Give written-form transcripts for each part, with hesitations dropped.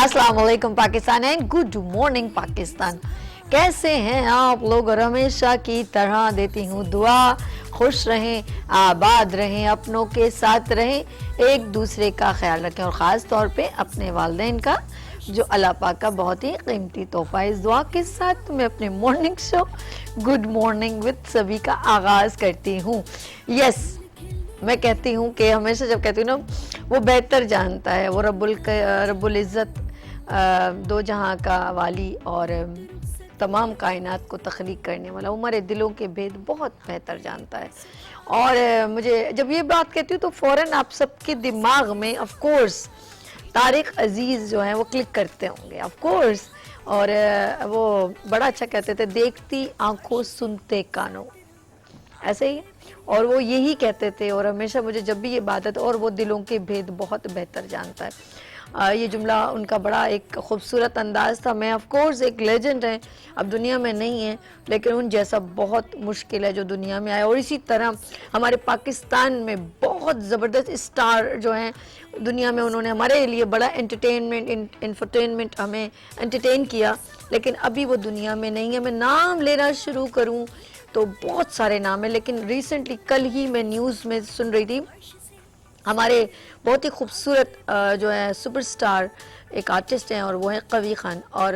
अस्सलाम वालेकुम Pakistan and good morning Pakistan. कैसे हैं आप लोग? और हमेशा की तरह देती हूँ दुआ, खुश रहें, आबाद रहें, अपनों के साथ रहें, एक दूसरे का ख्याल रखें और ख़ास तौर पे अपने वालिदैन का, जो अल्लाह पाक का बहुत ही कीमती तोहफा है। इस दुआ के साथ मैं अपने morning show good morning with सभी का आगाज़ करती हूँ। यस, मैं कहती हूँ कि हमेशा जब कहती हूँ ना, वो बेहतर जानता है, वो रब्बुल इज़्ज़त दो जहाँ का वाली और तमाम कायनात को तख्लीक करने वाला, हमारे दिलों के भेद बहुत बेहतर जानता है। और मुझे जब ये बात कहती हूँ तो फ़ौरन आप सबके दिमाग में ऑफ कोर्स तारिक अजीज़ जो हैं वो क्लिक करते होंगे ऑफ कोर्स। और वो बड़ा अच्छा कहते थे, देखती आंखों सुनते कानों, ऐसे ही। और वो यही कहते थे और हमेशा मुझे जब भी ये बात है तो, और वो दिलों के भेद बहुत बेहतर जानता है। ये जुमला उनका बड़ा एक खूबसूरत अंदाज था। मैं ऑफ कोर्स एक लेजेंड है, अब दुनिया में नहीं है, लेकिन उन जैसा बहुत मुश्किल है जो दुनिया में आया। और इसी तरह हमारे पाकिस्तान में बहुत ज़बरदस्त स्टार जो हैं दुनिया में, उन्होंने हमारे लिए बड़ा इंफरटेनमेंट हमें एंटरटेन किया, लेकिन अभी वो दुनिया में नहीं है। मैं नाम लेना शुरू करूँ तो बहुत सारे नाम हैं, लेकिन रिसेंटली कल ही मैं न्यूज़ में सुन रही थी, हमारे बहुत ही खूबसूरत जो है सुपरस्टार एक आर्टिस्ट हैं और वो है कवी खान, और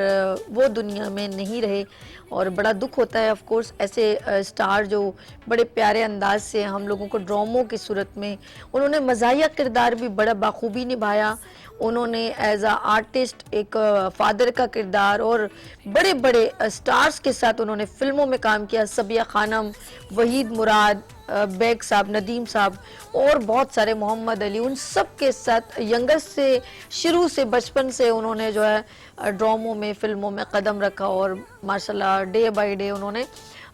वो दुनिया में नहीं रहे और बड़ा दुख होता है। ऑफ कोर्स ऐसे स्टार जो बड़े प्यारे अंदाज से हम लोगों को ड्रामों की सूरत में, उन्होंने मज़ाहिया किरदार भी बड़ा बाखूबी निभाया। उन्होंने एज आ आर्टिस्ट एक फादर का किरदार और बड़े बड़े स्टार्स के साथ उन्होंने फिल्मों में काम किया। सबिया खानम, वहीद मुराद बेग साहब, नदीम साहब और बहुत सारे, मोहम्मद अली, उन सब के साथ यंगस्ट से, शुरू से, बचपन से उन्होंने जो है ड्रामों में, फिल्मों में कदम रखा और माशाल्लाह डे बाय डे उन्होंने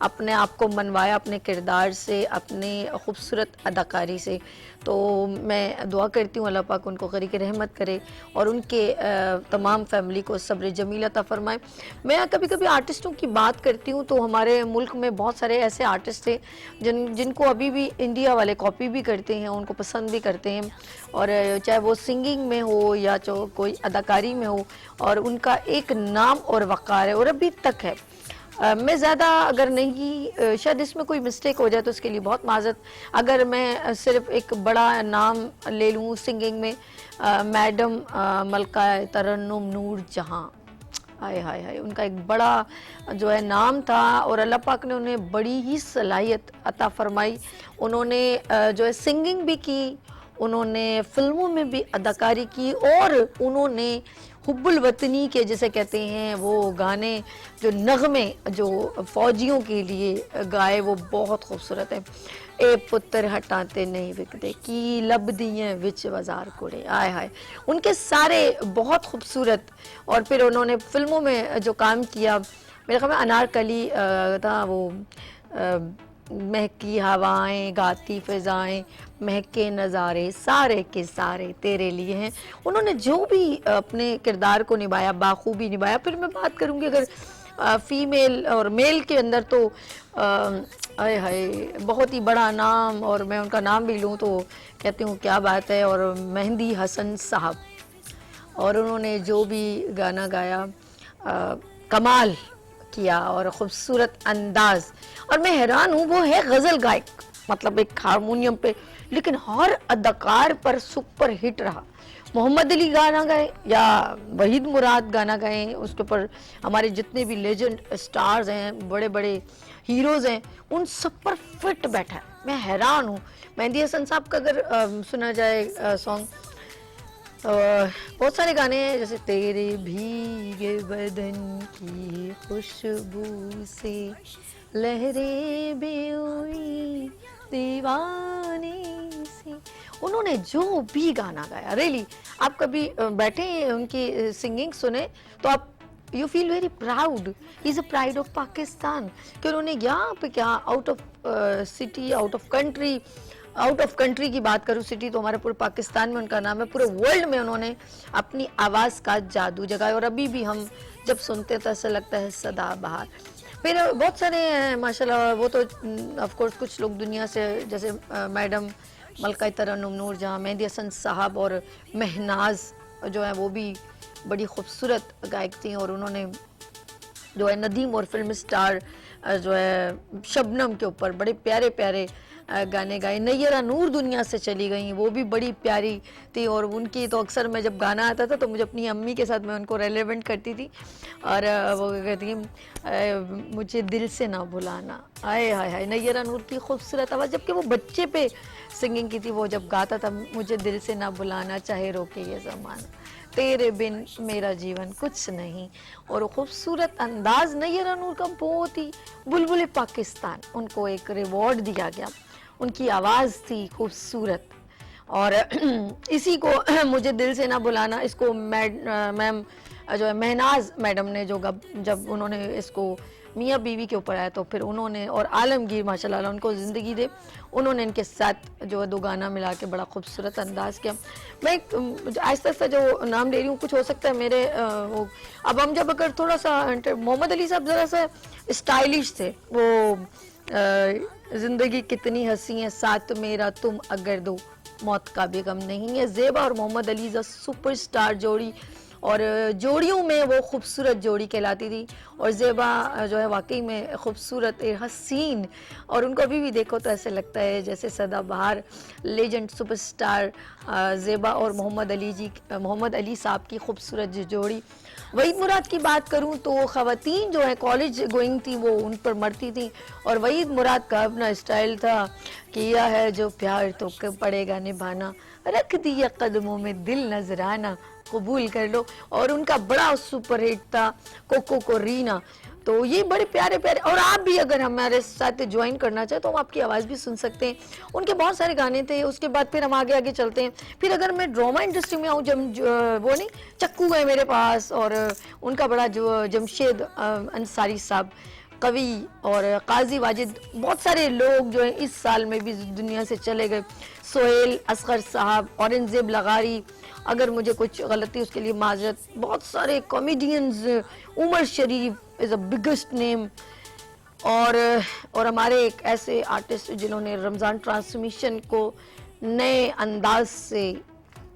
अपने आप को मनवाया अपने किरदार से, अपने खूबसूरत अदाकारी से। तो मैं दुआ करती हूँ अल्लाह पाक उनको ग़रीक़ रहमत करे और उनके तमाम फैमिली को सब्र जमील अता फरमाए। मैं कभी कभी आर्टिस्टों की बात करती हूँ तो हमारे मुल्क में बहुत सारे ऐसे आर्टिस्ट थे जिनको अभी भी इंडिया वाले कॉपी भी करते हैं, उनको पसंद भी करते हैं, और चाहे वो सिंगिंग में हो या जो कोई अदाकारी में हो, और उनका एक नाम और वक़ार है और अभी तक है। मैं ज़्यादा अगर नहीं, शायद इसमें कोई मिस्टेक हो जाए तो उसके लिए बहुत माज़रत। अगर मैं सिर्फ एक बड़ा नाम ले लूँ सिंगिंग में, मैडम मलका तरन्नुम नूर जहाँ, हाय हाय हाय, उनका एक बड़ा जो है नाम था और अल्लाह पाक ने उन्हें बड़ी ही सलाहियत अता फरमाई। उन्होंने जो है सिंगिंग भी की, उन्होंने फिल्मों में भी अदाकारी की, और उन्होंने हुब्बुल वतनी के जिसे कहते हैं वो गाने, जो नगमे जो फ़ौजियों के लिए गाए, वो बहुत खूबसूरत है। ए पुत्र हटाते नहीं विकते की लब दिए विच बाजार कुड़े, आय हाय, उनके सारे बहुत खूबसूरत। और फिर उन्होंने फिल्मों में जो काम किया, मेरे ख्याल में अनारकली था वो, महकी हवाएं, गाती फ़िज़ाएं, महके नज़ारे, सारे के सारे तेरे लिए हैं। उन्होंने जो भी अपने किरदार को निभाया, बाखूबी निभाया। फिर मैं बात करूँगी अगर फीमेल और मेल के अंदर तो आय हाय, बहुत ही बड़ा नाम, और मैं उनका नाम भी लूँ तो कहती हूँ क्या बात है। और मेहंदी हसन साहब, और उन्होंने जो भी गाना गाया कमाल किया और ख़ूबसूरत अंदाज़। और मैं हैरान हूँ, वो है गज़ल गायक, मतलब एक हारमोनियम पे, लेकिन हर अदाकार पर सुपर हिट रहा। मोहम्मद अली गाना गाए या वहीद मुराद गाना गाए, उसके ऊपर हमारे जितने भी लेजेंड स्टार्स हैं, बड़े बड़े हीरोज़ हैं, उन सब पर फिट बैठा है। मैं हैरान हूँ। मेहंदी हसन साहब का अगर सुना जाए सॉन्ग, बहुत सारे गाने हैं, जैसे तेरे भीगे बदन की खुशबू से लहरें बेहुई दीवानी से, उन्होंने जो भी गाना गाया, रियली आप कभी बैठे उनकी सिंगिंग सुने तो आप you feel very proud. Is a pride of Pakistan कि उन्होंने यहाँ पे क्या, out of city, out of country की बात करूँ, सिटी तो हमारे पूरे पाकिस्तान में उनका नाम है, पूरे वर्ल्ड में उन्होंने अपनी आवाज़ का जादू जगाया। और अभी भी हम जब सुनते तो ऐसा लगता है सदा बहार। फिर बहुत सारे हैं माशाल्लाह, वो तो ऑफ कोर्स कुछ लोग दुनिया से, जैसे मैडम मलका तरन्नुम नूर जहाँ, मेहंदी हसन साहब और महनाज जो है वो भी बड़ी खूबसूरत गायक थी और उन्होंने जो है नदीम और फिल्म स्टार जो है शबनम के ऊपर बड़े प्यारे प्यारे गाने गाए। नैयरा नूर दुनिया से चली गई, वो भी बड़ी प्यारी थी और उनकी तो अक्सर मैं जब गाना आता था तो मुझे अपनी अम्मी के साथ मैं उनको रेलेवेंट करती थी और वो कहती थी मुझे दिल से ना भुलाना। आए हाय हाय, नैयरा नूर की खूबसूरत आवाज़, जबकि वो बच्चे पे सिंगिंग की थी। वो जब गाता था मुझे दिल से ना भुलाना चाहे रोके ये ज़माना, तेरे बिन मेरा जीवन कुछ नहीं, और खूबसूरत अंदाज नैयरा नूर का बहुत ही। बुलबुल पाकिस्तान, उनको एक रिवॉर्ड दिया गया, उनकी आवाज़ थी खूबसूरत। और इसी को मुझे दिल से ना बुलाना, इसको मैम जो है महनाज मैडम ने जब उन्होंने इसको मियाँ बीवी के ऊपर आया तो फिर उन्होंने, और आलमगीर माशाल्लाह उनको ज़िंदगी दे, उन्होंने इनके साथ जो है दो गाना मिला के बड़ा खूबसूरत अंदाज किया। मैं आहिस्ता आहिस्ता जो नाम ले रही हूँ, कुछ हो सकता है मेरे वो, अब हम जब अगर थोड़ा सा, मोहम्मद अली साहब ज़रा सा स्टाइलिश थे, वो ज़िंदगी कितनी हंसी है साथ मेरा तुम अगर दो, मौत का भी गम नहीं है। ज़ेबा और मोहम्मद अली सुपरस्टार जोड़ी, और जोड़ियों में वो खूबसूरत जोड़ी कहलाती थी। और ज़ेबा जो है वाकई में खूबसूरत हसीन, और उनको अभी भी देखो तो ऐसे लगता है जैसे सदाबहार लेजेंड सुपरस्टार ज़ेबा और मोहम्मद अली साहब की खूबसूरत जोड़ी। वहीद मुराद की बात करूं तो ख़वातीन जो है कॉलेज गोइंग थी वो उन पर मरती थी, और वहीद मुराद का अपना स्टाइल था, किया है जो प्यार तो पड़ेगा निभाना, रख दिया कदमों में दिल नजराना, कबूल कर लो। और उनका बड़ा सुपर हिट था कोको को रीना। तो ये बड़े प्यारे प्यारे, और आप भी अगर हमारे साथ ज्वाइन करना चाहे तो हम आपकी आवाज़ भी सुन सकते हैं। उनके बहुत सारे गाने थे। उसके बाद फिर हम आगे आगे चलते हैं। फिर अगर मैं ड्रामा इंडस्ट्री में आऊँ, वो नहीं चक्कू है मेरे पास, और उनका बड़ा जो जमशेद अंसारी साहब कवि, और काजी वाजिद, बहुत सारे लोग जो हैं इस साल में भी दुनिया से चले गए। सोहेल असगर साहब, औरंगजेब लगारी, अगर मुझे कुछ गलती उसके लिए माजरत। बहुत सारे comedians, Umar Sharif is a biggest name, और हमारे एक ऐसे आर्टिस्ट जिन्होंने रमज़ान ट्रांसमिशन को नए अंदाज से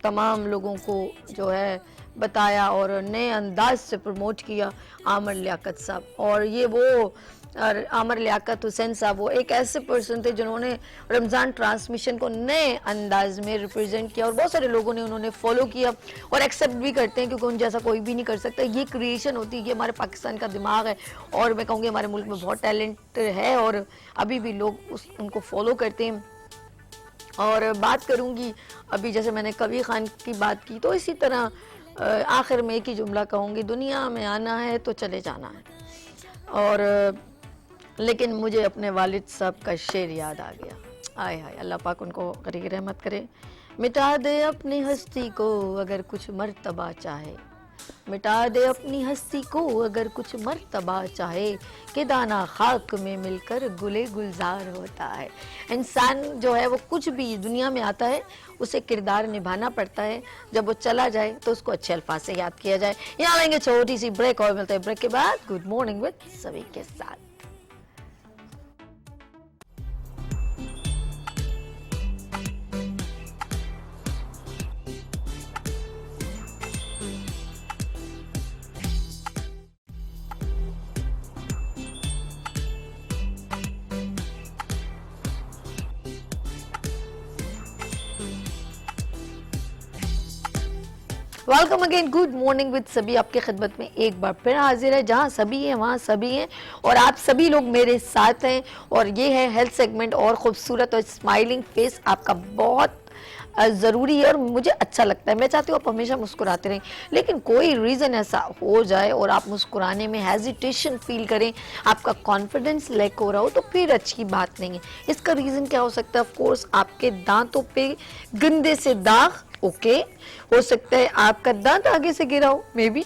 तमाम लोगों को जो है बताया और नए अंदाज से प्रमोट किया, आमर लियाकत साहब। और ये वो आमर लियाकत हुसैन साहब वो एक ऐसे पर्सन थे जिन्होंने रमज़ान ट्रांसमिशन को नए अंदाज में रिप्रेजेंट किया, और बहुत सारे लोगों ने उन्होंने फॉलो किया और एक्सेप्ट भी करते हैं, क्योंकि उन जैसा कोई भी नहीं कर सकता। ये क्रिएशन होती है, ये हमारे पाकिस्तान का दिमाग है, और मैं कहूँगी हमारे मुल्क में बहुत टैलेंट है और अभी भी लोग उनको फॉलो करते हैं। और बात करूँगी अभी, जैसे मैंने कबीर खान की बात की, तो इसी तरह आखिर में एक ही जुमला कहूँगी, दुनिया में आना है तो चले जाना है। और लेकिन मुझे अपने वालिद साहब का शेर याद आ गया। आय हाय, अल्लाह पाक उनको करीब रहमत करे। मिटा दे अपनी हस्ती को अगर कुछ मर्तबा चाहे, मिटा दे अपनी हस्ती को अगर कुछ मर्तबा चाहे, कि दाना खाक में मिलकर गुले गुलजार होता है। इंसान जो है वो कुछ भी दुनिया में आता है, उसे किरदार निभाना पड़ता है। जब वो चला जाए तो उसको अच्छे अल्फाज से याद किया जाए। यहाँ लेंगे छोटी सी ब्रेक और मिलते हैं ब्रेक के बाद गुड मॉर्निंग विद सभी के साथ। Welcome again, good morning with सभी आपके खिदमत में एक बार फिर हाजिर है। जहाँ सभी हैं वहाँ सभी हैं, और आप सभी लोग मेरे साथ हैं। और ये है हेल्थ सेगमेंट, और खूबसूरत और स्माइलिंग फेस आपका बहुत ज़रूरी है और मुझे अच्छा लगता है। मैं चाहती हूँ आप हमेशा मुस्कुराते रहें, लेकिन कोई रीज़न ऐसा हो जाए और आप मुस्कुराने में हेजिटेशन फील करें, आपका कॉन्फिडेंस लैक हो रहा हो, तो फिर अच्छी बात नहीं है। इसका रीज़न क्या हो सकता है? ऑफ कोर्स आपके दांतों पे गंदे से दाग, ओके, हो सकता है आपका दांत आगे से गिरा हो, मे बी,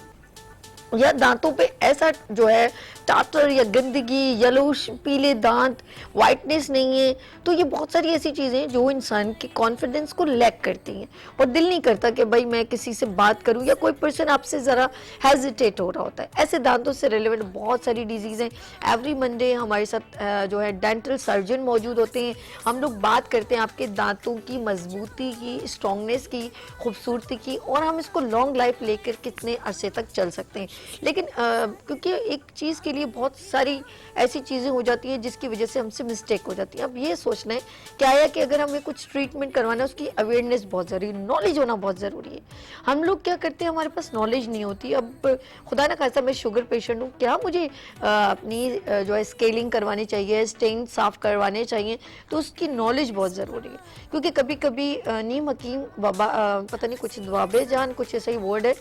या दांतों पे ऐसा जो है टाटर या गंदगी, येलोश पीले दांत, वाइटनेस नहीं है, तो ये बहुत सारी ऐसी चीज़ें हैं जो इंसान के कॉन्फिडेंस को लैक करती हैं और दिल नहीं करता कि भाई मैं किसी से बात करूं, या कोई पर्सन आपसे ज़रा हेजिटेट हो रहा होता है। ऐसे दांतों से रिलेवेंट बहुत सारी डिजीज़ हैं। एवरी मंडे हमारे साथ जो है डेंटल सर्जन मौजूद होते हैं। हम लोग बात करते हैं आपके दांतों की मजबूती की, स्ट्रॉन्गनेस की, खूबसूरती की, और हम इसको लॉन्ग लाइफ लेकर कितने अरसे तक चल सकते हैं। लेकिन क्योंकि एक चीज़ के लिए बहुत सारी ऐसी चीज़ें हो जाती हैं जिसकी वजह से हमसे मिस्टेक हो जाती है। अब ये सोचना है क्या है कि अगर हमें कुछ ट्रीटमेंट करवाना है उसकी अवेयरनेस बहुत ज़रूरी, नॉलेज होना बहुत ज़रूरी है। हम लोग क्या करते हैं, हमारे पास नॉलेज नहीं होती। अब खुदा ना खासा मैं शुगर पेशेंट हूँ, क्या मुझे अपनी जो है स्केलिंग करवानी चाहिए, स्टेन साफ करवाने चाहिए, तो उसकी नॉलेज बहुत ज़रूरी है। क्योंकि कभी कभी नीम हकीम बाबा पता नहीं कुछ दुआबे जान कुछ ऐसा ही वर्ड है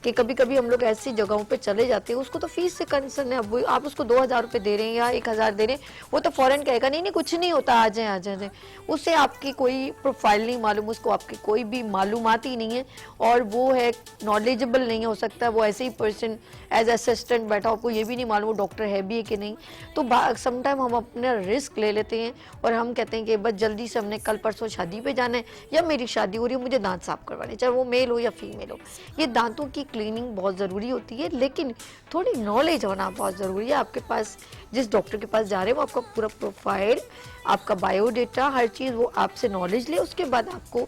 कि कभी कभी हम लोग ऐसी जगहों पे चले जाते हैं, उसको तो फीस से कंसर्न है। अब वो आप उसको 2000 रुपये दे रहे हैं या 1000 दे रहे हैं, वो तो फौरन कहेगा नहीं नहीं कुछ नहीं होता, आ जाए आ जाए। उससे आपकी कोई प्रोफाइल नहीं मालूम, उसको आपकी कोई भी मालूमात ही नहीं है, और वो है नॉलेजेबल नहीं हो सकता। वो ऐसे ही पर्सन एज असिस्टेंट बैठा, आपको ये भी नहीं मालूम वो डॉक्टर है भी है कि नहीं। तो समटाइम हम अपना रिस्क ले लेते हैं और हम कहते हैं कि बस जल्दी से हमने कल परसों शादी पे जाना है या मेरी शादी हो रही है, मुझे दांत साफ करवाने, चाहे वो मेल हो या फीमेल हो। ये दांतों की क्लीनिंग बहुत ज़रूरी होती है, लेकिन थोड़ी नॉलेज होना बहुत ज़रूरी है। आपके पास जिस डॉक्टर के पास जा रहे हैं वो आपका पूरा प्रोफाइल, आपका बायोडेटा, हर चीज़ वो आपसे नॉलेज ले, उसके बाद आपको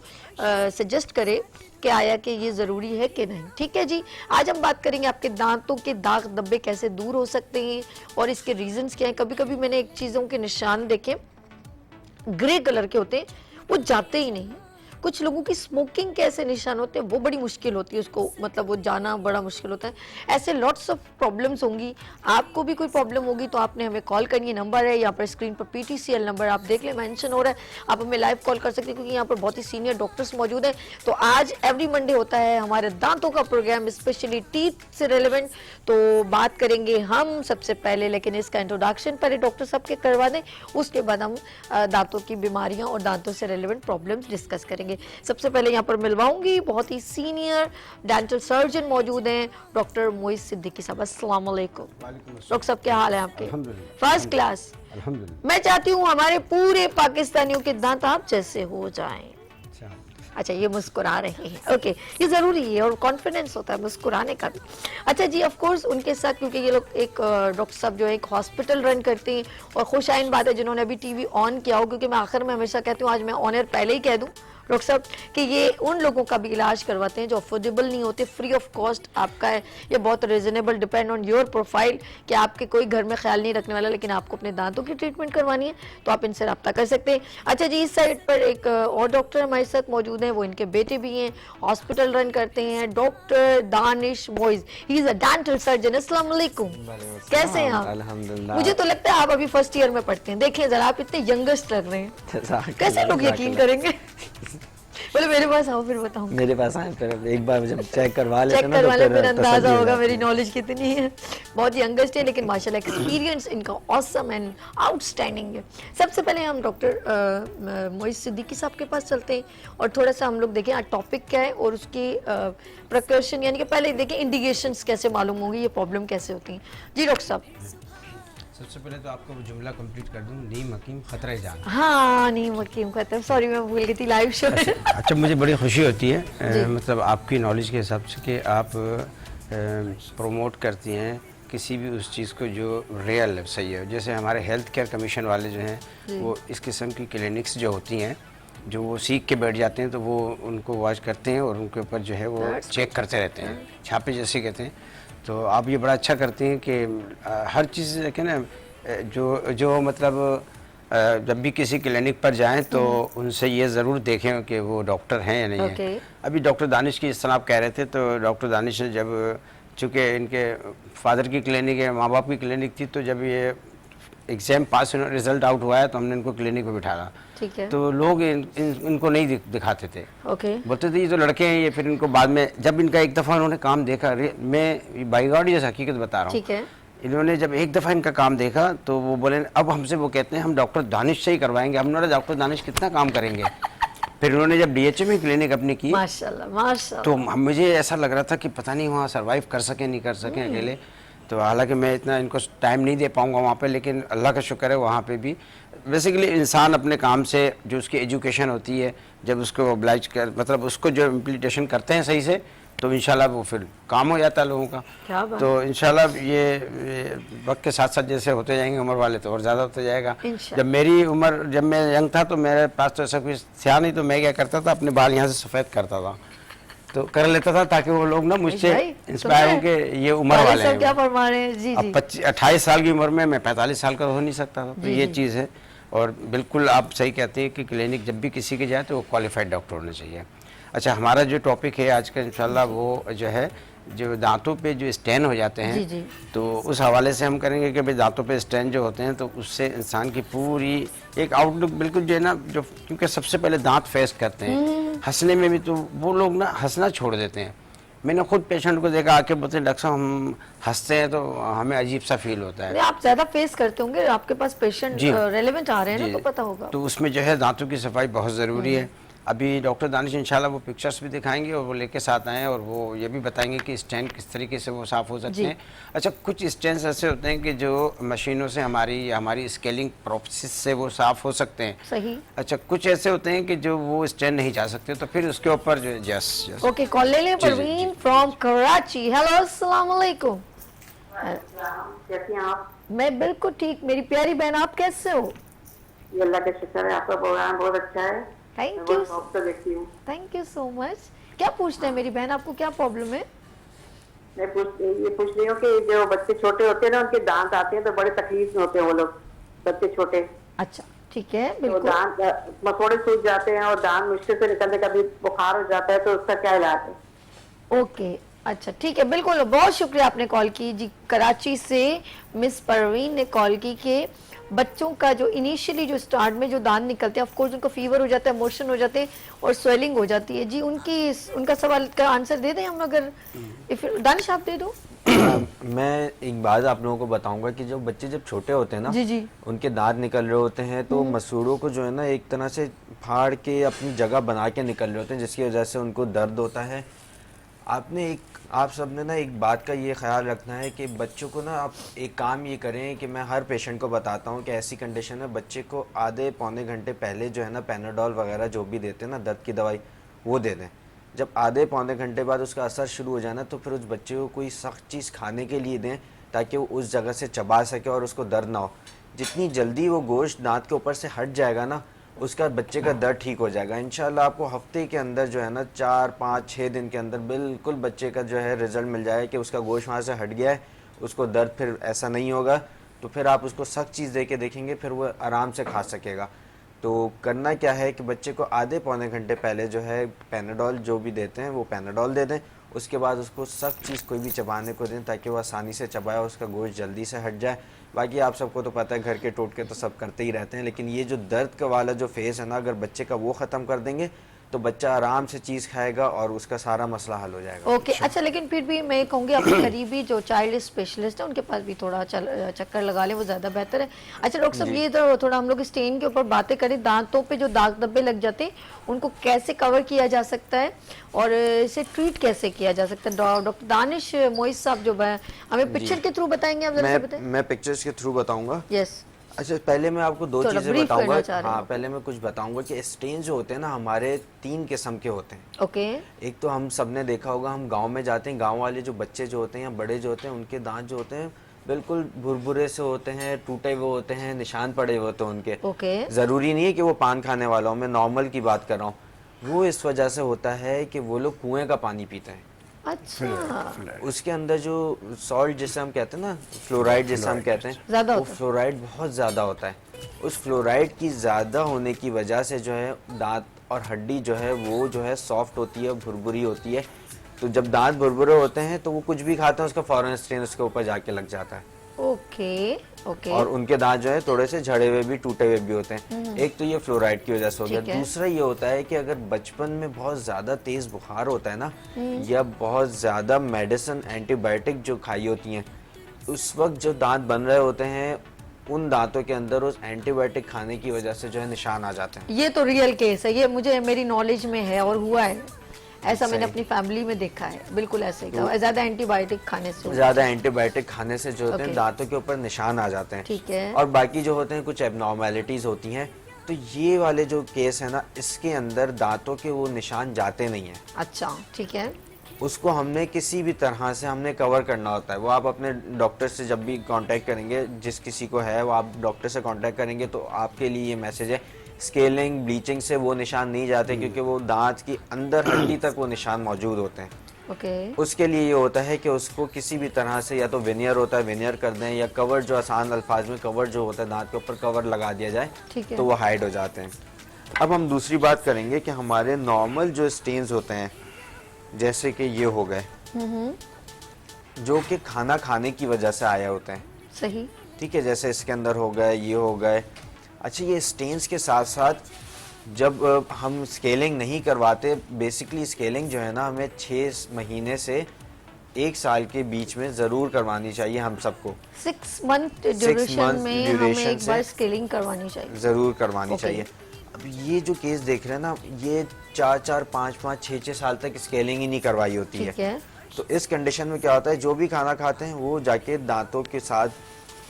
सजेस्ट करे कि आया कि ये ज़रूरी है कि नहीं। ठीक है जी, आज हम बात करेंगे आपके दांतों के दाग धब्बे कैसे दूर हो सकते हैं और इसके रीजंस क्या हैं। कभी कभी मैंने एक चीज़ों के निशान देखे, ग्रे कलर के होते हैं, वो जाते ही नहीं हैं। कुछ लोगों की स्मोकिंग के ऐसे निशान होते हैं, वो बड़ी मुश्किल होती है, उसको मतलब वो जाना बड़ा मुश्किल होता है। ऐसे लॉट्स ऑफ प्रॉब्लम्स होंगी। आपको भी कोई प्रॉब्लम होगी तो आपने हमें कॉल करनी है, नंबर है यहाँ पर स्क्रीन पर, PTCL नंबर आप देख लें, मेंशन हो रहा है। आप हमें लाइव कॉल कर सकते हैं क्योंकि यहाँ पर बहुत ही सीनियर डॉक्टर्स मौजूद हैं। तो आज एवरी मंडे होता है हमारे दांतों का प्रोग्राम, स्पेशली टीथ से रिलेवेंट। तो बात करेंगे हम सबसे पहले, लेकिन इसका इंट्रोडक्शन पहले डॉक्टर साहब के करवा दें, उसके बाद हम दांतों की बीमारियाँ और दांतों से रिलेवेंट प्रॉब्लम्स डिस्कस करेंगे। सबसे पहले यहाँ पर मिलवाऊंगी बहुत ही सीनियर डेंटल सर्जन मौजूद हैं, डॉक्टर मोइज सिद्दीकी साहब। अस्सलाम वालेकुम डॉक्टर साहब, क्या हाल है आपके? First class. मैं चाहती हूँ हमारे पूरे पाकिस्तानियों के दांत आप जैसे हो जाएं। अच्छा, ये मुस्कुरा रहे हैं, ओके, ये जरूरी है और कॉन्फिडेंस होता है मुस्कुराने का भी। अच्छा जी, ऑफ कोर्स उनके साथ, क्योंकि ये लोग एक डॉक्टर साहब जो है एक हॉस्पिटल रन करते हैं, और खुश आइन बात है जिन्होंने अभी टीवी ऑन किया हो, क्योंकि मैं आखिर में हमेशा कहती हूँ, आज मैं ऑन एयर पहले ही कह दूँ डॉक्टर साहब कि ये उन लोगों का भी इलाज करवाते हैं जो अफोर्डेबल नहीं होते, फ्री ऑफ कॉस्ट आपका है, ये बहुत reasonable, depend on your profile, कि आपके कोई घर में ख्याल नहीं रखने वाला लेकिन आपको अपने दांतों की ट्रीटमेंट करवानी है, तो आप इनसे रब्ता कर सकते हैं। अच्छा जी, इस साइड पर एक और डॉक्टर हमारे साथ मौजूद हैं, वो इनके बेटे भी हैं, हॉस्पिटल रन करते हैं, doctor Danish Moiz, he is a dental surgeon. अस्सलाम वालेकुम, कैसे हैं आप? अल्हम्दुलिल्लाह। मुझे तो लगता है आप अभी फर्स्ट ईयर में पढ़ते हैं, देखें जरा आप इतने यंगेस्ट लग रहे हैं, कैसे लोग यकीन करेंगे? बोले मेरे पास आओ फिर बताऊं। मेरे पास आए फिर एक बार जब चेक करवा लेते चेक ना, करवा तो ले, फिर अंदाजा तसल्ली हो होगा जाती मेरी है। नॉलेज कितनी है। बहुत यंगेस्ट है लेकिन माशाल्लाह एक्सपीरियंस इनका ऑसम एंड आउटस्टैंडिंग है। सबसे पहले हम डॉक्टर मोइज सिद्दीकी साहब के पास चलते हैं और थोड़ा सा हम लोग देखें आज टॉपिक क्या है और उसकी प्रिकॉशन, यानी कि पहले देखें इंडिकेशंस कैसे मालूम होंगी, ये प्रॉब्लम कैसे होती हैं। जी डॉक्टर साहब। सबसे पहले तो आपको वो जुमला कंप्लीट कर दूं, नीम हकीम खतरे जान। हाँ, नीम हकीम खत्म, सॉरी मैं भूल गई थी लाइव शो में। अच्छा, मुझे बड़ी खुशी होती है मतलब आपकी नॉलेज के हिसाब से कि आप प्रमोट करती हैं किसी भी उस चीज़ को जो रियल सही है। जैसे हमारे हेल्थ केयर कमीशन वाले जो हैं वो इस किस्म की क्लिनिक्स जो होती हैं, जो वो सीख के बैठ जाते हैं, तो वो उनको वॉच करते हैं और उनके ऊपर जो है वो चेक करते रहते हैं, छापे जैसे कहते हैं। तो आप ये बड़ा अच्छा करती हैं कि हर चीज़ देखें ना, जो मतलब जब भी किसी क्लिनिक पर जाएं तो उनसे ये ज़रूर देखें कि वो डॉक्टर हैं या नहीं है। अभी डॉक्टर दानिश की इस तरह आप कह रहे थे, तो डॉक्टर दानिश ने जब, चूँकि इनके फादर की क्लिनिक है, माँ बाप की क्लिनिक थी, तो जब ये एग्ज़ाम पास रिजल्ट आउट हुआ है तो हमने इनको क्लिनिक पर बिठाया। ठीक है। तो लोग इनको नहीं दिखाते थे, ओके, बोलते थे ये तो लड़के हैं ये। फिर इनको बाद में जब इनका एक दफ़ा उन्होंने काम देखा, मैं बाई गॉड ये हकीकत बता रहा हूँ, ठीक है, इन्होंने जब एक दफ़ा इनका काम देखा तो वो बोले, अब हमसे वो कहते हैं हम डॉक्टर दानिश से ही करवाएंगे। हमने बोला डॉक्टर दानिश कितना काम करेंगे। फिर उन्होंने जब DHA में क्लिनिक अपनी की, माशाल्लाह माशाल्लाह, तो मुझे ऐसा लग रहा था कि पता नहीं वहाँ सर्वाइव कर सकें नहीं कर सकें अकेले। तो हालांकि मैं इतना इनको टाइम नहीं दे पाऊंगा वहाँ पे, लेकिन अल्लाह का शुक्र है वहाँ पे भी बेसिकली इंसान अपने काम से जो उसकी एजुकेशन होती है, जब उसको ऑब्लाइज कर मतलब उसको जो इम्प्लीटेशन करते हैं सही से, तो इंशाल्लाह वो फिर काम हो जाता है लोगों का। क्या बात। तो इंशाल्लाह ये वक्त के साथ साथ जैसे होते जाएंगे उम्र वाले तो और ज़्यादा होता जाएगा। इंशाल्लाह। जब मेरी उम्र, जब मैं यंग था तो मेरे पास तो ऐसा कुछ था नहीं, तो मैं क्या करता था, अपने बाल यहाँ से सफ़ेद करता था, तो कर लेता था ताकि वो लोग ना मुझसे भाई, इंस्पायर हो के ये उम्र वाले हैं। क्या फरमा रहे हैं? जी अब जी 28 साल की उम्र में मैं 45 साल का हो नहीं सकता था, तो जी, ये जी। चीज़ है। और बिल्कुल आप सही कहते हैं कि क्लिनिक जब भी किसी के जाए तो वो क्वालिफाइड डॉक्टर होना चाहिए। अच्छा, हमारा जो टॉपिक है आज का इंशाल्लाह वो जो है, जो दांतों पे जो स्टेन हो जाते हैं, जी, जी। तो उस हवाले से हम करेंगे कि भाई दांतों पे स्टेन जो होते हैं तो उससे इंसान की पूरी एक आउटलुक बिल्कुल जो है ना, जो क्योंकि सबसे पहले दांत फेस करते हैं, हंसने में भी तो वो लोग ना हंसना छोड़ देते हैं। मैंने खुद पेशेंट को देखा, आके बोलते हैं डॉक्टर साहब हम हंसते हैं तो हमें अजीब सा फील होता है। नहीं, आप ज्यादा फेस करते होंगे, आपके पास पेशेंट जी। रेलेवेंट आ रहे हैं ना, जी। तो पता होगा। तो उसमें जो है दांतों की सफाई बहुत ज़रूरी है। अभी डॉक्टर दानिश इंशाल्लाह वो पिक्चर्स भी दिखाएंगे और वो लेके साथ आए हैं, और वो ये भी बताएंगे कि स्टेन किस तरीके से वो साफ़ हो सकते जी। हैं। अच्छा, कुछ स्टेन्स ऐसे होते हैं कि जो मशीनों से हमारी स्केलिंग प्रोसेस से वो साफ़ हो सकते हैं। सही। अच्छा, कुछ ऐसे होते हैं कि जो वो स्टेन नहीं जा सकते, तो फिर उसके ऊपर जो यस ओके, कॉल ले लें। जी, जी, परवीन फ्रॉम कराची। हेलो, अस्सलाम वालेकुम। कैसी हैं आप? मैं बिल्कुल ठीक, मेरी प्यारी बहन, आप कैसे हो? ये अल्लाह का शुक्र है, आपका प्रोग्राम बहुत अच्छा है। थैंक मैं यू, बहुत शौक से देखती हूँ। Thank you so much. क्या पूछते हैं मेरी बहन, आपको क्या प्रॉब्लम है? मैं ये पूछ रही हूँ कि जो बच्चे छोटे होते हैं ना, उनके दांत आते हैं तो बड़े तकलीफ में होते हैं वो लोग, बच्चे छोटे। अच्छा, ठीक है, तो बिल्कुल। दांत मसोड़े सूज जाते हैं और दांत मुश्किल से निकलने का भी बुखार हो जाता है, तो उसका क्या इलाज है? ओके, अच्छा ठीक है, बिल्कुल। बहुत शुक्रिया आपने कॉल की जी। कराची से मिस परवीन ने कॉल की कि बच्चों का जो इनिशियली जो स्टार्ट में जो दांत निकलते हैं, ऑफ कोर्स उनको फीवर हो जाता है, मोशन हो जाते हैं और स्वेलिंग हो जाती है। जी, उनका सवाल का आंसर दे दें हम, अगर दानिश आप दे दो। मैं एक बात आप लोगों को बताऊंगा कि जो बच्चे जब छोटे होते हैं ना, जी, जी। उनके दांत निकल रहे होते हैं तो मसूड़ों को जो है ना एक तरह से फाड़ के अपनी जगह बना के निकल रहे होते हैं, जिसकी वजह से उनको दर्द होता है। आप सब ने ना एक बात का ये ख्याल रखना है कि बच्चों को ना आप एक काम ये करें कि मैं हर पेशेंट को बताता हूँ कि ऐसी कंडीशन में बच्चे को आधे पौने घंटे पहले जो है ना पैनाडोल वगैरह जो भी देते हैं ना दर्द की दवाई, वो दे दें। जब आधे पौने घंटे बाद उसका असर शुरू हो जाए ना, तो फिर उस बच्चे को कोई सख्त चीज़ खाने के लिए दें ताकि वो उस जगह से चबा सके और उसको दर्द ना हो। जितनी जल्दी वो गोश्त दांत के ऊपर से हट जाएगा ना, उसका बच्चे का दर्द ठीक हो जाएगा। इंशाल्लाह आपको हफ्ते के अंदर जो है ना 4, 5, 6 दिन के अंदर बिल्कुल बच्चे का जो है रिजल्ट मिल जाएगा कि उसका गोश्त वहाँ से हट गया है, उसको दर्द फिर ऐसा नहीं होगा। तो फिर आप उसको सख्त चीज़ दे के देखेंगे, फिर वो आराम से खा सकेगा। तो करना क्या है कि बच्चे को आधे पौने घंटे पहले जो है पैनाडोल जो भी देते हैं वो पैनाडोल दे दें। उसके बाद उसको सख्त चीज़ कोई भी चबाने को दें ताकि वो आसानी से चबाए, उसका गोश्त जल्दी से हट जाए। बाकी आप सबको तो पता है, घर के टोटके तो सब करते ही रहते हैं, लेकिन ये जो दर्द का वाला जो फेस है ना, अगर बच्चे का वो ख़त्म कर देंगे तो बच्चा आराम से चीज़ खाएगा और उसका सारा मसला हल हो जाएगा। ओके, अच्छा, लेकिन फिर भी मैं कहूँगी अपने करीबी जो चाइल्ड स्पेशलिस्ट है उनके पास भी थोड़ा चक्कर लगा लें, वो ज़्यादा बेहतर है। अच्छा डॉक्टर साहब, ये तो थोड़ा हम लोग स्टेन के ऊपर बातें करें। दांतों पे जो दाग धब्बे लग जाते हैं उनको कैसे कवर किया जा सकता है और इसे ट्रीट कैसे किया जा सकता है? डॉक्टर दानिश मोइज साहब जो हमें पिक्चर के थ्रू बताएंगे, आप जरा बताएं। मैं पिक्चर्स के थ्रू बताऊँगा। यस। अच्छा, पहले मैं आपको दो थोड़ा चीज़ें brief करना बताऊंगा। चाह रहे हाँ, हैं। पहले मैं कुछ बताऊंगा कि स्टेन जो होते हैं ना हमारे 3 किस्म के होते हैं। ओके। एक तो हम सब ने देखा होगा, हम गांव में जाते हैं, गांव वाले जो बच्चे जो होते हैं या बड़े जो होते हैं, उनके दांत जो होते हैं बिल्कुल भुरभुरे से होते हैं, टूटे हुए होते हैं, निशान पड़े हुए होते हैं उनके। ओके। ज़रूरी नहीं है कि वो पान खाने वाला हो, मैं नॉर्मल की बात कर रहा हूँ। वो इस वजह से होता है कि वो लोग कुएँ का पानी पीते हैं। अच्छा। उसके अंदर जो सॉल्ट जिसे हम कहते हैं ना, फ्लोराइड जिसे हम कहते हैं, ज़्यादा वो होता है। फ्लोराइड बहुत ज़्यादा होता है। उस फ्लोराइड की ज़्यादा होने की वजह से जो है दांत और हड्डी जो है वो जो है सॉफ्ट होती है, भुरभुरी होती है। तो जब दांत भुरभुरे होते हैं तो वो कुछ भी खाते हैं उसका फौरन स्ट्रेन उसके ऊपर जाके लग जाता है। ओके। ओके। और उनके दांत जो है थोड़े से झड़े हुए भी, टूटे हुए भी होते हैं। एक तो ये फ्लोराइड की वजह से हो गया। ठीक है। दूसरा ये होता है कि अगर बचपन में बहुत ज्यादा तेज बुखार होता है ना, या बहुत ज्यादा मेडिसिन एंटीबायोटिक जो खाई होती हैं, उस वक्त जो दांत बन रहे होते हैं उन दांतों के अंदर उस एंटीबायोटिक खाने की वजह से जो है निशान आ जाते हैं। ये तो रियल केस है, ये मुझे मेरी नॉलेज में है और हुआ है। ऐसा मैंने सही। अपनी फैमिली में देखा है, बिल्कुल ऐसे ही था, ज्यादा एंटीबायोटिक खाने से। ज्यादा एंटीबायोटिक खाने से जो होते हैं Okay. दांतों के ऊपर निशान आ जाते हैं। ठीक है। और बाकी जो होते हैं कुछ एबनॉर्मेलिटीज होती हैं, तो ये वाले जो केस है ना, इसके अंदर दांतों के वो निशान जाते नहीं हैं। अच्छा, ठीक है। उसको हमने किसी भी तरह से हमने कवर करना होता है। वो आप अपने डॉक्टर से जब भी कांटेक्ट करेंगे, जिस किसी को है वो आप डॉक्टर से कांटेक्ट करेंगे, तो आपके लिए ये मैसेज है, स्केलिंग ब्लीचिंग से वो निशान नहीं जाते, क्योंकि वो दांत की अंदर हड्डी तक वो निशान मौजूद होते हैं। ओके। उसके लिए ये होता है कि उसको किसी भी तरह से, या तो विनियर होता है विनियर कर दें, या कवर, जो आसान अल्फाज में कवर जो होता है दांत के ऊपर कवर लगा दिया जाए, ठीक है। तो वो हाइड हो जाते हैं। अब हम दूसरी बात करेंगे कि हमारे नॉर्मल जो स्टेन्स होते हैं, जैसे कि ये हो गए, जो कि खाना खाने की वजह से आए होते हैं, सही। ठीक है, जैसे इसके अंदर हो गए, ये हो गए। अच्छा, ये स्टेन्स के साथ साथ जब हम स्केलिंग नहीं करवाते, बेसिकली स्केलिंग जो है ना, हमें 6 महीने से 1 साल के बीच में ज़रूर करवानी चाहिए हम सबको। 6 मंथ ड्यूरेशन months में हमें duration एक बार से स्केलिंग करवानी चाहिए। ज़रूर करवानी Okay. चाहिए। अब ये जो केस देख रहे हैं ना, ये 4-4, 5-5, 6-6 साल तक स्केलिंग ही नहीं करवाई होती ठीक है। तो इस कंडीशन में क्या होता है, जो भी खाना खाते हैं वो जाके दांतों के साथ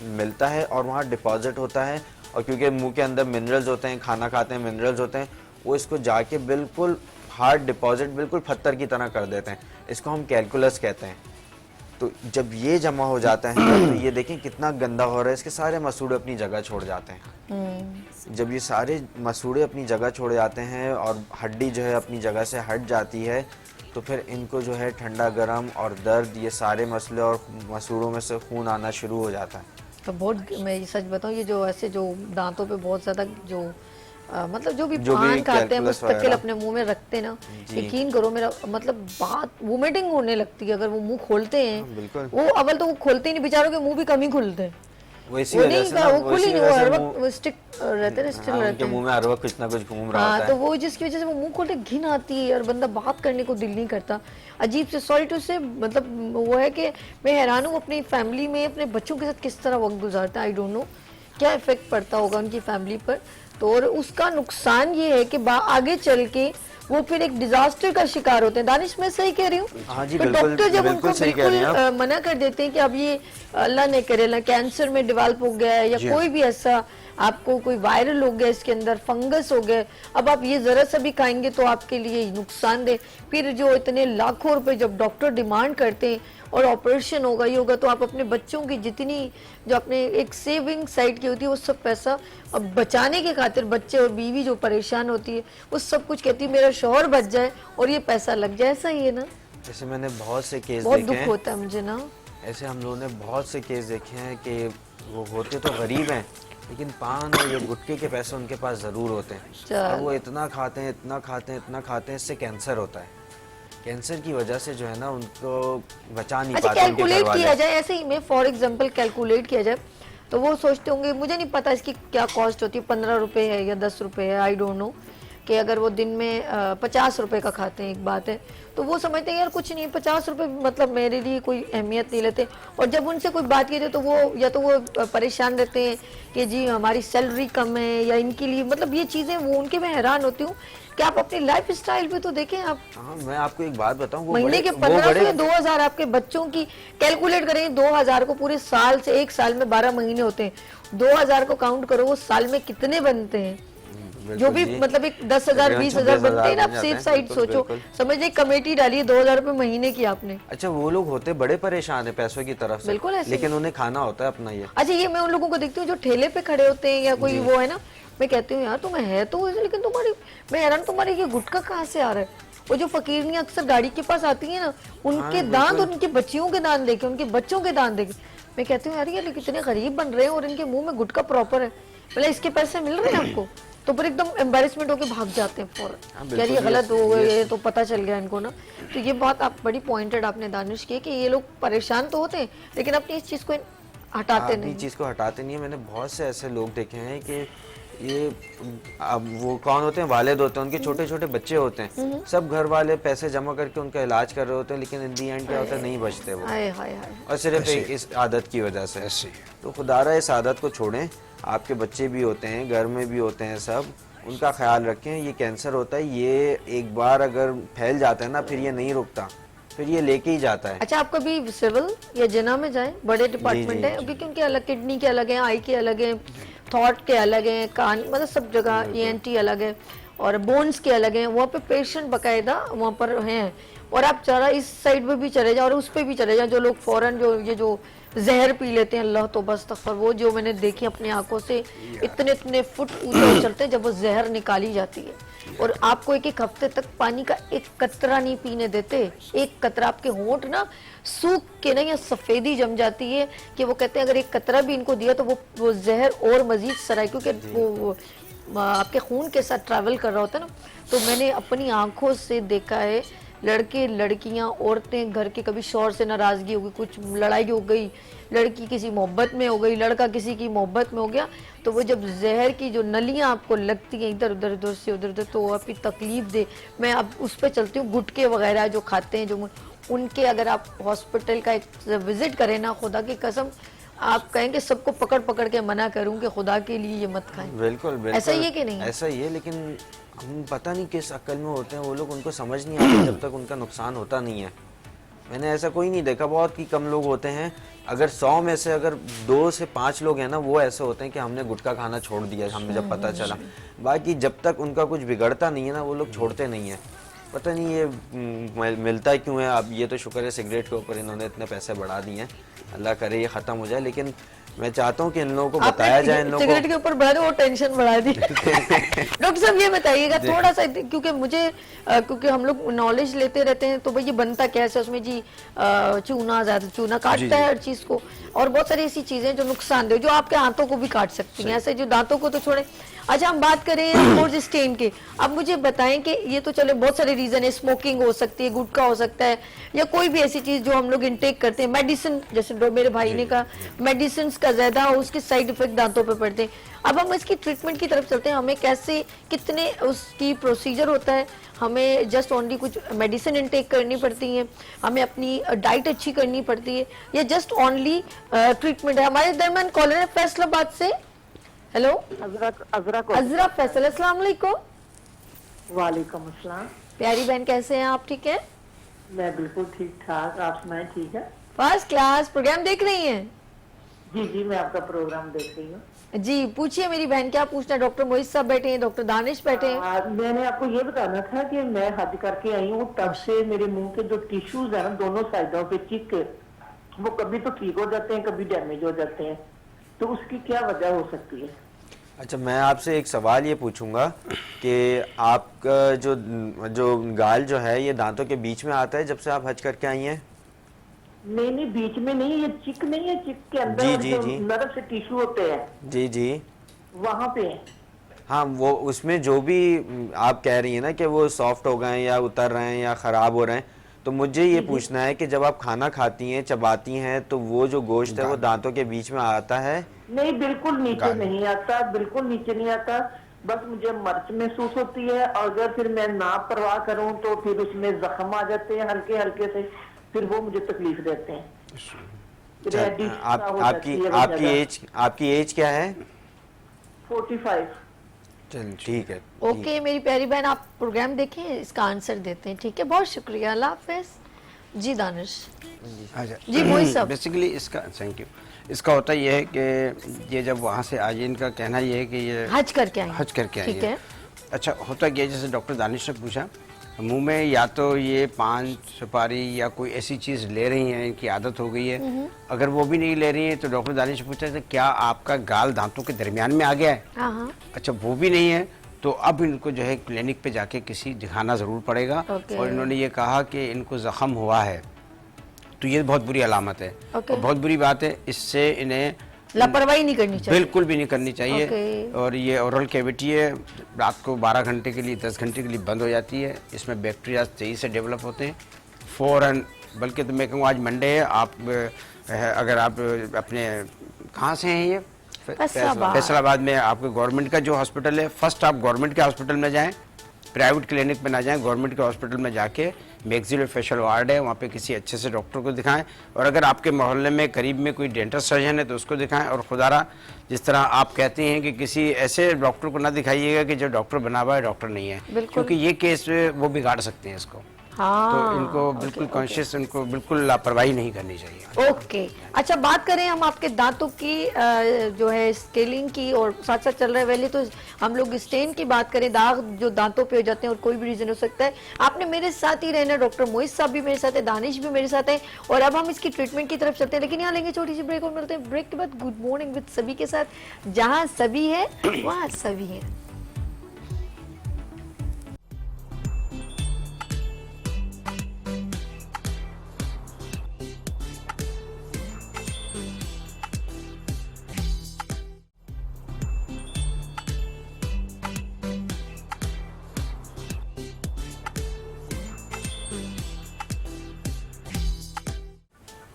मिलता है और वहाँ डिपॉजिट होता है, और क्योंकि मुंह के अंदर मिनरल्स होते हैं, खाना खाते हैं मिनरल्स होते हैं, वो इसको जाके बिल्कुल हार्ड डिपॉजिट, बिल्कुल पत्थर की तरह कर देते हैं। इसको हम कैलकुलस कहते हैं। तो जब ये जमा हो जाता है तो ये देखें कितना गंदा हो रहा है, इसके सारे मसूड़े अपनी जगह छोड़ जाते हैं। जब ये सारे मसूड़े अपनी जगह छोड़ जाते हैं और हड्डी जो है अपनी जगह से हट जाती है, तो फिर इनको जो है ठंडा गर्म और दर्द, ये सारे मसले, और मसूड़ों में से खून आना शुरू हो जाता है। तो बहुत, मैं सच बताऊं, ये जो ऐसे जो दांतों पे बहुत ज्यादा जो मतलब जो भी जो भी पान खाते हैं, कैलकुलस मुस्तकिल वगैरह। अपने मुंह में रखते हैं ना, जी। यकीन करो मेरा मतलब बात वोमिटिंग होने लगती है अगर वो मुंह खोलते हाँ, हैं। बिल्कुल। वो अव्वल तो वो खोलते ही नहीं, बेचारों के मुंह भी कम ही खुलते हैं। वो इसी वो वजह नहीं से ना, वो खुल ही इसी नहीं, वो वजह हर से वक्त मुंह- वो स्टिक रहते हैं, स्टिल हाँ, रहते उनके हैं। मुंह में हर वक्त कुछ ना कुछ घूम रहा हाँ, होता तो है। वो जिसकी वजह से वो मुंह खोलते घिन आती है और बंदा बात करने को दिल नहीं करता। अजीब से, सॉरी टू से, मतलब वो है कि मैं हैरान हूँ अपनी फैमिली में अपने बच्चों के साथ किस तरह वक्त गुजारता है। आई डोंट नो क्या इफेक्ट पड़ता होगा उनकी फैमिली पर। तो और उसका नुकसान ये है कि आगे चल के वो फिर एक डिजास्टर का शिकार होते हैं। दानिश, मैं सही कह रही हूँ? हाँ जी, फिर बिल्कुल, डॉक्टर जब बिल्कुल उनको सही कह रही हैं बिल्कुल आप। मना कर देते हैं कि अब ये अल्लाह ने करे ना कैंसर में डेवलप हो गया है, या जी। कोई भी ऐसा आपको कोई वायरल हो गया, इसके अंदर फंगस हो गए, अब आप ये जरा सा भी खाएंगे तो आपके लिए नुकसानदेह। फिर जो इतने लाखों रुपए जब डॉक्टर डिमांड करते हैं और ऑपरेशन होगा, ये होगा, तो आप अपने बच्चों की जितनी जो अपने एक सेविंग साइड की होती है वो सब पैसा अब बचाने के खातिर, बच्चे और बीवी जो परेशान होती है वो सब कुछ कहती है मेरा शौहर बच जाए और ये पैसा लग जाए। ऐसा ही है ना? जैसे मैंने बहुत से केस बहुत देखे दुख हैं, होता है मुझे ना। ऐसे हम लोगों ने बहुत से केस देखे हैं कि वो होते तो गरीब हैं, लेकिन पान और ये गुटखे के पैसे उनके पास ज़रूर होते हैं, चल। और वो इतना खाते हैं, इतना खाते हैं, इतना खाते हैं, इससे कैंसर होता है। कैंसर की वजह से जो है ना, उनको बचा नहीं अच्छा, पाते उनके घर कैलकुलेट किया वाले। जाए ऐसे ही में, फॉर एग्जांपल कैलकुलेट किया जाए तो वो सोचते होंगे, मुझे नहीं पता इसकी क्या कॉस्ट होती है, 15 रुपए है या 10 रुपए है, आई डोंट नो, कि अगर वो दिन में 50 रुपए का खाते हैं, एक बात है, तो वो समझते हैं यार कुछ नहीं, 50 रुपए मतलब मेरे लिए कोई अहमियत नहीं लेते। और जब उनसे कोई बात की जाए तो वो या तो वो परेशान रहते हैं कि जी हमारी सैलरी कम है, या इनके लिए, मतलब ये चीज़ें वो उनके, मैं हैरान होती हूँ कि आप अपनी लाइफ स्टाइल पे तो देखें। आप हाँ, मैं आपको एक बात बताऊं, वो महीने बड़े- के वो 1500 बड़े- या 2000 आपके बच्चों की कैलकुलेट करें, 2000 को पूरे साल से, एक साल में 12 महीने होते हैं, 2000 को काउंट करो, वो साल में कितने बनते हैं? जो भी जी। मतलब एक 10,000 तकरीबन 20,000 बनते हैं ना, आप बन जाते सेफ हैं, साइड बिल्कुल, सोचो, बिल्कुल। समझ एक कमेटी डाली है 2000 रुपए महीने की आपने। अच्छा, वो लोग होते बड़े परेशान है पैसों की तरफ से, बिल्कुल ऐसे ही। लेकिन उन्हें खाना होता है अपना ये। अच्छा, ये मैं उन लोगों को देखती हूँ जो ठेले पे खड़े होते हैं या कोई वो है ना, मैं कहती हूँ यार तुम्हें है तो, लेकिन तुम्हारी, मैं हैरान, तुम्हारी ये गुटखा कहाँ से आ रहा है? वो जो फकीरनियां अक्सर गाड़ी के पास आती है ना, उनके दांत, उनके बच्चियों के दांत देखे, उनके बच्चों के दांत देखे, मैं कहती हूँ यार ये कितने गरीब बन रहे हैं और इनके मुंह में गुटखा प्रॉपर है, मतलब इसके पैसे मिल रहे हैं आपको, तो फिर एकदम एम्बेरसमेंट होके भाग जाते हैं फौरन, यार ये गलत हो गया, ये तो पता चल गया इनको ना। तो ये बात आप बड़ी पॉइंटेड आपने दानिश की कि ये लोग परेशान तो होते हैं लेकिन अपनी इस चीज को हटाते अपनी नहीं। चीज को हटाते नहीं है। मैंने बहुत से ऐसे लोग देखे हैं कि ये, अब वो कौन होते हैं, वालिद होते हैं, उनके छोटे छोटे बच्चे होते हैं, सब घर वाले पैसे जमा करके उनका इलाज कर रहे होते हैं, लेकिन इन दी एंड क्या होता है, नहीं बचते वो, हाय हाय हाय। और सिर्फ एक इस आदत की वजह से। ऐसे ही। तो खुदारा इस आदत को छोड़ें, आपके बच्चे भी होते हैं, घर में भी होते हैं सब, उनका ख्याल रखें। ये कैंसर होता है, ये एक बार अगर फैल जाता है ना फिर ये नहीं रुकता, फिर ये लेके ही जाता है। अच्छा, आप कभी सिविल या जिना में जाएं, बड़े डिपार्टमेंट जी, है, क्योंकि उनके अलग किडनी के अलग हैं, आई के अलग हैं, थॉट के अलग हैं, कान मतलब सब जगह ENT अलग है और बोन्स के अलग हैं। वहाँ पे पेशेंट बकायदा वहाँ पर हैं। और आप जरा इस साइड पे भी चले जाओ और उस पे भी चले जाओ, जो लोग फौरन जो जहर पी लेते हैं, अल्लाह तो बस तकफर, वो जो मैंने देखी अपनी आंखों से, इतने इतने फुट ऊपर चलते हैं जब वो जहर निकाली जाती है। और आपको एक एक हफ्ते तक पानी का एक कतरा नहीं पीने देते, एक कतरा। आपके होंठ ना सूख के ना या सफेदी जम जाती है कि वो कहते हैं अगर एक कतरा भी इनको दिया तो वो जहर और मजीद सराय, क्योंकि वो आपके खून के साथ ट्रैवल कर रहा होता है ना। तो मैंने अपनी आंखों से देखा है, लड़के लड़कियां औरतें घर के, कभी शौहर से नाराजगी हो गई, कुछ लड़ाई हो गई, लड़की किसी मोहब्बत में हो गई, लड़का किसी की मोहब्बत में हो गया, तो वो जब जहर की जो नलियां आपको लगती हैं इधर उधर इधर से उधर उधर, तो वो आपकी तकलीफ दे। मैं अब उस पर चलती हूँ, गुटके वगैरह जो खाते हैं, जो उनके अगर आप हॉस्पिटल का एक विजिट करें ना, खुदा की कसम आप कहेंगे सबको पकड़ पकड़ के मना करूं कि खुदा के लिए ये मत खाएं। बिल्कुल बिल्कुल ऐसा ही है कि नहीं? ऐसा ही है, लेकिन हम पता नहीं किस अक्ल में होते हैं वो लोग, उनको समझ नहीं आता जब तक उनका नुकसान होता नहीं है। मैंने ऐसा कोई नहीं देखा, बहुत ही कम लोग होते हैं। अगर 100 में से अगर 2 से 5 लोग हैं ना, वो ऐसे होते हैं कि हमने गुटखा खाना छोड़ दिया हमें जब पता चला। बाकी जब तक उनका कुछ बिगड़ता नहीं है ना, वो लोग छोड़ते नहीं है। पता नहीं ये मिलता क्यों है। अब ये तो शुक्र है सिगरेट के ऊपर इन्होंने इतने पैसे बढ़ा दिए हैं, अल्लाह करे ये ख़त्म हो जाए। लेकिन मैं चाहता हूँ कि इन लोगों को बताया जाए, इन लोगों सिगरेट को के ऊपर बढ़ा दो, वो टेंशन बढ़ा दी। डॉक्टर साहब ये बताइएगा थोड़ा सा, क्योंकि मुझे क्योंकि हम लोग नॉलेज लेते रहते हैं, तो भाई ये बनता कैसे, उसमें जी चूना, ज्यादा चूना काटता है हर चीज को, और बहुत सारी ऐसी चीजें जो नुकसानदेह, जो आपके हाथों को भी काट सकती हैं, ऐसे जो दांतों को तो छोड़े। अच्छा, हम बात करें स्पोर्ट्स स्टेन की। अब मुझे बताएं कि ये तो चले बहुत सारे रीजन है, स्मोकिंग हो सकती है, गुटखा हो सकता है, या कोई भी ऐसी चीज जो हम लोग इनटेक करते हैं, मेडिसिन, जैसे मेरे भाई ने कहा मेडिसिन का ज्यादा हो, उसके साइड इफेक्ट दांतों पे पड़ते हैं। अब हम इसकी ट्रीटमेंट की तरफ चलते हैं। हमें कैसे, कितने उसकी प्रोसीजर होता है, हमें जस्ट ओनली कुछ मेडिसिन इनटेक करनी पड़ती है, हमें अपनी डाइट अच्छी करनी पड़ती है, या जस्ट ओनली ट्रीटमेंट है? हमारे दरमियान कॉलर है फैसलाबाद से। हेलो, अजरा फैसल, अस्सलाम वालेकुम। वालेकुम अस्सलाम। प्यारी बहन कैसे हैं आप? ठीक है, मैं बिल्कुल ठीक ठाक, आप सुनाएं? ठीक है फर्स्ट क्लास। प्रोग्राम देख रही हैं? जी जी, मैं आपका प्रोग्राम देख रही हूँ। जी पूछिए मेरी बहन, क्या पूछना है? डॉक्टर मोहित साहब बैठे हैं, डॉक्टर दानिश बैठे हैं। मैंने आपको ये बताना था कि मैं हज करके आई हूँ, तब से मेरे मुंह के जो टिश्यूज है ना दोनों साइडों पे चिक, वो कभी तो ठीक हो जाते हैं, कभी डैमेज हो जाते हैं, तो उसकी क्या वजह हो सकती है? अच्छा, मैं आपसे एक सवाल ये पूछूंगा कि आपका जो गाल जो है ये दांतों के बीच में आता है जब से आप हज करके आई हैं? नहीं नहीं, बीच में नहीं, ये चिक नहीं है, चिक के अंदर जी, जो जी। नर्व से टिश्यू होते हैं जी जी, वहां पे है। हाँ, वो उसमें जो भी आप कह रही हैं ना कि वो सॉफ्ट हो गए हैं या उतर रहे हैं या ख़राब हो रहे हैं, तो मुझे ये पूछना है कि जब आप खाना खाती हैं, चबाती हैं, तो वो जो गोश्त है वो दांतों के बीच में आता है? नहीं, बिल्कुल नीचे नहीं आता, बिल्कुल नीचे नहीं आता, बस मुझे मर्च महसूस होती है, और अगर फिर मैं ना परवाह करूं तो फिर उसमें जख्म आ जाते हैं हल्के हल्के से, फिर वो मुझे तकलीफ देते हैं। रेडिश सा हो जाती है वो जगह। आपकी एज क्या है? 45। चल ठीक है। ओके मेरी प्यारी बहन, आप प्रोग्राम देखें, इसका आंसर देते हैं, ठीक है? बहुत शुक्रिया, अल्लाह हाफिज। जी दानिश। जी मोहित साहब। बेसिकली इसका, थैंक यू, इसका होता यह है कि ये जब वहाँ से आए, इनका कहना ये है कि ये हज करके आए, हज करके आई ठीक है। अच्छा, होता क्या है, जैसे डॉक्टर दानिश ने पूछा, मुंह में या तो ये पान, सुपारी या कोई ऐसी चीज़ ले रही हैं, इनकी आदत हो गई है, अगर वो भी नहीं ले रही है तो डॉक्टर दानिश ने पूछा कि क्या आपका गाल दांतों के दरमियान में आ गया है? हाँ। अच्छा, वो भी नहीं है तो अब इनको जो है क्लिनिक पे जाके किसी दिखाना ज़रूर पड़ेगा। और इन्होंने ये कहा कि इनको ज़ख़म हुआ है, तो ये बहुत बुरी अलामत है और बहुत बुरी बात है। इससे इन्हें लापरवाही नहीं करनी चाहिए, बिल्कुल भी नहीं करनी चाहिए। और ये ओरल कैविटी है, रात को 12 घंटे के लिए, 10 घंटे के लिए बंद हो जाती है, इसमें बैक्टीरिया तेज़ी से डेवलप होते हैं फ़ौरन। बल्कि तो मैं कहूँ आज मंडे है, आप अगर आप अपने कहाँ से हैं ये? फैसलाबाद में आपके गवर्नमेंट का जो हॉस्पिटल है, फर्स्ट आप गवर्नमेंट के हॉस्पिटल में जाएं, प्राइवेट क्लिनिक में ना जाएं, गवर्नमेंट के हॉस्पिटल में जाके मैक्सिलोफेशियल वार्ड है, वहाँ पे किसी अच्छे से डॉक्टर को दिखाएं। और अगर आपके मोहल्ले में करीब में कोई डेंटल सर्जन है तो उसको दिखाएं। और खुदारा जिस तरह आप कहते हैं कि किसी ऐसे डॉक्टर को ना दिखाइएगा कि जो डॉक्टर बना हुआ है डॉक्टर नहीं है, बिल्कुल। क्योंकि ये केस वो बिगाड़ सकते हैं इसको। हाँ, तो इनको बिल्कुल कॉन्शियस, इनको बिल्कुल लापरवाही नहीं करनी चाहिए। ओके। अच्छा, बात करें हम आपके दांतों की जो है स्केलिंग की, और साथ साथ चल रहा है पहले तो हम लोग स्टेन की बात करें, दाग जो दांतों पे हो जाते हैं और कोई भी रीजन हो सकता है। आपने मेरे साथ ही रहना, डॉक्टर मोइज साहब भी मेरे साथ है, दानिश भी मेरे साथ है, और अब हम इसकी ट्रीटमेंट की तरफ चलते हैं। लेकिन यहाँ लेंगे छोटी सी ब्रेक और मिलते हैं ब्रेक के बाद गुड मॉर्निंग विद सभी के साथ, जहाँ सभी है वहाँ सभी है।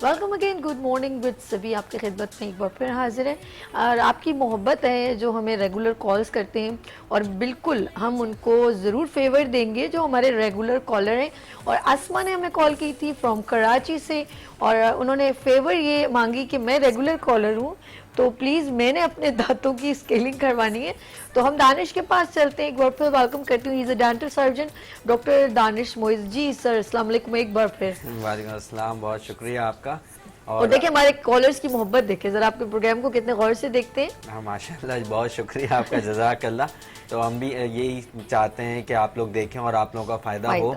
Welcome again, good morning with सभी आपकी खिदमत में एक बार फिर हाजिर है। और आपकी मोहब्बत है जो हमें रेगुलर कॉल्स करते हैं, और बिल्कुल हम उनको ज़रूर फेवर देंगे जो हमारे रेगुलर कॉलर हैं। और आसमा ने हमें कॉल की थी फ्रॉम कराची से, और उन्होंने फेवर ये मांगी कि मैं रेगुलर कॉलर हूँ तो प्लीज़ मैंने अपने दांतों की स्केलिंग करवानी है। तो हम दानिश के पास चलते हैं, एक बार फिर वेलकम करती हूँ, he is a dental surgeon doctor Danish Moiz ji. Sir अस्सलाम वालेकुम एक बार फिर। वालेकुम अस्सलाम, बहुत शुक्रिया आपका। और देखिए हमारे कॉलर्स की मोहब्बत देखिए जरा, आपके प्रोग्राम को कितने गौर से देखते हैं। हाँ माशाल्लाह, बहुत शुक्रिया आपका, जज़ाकल्लाह। तो हम भी यही चाहते हैं कि आप लोग देखें और आप लोगों का फ़ायदा हो।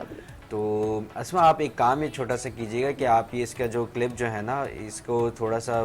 तो अस्मा, आप एक काम ये छोटा सा कीजिएगा कि आप ये इसका जो क्लिप जो है ना, इसको थोड़ा सा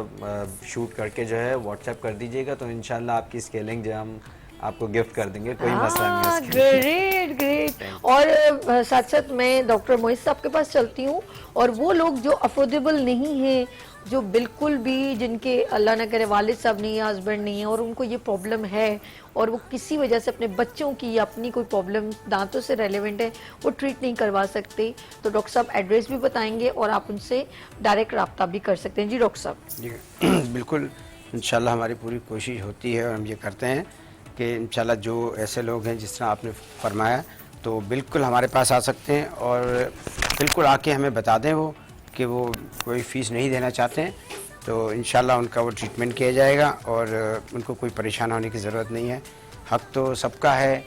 शूट करके जो है व्हाट्सएप कर दीजिएगा, तो इंशाल्लाह आपकी स्केलिंग जो हम आपको गिफ्ट कर देंगे, कोई मसला नहीं है इसके लिए। Great great. और साथ साथ मैं डॉक्टर मोइज साहब के पास चलती हूँ, और वो लोग जो अफोर्डेबल नहीं हैं, जो बिल्कुल भी, जिनके अल्लाह ना करे वालिद साहब नहीं है, हस्बैंड नहीं है, और उनको ये प्रॉब्लम है, और वो किसी वजह से अपने बच्चों की या अपनी कोई प्रॉब्लम दांतों से रेलेवेंट है, वो ट्रीट नहीं करवा सकते, तो डॉक्टर साहब एड्रेस भी बताएंगे और आप उनसे डायरेक्ट रब्ता भी कर सकते हैं। जी डॉक्टर साहब। जी बिल्कुल, इंशाल्लाह हमारी पूरी कोशिश होती है और हम ये करते हैं कि इंशाल्लाह जो ऐसे लोग हैं जिस तरह आपने फरमाया, तो बिल्कुल हमारे पास आ सकते हैं, और बिल्कुल आके हमें बता दें वो कि वो कोई फ़ीस नहीं देना चाहते हैं, तो इंशाल्लाह उनका वो ट्रीटमेंट किया जाएगा, और उनको कोई परेशान होने की ज़रूरत नहीं है। हक़ तो सबका है,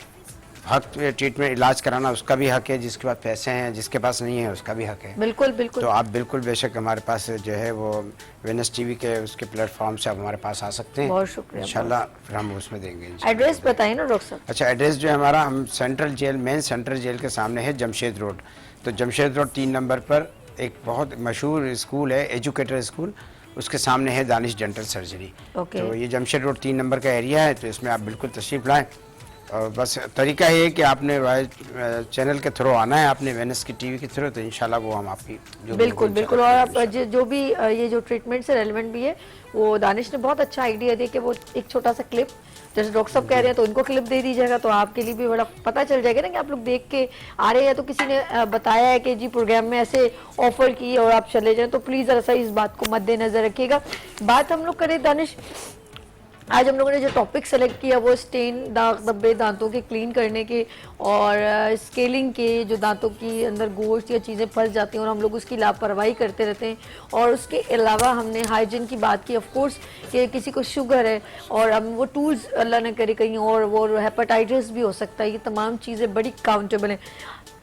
हक़ ट्रीटमेंट इलाज कराना उसका भी हक़ है, जिसके पास पैसे हैं, जिसके पास नहीं है उसका भी हक़ है। बिल्कुल बिल्कुल। तो आप बिल्कुल बेशक हमारे पास जो है वो वेनस टीवी के उसके प्लेटफॉर्म से आप हमारे पास आ सकते हैं। बहुत शुक्रिया। इंशाल्लाह फिर हम उसमें देंगे इंशाल्लाह। एड्रेस बताइए ना डॉक्टर साहब। अच्छा, एड्रेस जो है हमारा, हम central jail, main central jail के सामने है जमशेद रोड। तो जमशेद रोड 3 नंबर पर एक बहुत मशहूर स्कूल है, एजुकेटर स्कूल, उसके सामने है दानिश डेंटल सर्जरी। तो ये जमशेद रोड 3 नंबर का एरिया है, तो इसमें आप बिल्कुल तशरीफ़ लाएँ। और बस तरीका ये है कि आपने चैनल के थ्रू आना है, आपने वेनस की टीवी के थ्रू, तो इंशाल्लाह वो हम आपकी बिल्कुल बिल्कुल। और आप जो भी ये जो ट्रीटमेंट से रेलेवेंट भी है, वो दानिश ने बहुत अच्छा आइडिया दिया कि वो एक छोटा सा क्लिप, जैसे डॉक्टर साहब कह रहे हैं तो उनको क्लिप दे दीजिएगा, तो आपके लिए भी बड़ा पता चल जाएगा ना कि आप लोग देख के आ रहे हैं, तो किसी ने बताया है कि जी प्रोग्राम में ऐसे ऑफर की और आप चले जाएं, तो प्लीज़ ज़रा सा इस बात को मद्देनजर रखिएगा। बात हम लोग करें दानिश, आज हम लोगों ने जो टॉपिक सेलेक्ट किया वो स्टेन, दाग धब्बे दांतों के क्लीन करने के, और स्केलिंग के, जो दांतों की अंदर गोश्त या चीज़ें फंस जाती हैं और हम लोग उसकी लापरवाही करते रहते हैं। और उसके अलावा हमने हाइजीन की बात की, ऑफ कोर्स कि किसी को शुगर है और हम वो टूल्स अल्लाह न करे कहीं और वो हेपेटाइटिस भी हो सकता है, ये तमाम चीज़ें बड़ी काउंटेबल हैं।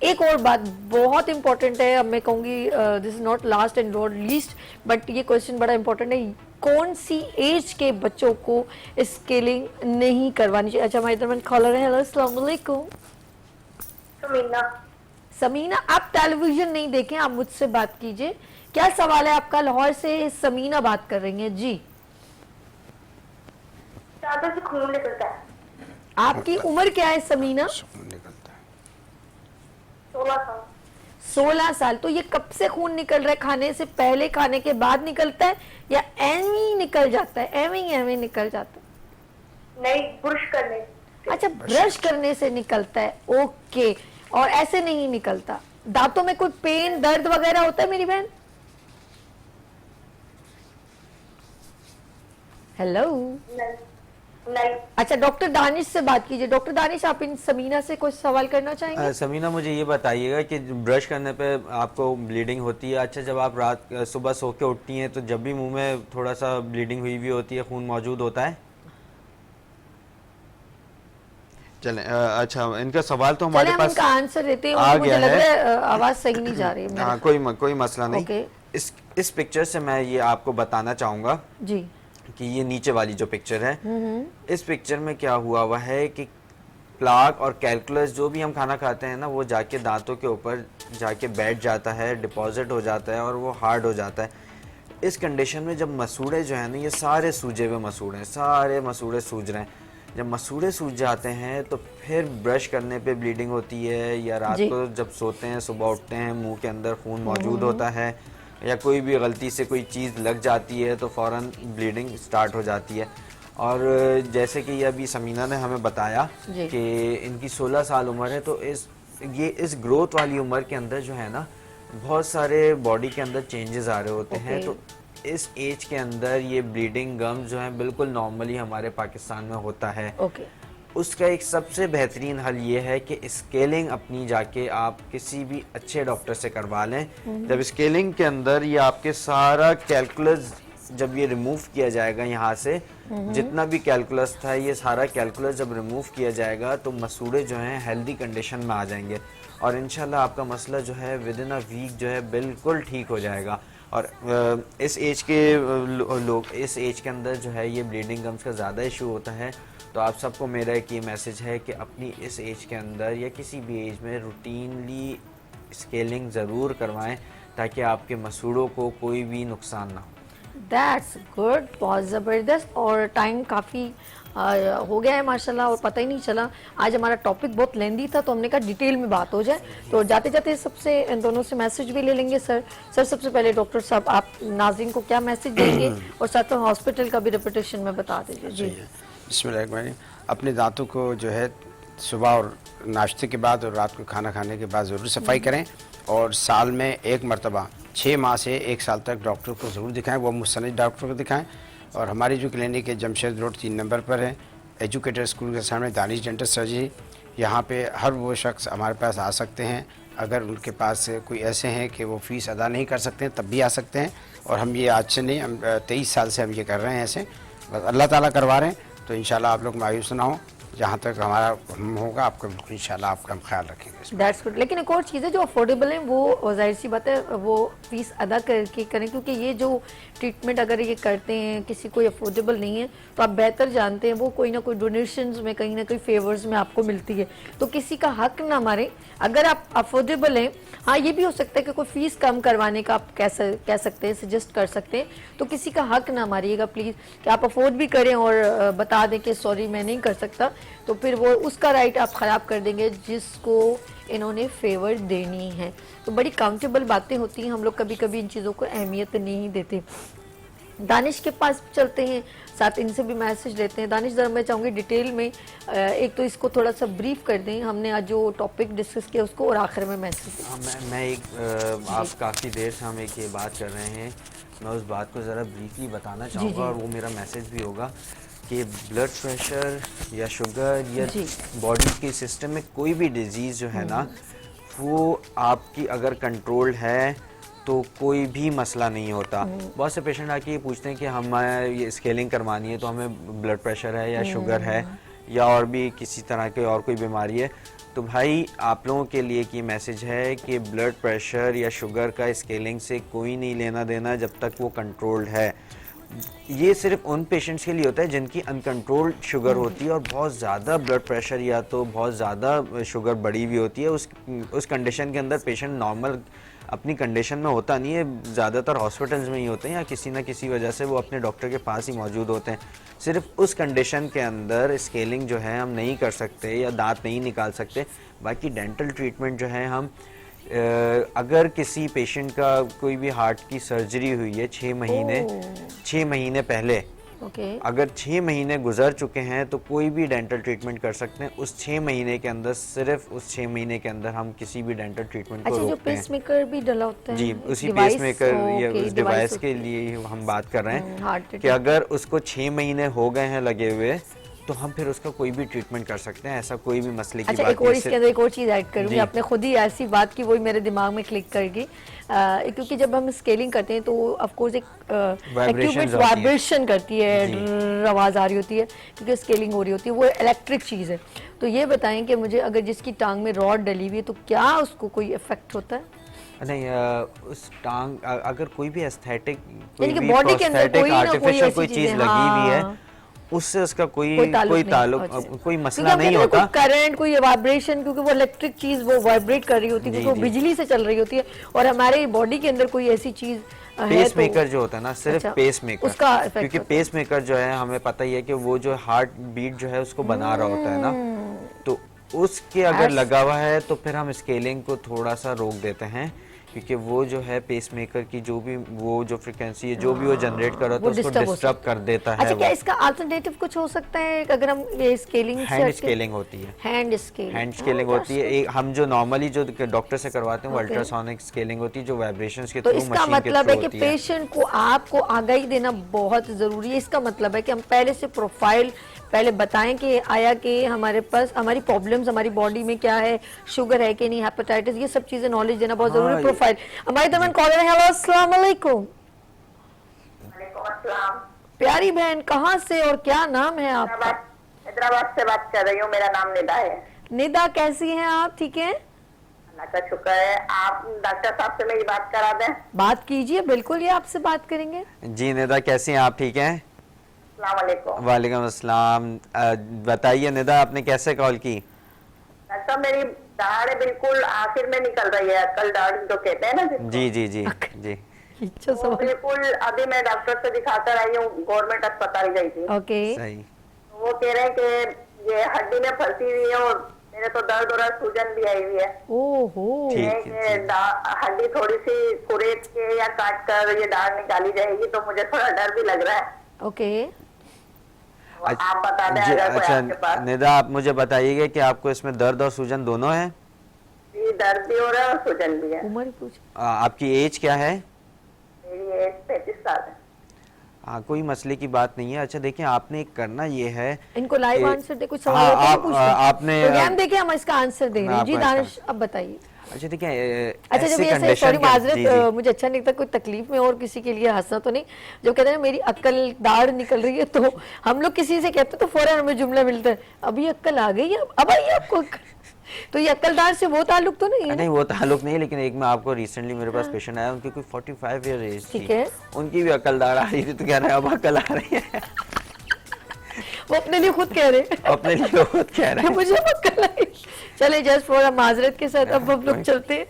एक और बात बहुत इंपॉर्टेंट है, अब मैं कहूँगी this is not last and not least, but ये क्वेश्चन बड़ा इंपॉर्टेंट है, कौन सी एज के बच्चों को स्केलिंग नहीं करवानी चाहिए? अच्छा, हमारे दरमियान कॉलर है। हेलो, अस्सलाम वालेकुम। समीना, आप टेलीविजन नहीं देखें, आप मुझसे बात कीजिए। क्या सवाल है आपका? लाहौर से समीना बात कर रही हैं जी। दांतों से खून निकलता है। आपकी उम्र क्या है समीना? 16 साल। तो ये कब से खून निकल रहा है? खाने से पहले, खाने के बाद निकलता है, या एवं निकल जाता है? एवं निकल जाता है? नहीं, ब्रश करने से। अच्छा, ब्रश करने से निकलता है, ओके। और ऐसे नहीं निकलता? दांतों में कोई पेन, दर्द वगैरह होता है मेरी बहन? हेलो, नहीं। अच्छा, डॉक्टर दानिश से बात कीजिए। डॉक्टर दानिश, आप इन समीना से कोई सवाल करना चाहेंगे? समीना, मुझे ये बताइएगा कि ब्रश करने पे आपको ब्लीडिंग होती है। अच्छा, जब आप सुबह सो के उठती हैं तो जब भी मुंह में थोड़ा सा ब्लीडिंग हुई भी होती है, खून मौजूद होता है? चलें, अच्छा, इनका सवाल तो चले हमारे हम पास इनका आंसर देते हैं। आ मुझे गया लग है। रहा है आवाज सही नहीं जा रही है मेरे। हाँ, कोई मसला नहीं। ओके। इस पिक्चर से मैं ये आपको बताना चाहूँगा जी। कि ये नीचे वाली जो पिक्चर है, इस पिक्चर में क्या हुआ है कि प्लाक और कैलकुलस, जो भी हम खाना खाते हैं ना, वो जाके दांतों के ऊपर जाके बैठ जाता है, डिपॉजिट हो जाता है और वो हार्ड हो जाता है। इस कंडीशन में जब मसूड़े जो है ना, ये सारे सूजे हुए मसूड़े हैं, सारे मसूड़े सूज रहे हैं। जब मसूड़े सूज जाते हैं तो फिर ब्रश करने पे ब्लीडिंग होती है, या रात को जब सोते हैं सुबह उठते हैं मुंह के अंदर खून मौजूद होता है, या कोई भी गलती से कोई चीज़ लग जाती है तो फ़ौरन ब्लीडिंग स्टार्ट हो जाती है। और जैसे कि ये अभी समीना ने हमें बताया कि इनकी 16 साल उम्र है, तो इस ग्रोथ वाली उम्र के अंदर जो है ना, बहुत सारे बॉडी के अंदर चेंजेस आ रहे होते हैं। तो इस एज के अंदर ये ब्लीडिंग गम जो है बिल्कुल नॉर्मली हमारे पाकिस्तान में होता है। उसका एक सबसे बेहतरीन हल ये है कि स्केलिंग अपनी जाके आप किसी भी अच्छे डॉक्टर से करवा लें। जब स्केलिंग के अंदर ये आपके सारा कैलकुलस, जब ये रिमूव किया जाएगा यहाँ से, जितना भी कैलकुलस था, ये सारा कैलकुलस जब रिमूव किया जाएगा तो मसूड़े जो हैं हेल्दी कंडीशन में आ जाएंगे और इंशाल्लाह आपका मसला जो है विद इन अ वीक जो है बिल्कुल ठीक हो जाएगा। और इस एज के लोग, इस एज के अंदर जो है ये ब्लीडिंग गम्स का ज़्यादा इशू होता है। तो आप सबको मेरा एक ये मैसेज है कि अपनी इस एज के अंदर या किसी भी एज में रूटीनली स्केलिंग ज़रूर करवाएं ताकि आपके मसूड़ों को कोई भी नुकसान ना हो। दैट्स गुड, बहुत ज़बरदस्त। और टाइम काफ़ी हो गया है माशाल्लाह और पता ही नहीं चला। आज हमारा टॉपिक बहुत लेंदी था तो हमने कहा डिटेल में बात हो जाए। तो जाते जाते सबसे इन दोनों से मैसेज भी ले लेंगे। सर सबसे पहले डॉक्टर साहब, आप नाज़रीन को क्या मैसेज देंगे और साथ में हॉस्पिटल का भी रेपुटेशन में बता दीजिए। जी, बिस्मिल्लाह। अपने दांतों को जो है सुबह और नाश्ते के बाद और रात को खाना खाने के बाद ज़रूर सफाई करें और साल में एक मरतबा 6 माह से 1 साल तक डॉक्टर को ज़रूर दिखाएं, वो मुस्तनिद डॉक्टर को दिखाएं। और हमारी जो क्लिनिक है जमशेद रोड 3 नंबर पर है, एजुकेटर स्कूल के सामने, दानिश डेंटल सर्जरी। यहाँ पे हर वो शख्स हमारे पास आ सकते हैं। अगर उनके पास कोई ऐसे हैं कि वो फ़ीस अदा नहीं कर सकते तब भी आ सकते हैं। और हम ये आज से नहीं, हम 23 साल से हम ये कर रहे हैं ऐसे, बस अल्लाह ताला करवा रहे हैं। तो इंशाल्लाह आप लोग मायूस ना हो, जहाँ तक हमारा होगा आपका बिल्कुल इंशाल्लाह आपका हम ख्याल रखेंगे। That's good. लेकिन एक और चीज़ है, जो अफोर्डेबल है वो जाहिर सी बात है वो फीस अदा करके करें, क्योंकि ये जो ट्रीटमेंट अगर ये करते हैं किसी को अफोर्डेबल नहीं है तो आप बेहतर जानते हैं वो कोई ना कोई डोनेशंस में कहीं ना कहीं फेवर्स में आपको मिलती है। तो किसी का हक ना मारे। अगर आप अफोर्डेबल हैं, हाँ ये भी हो सकता है कि कोई फीस कम करवाने का आप कह सकते हैं, सजेस्ट कर सकते हैं। तो किसी का हक ना मारिएगा प्लीज़, कि आप अफोर्ड भी करें और बता दें कि सॉरी मैं नहीं कर सकता, तो फिर वो उसका राइट आप ख़राब कर देंगे जिसको इन्होंने फेवर देनी है। तो बड़ी काउंटेबल बातें होती हैं, हम लोग कभी कभी इन चीज़ों को अहमियत नहीं देते। दानिश के पास चलते हैं, साथ इनसे भी मैसेज लेते हैं। दानिश ज़रा मैं चाहूँगी डिटेल में एक तो इसको थोड़ा सा ब्रीफ कर दें, हमने आज जो टॉपिक डिस्कस किया उसको, और आखिर में मैसेज। हाँ, मैं एक आप काफ़ी देर से हम एक ये बात कर रहे हैं, मैं उस बात को ज़रा ब्रीफली बताना चाहूँगा और वो मेरा मैसेज भी होगा कि ब्लड प्रेशर या शुगर या बॉडी के सिस्टम में कोई भी डिजीज़ जो है ना, वो आपकी अगर कंट्रोल है तो कोई भी मसला नहीं होता। बहुत से पेशेंट आके ये पूछते हैं कि हम ये स्केलिंग करवानी है तो हमें ब्लड प्रेशर है या शुगर है या और भी किसी तरह के और कोई बीमारी है। तो भाई आप लोगों के लिए ये मैसेज है कि ब्लड प्रेशर या शुगर का स्केलिंग से कोई नहीं लेना देना जब तक वो कंट्रोल्ड है। ये सिर्फ उन पेशेंट्स के लिए होता है जिनकी अनकंट्रोल्ड शुगर होती है और बहुत ज़्यादा ब्लड प्रेशर या तो बहुत ज़्यादा शुगर बढ़ी हुई होती है। उस कंडीशन के अंदर पेशेंट नॉर्मल अपनी कंडीशन में होता नहीं है, ज़्यादातर हॉस्पिटल्स में ही होते हैं या किसी ना किसी वजह से वो अपने डॉक्टर के पास ही मौजूद होते हैं। सिर्फ उस कंडीशन के अंदर स्केलिंग जो है हम नहीं कर सकते या दांत नहीं निकाल सकते। बाकी डेंटल ट्रीटमेंट जो है हम अगर किसी पेशेंट का कोई भी हार्ट की सर्जरी हुई है 6 महीने पहले, अगर 6 महीने गुजर चुके हैं तो कोई भी डेंटल ट्रीटमेंट कर सकते हैं। उस 6 महीने के अंदर, सिर्फ उस 6 महीने के अंदर हम किसी भी डेंटल ट्रीटमेंट को रोकते हैं। पेसमेकर भी डला होता है जी, उसी पेसमेकर या उस डिवाइस के लिए हम बात कर रहे हैं कि अगर उसको 6 महीने हो गए हैं लगे हुए तो हम फिर उसका कोई भी ट्रीटमेंट कर सकते हैं, ऐसा कोई भी मसले की अच्छा, बात एक और नहीं। इसके अंदर एक और चीज़ ऐड करूँगी, जी। आपने खुद ही ऐसी बात की वही मेरे दिमाग में क्लिक कर गई, क्योंकि जब हम स्केलिंग करते हैं तो ऑफ कोर्स एक Vibrations इक्विपमेंट होती हैं। वाइब्रेशन करती है, जी। ड्रर आवाज़ आ रही होती है क्योंकि स्केलिंग हो रही होती है, वो इलेक्ट्रिक चीज़ है। तो ये बताएं कि मुझे अगर जिसकी टांग में रॉड डली हुई है तो क्या उसको कोई इफेक्ट होता है? नहीं, उस टांग अगर कोई भी एस्थेटिक, यानी कि body के अंदर कोई ना कोई आर्टिफिशियल ऐसी कोई चीज़ चीज है, लगी हुई है, हाँ। उससे उसका कोई ताल्लुक ताल्लुक, नहीं। कोई क्योंकि मसला हम नहीं कहते हैं होता। कोई करंट, कोई वाइब्रेशन, क्योंकि वो इलेक्ट्रिक चीज वो वाइब्रेट कर रही होती है जी, क्योंकि वो जी। बिजली से चल रही होती है, और हमारे बॉडी के अंदर कोई ऐसी चीज है पेस तो मेकर जो होता है ना, सिर्फ अच्छा, पेस मेकर, उसका effect क्योंकि होता है। पेस मेकर जो है हमें पता ही है कि वो जो हार्ट बीट जो है उसको बना रहा होता है ना, तो उसके अगर ऐस- लगा हुआ है तो फिर हम स्केलिंग को थोड़ा सा रोक देते हैं, क्योंकि वो जो है पेस मेकर की जो भी वो जो फ्रिक्वेंसी है, जो भी वो जनरेट कर रहा वो होता है उसको disturb हो डिस्टर्ब सकता कर देता है। अच्छा, क्या वो इसका अल्टरनेटिव कुछ हो सकता है अगर हम ये स्केलिंग हैंड स्केलिंग होती है, हैंड स्केलिंग हैंड स्केलिंग होती है। एक हम जो नॉर्मली जो डॉक्टर से करवाते हैं वो Okay. अल्ट्रासोनिक स्केलिंग होती है, जो वाइब्रेशंस के तो थ्रू, इसका मशीन के मतलब है थ्रू कि होती है। पेशेंट को आपको आगाही देना बहुत जरूरी है। इसका मतलब है कि हम पहले से प्रोफाइल पहले बताएं कि आया कि हमारे पास हमारी प्रॉब्लम्स हमारी बॉडी में क्या है, शुगर है कि नहीं, हेपेटाइटिस, ये सब चीजें नॉलेज देना बहुत जरूरी है। हाँ, प्रोफाइल हमारे दरमियान कॉलर है। हेलो, अस्सलाम वालेकुम। वालेकुम अस्सलाम। प्यारी बहन, कहाँ से और क्या नाम है आपका? हैदराबाद से बात कर रही हूँ, मेरा नाम निदा है। निदा, कैसी हैं आप? ठीक है, अल्लाह का शुक्र है। आप डॉक्टर साहब से मेरी बात करा दें। बात कीजिए, बिल्कुल ये आपसे बात करेंगे। जी निदा, कैसी हैं आप? ठीक हैं? अस्सलाम वालेकुम। वालेकुम अस्सलाम। बताइए निदा, आपने कैसे कॉल की? डॉक्टर साहब, मेरी दाढ़ बिल्कुल आखिर में निकल रही है, अक्ल दाढ़ जो कहते हैं ना जिसको। जी जी जी जी। अच्छा वो सवाल। बिल्कुल अभी मैं डॉक्टर से दिखाकर आई हूँ, गवर्नमेंट अस्पताल गई थी। ओके, सही। वो कह रहे हैं कि ये हड्डी में फंसी हुई है और मेरे तो दर्द हो रहा है, सूजन भी आई हुई है। ओहो, ठीक है, ये हड्डी थोड़ी सी कुरेद के या काट कर ये दाढ़ निकाली जाएगी, तो मुझे थोड़ा डर भी लग रहा है। ओके। आप बता दें जी, अगर कोई अच्छा आपके पास। निदा, आप मुझे बताइएगा कि आपको इसमें दर्द और सूजन दोनों है? जी, दर्द भी हो रहा है और सूजन भी है। उम्र पूछ। आपकी एज क्या है? मेरी एज 35 साल है। हाँ, कोई मसले की बात नहीं है। अच्छा देखिए, आपने एक करना ये है, इनको लाइव ए, आंसर दे, कुछ सवाल हाँ, होते हैं आप- पूछते आपने- प्रोग्राम देखे, हम इसका आंसर दे रहे हैं। मैं जी आपको इसका- दानिश, अब बताइए। अच्छा देखिए, अच्छा, जब ऐसे ये सॉरी कंडीशन के- माजरत, जी, जी। मुझे अच्छा नहीं लगता कोई तकलीफ में और किसी के लिए हंसना तो नहीं, जो कहते हैं ना मेरी अक्ल दाढ़ निकल रही है, तो हम लोग किसी से कहते हैं तो फौरन हमें जुमला मिलता है, अभी अक्ल आ गई है, अब आई है आपको अक्ल। तो ये अक्लदार से वो ताल्लुक तो नहीं है ना? नहीं, वो ताल्लुक नहीं है, लेकिन एक मैं आपको रिसेंटली मेरे पास पेशेंट आया, उनकी कोई 45 ईयर एज थी। ठीक है। उनकी भी अकलदार आ रही थी, तो कह रहे हैं अब अकल आ रही है। वो अपने लिए खुद कह रहे हैं अपने लिए खुद कह रहे कि हैं। मुझे अक्ल आई। चले जस्ट फॉर माजरत के साथ अब हम लोग चलते हैं।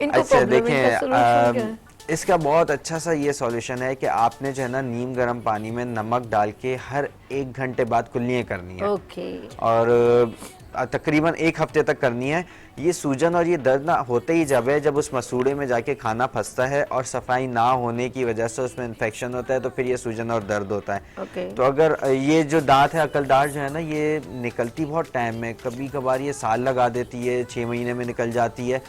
इनको अच्छा प्रॉब्लम देखें, है, solution क्या है? इसका बहुत अच्छा सा ये सॉल्यूशन है कि आपने जो है ना नीम गर्म पानी में नमक डाल के हर 1 घंटे बाद कुल्लियाँ करनी है, ओके, और तकरीबन 1 हफ्ते तक करनी है। ये सूजन और ये दर्द ना होते ही जब है, जब उस मसूड़े में जाके खाना फंसता है और सफाई ना होने की वजह से उसमें इन्फेक्शन होता है, तो फिर ये सूजन और दर्द होता है। ओके। तो अगर ये जो दांत है, अकलदार जो है ना, ये निकलती बहुत टाइम में, कभी कभार ये साल लगा देती है, 6 महीने में निकल जाती है।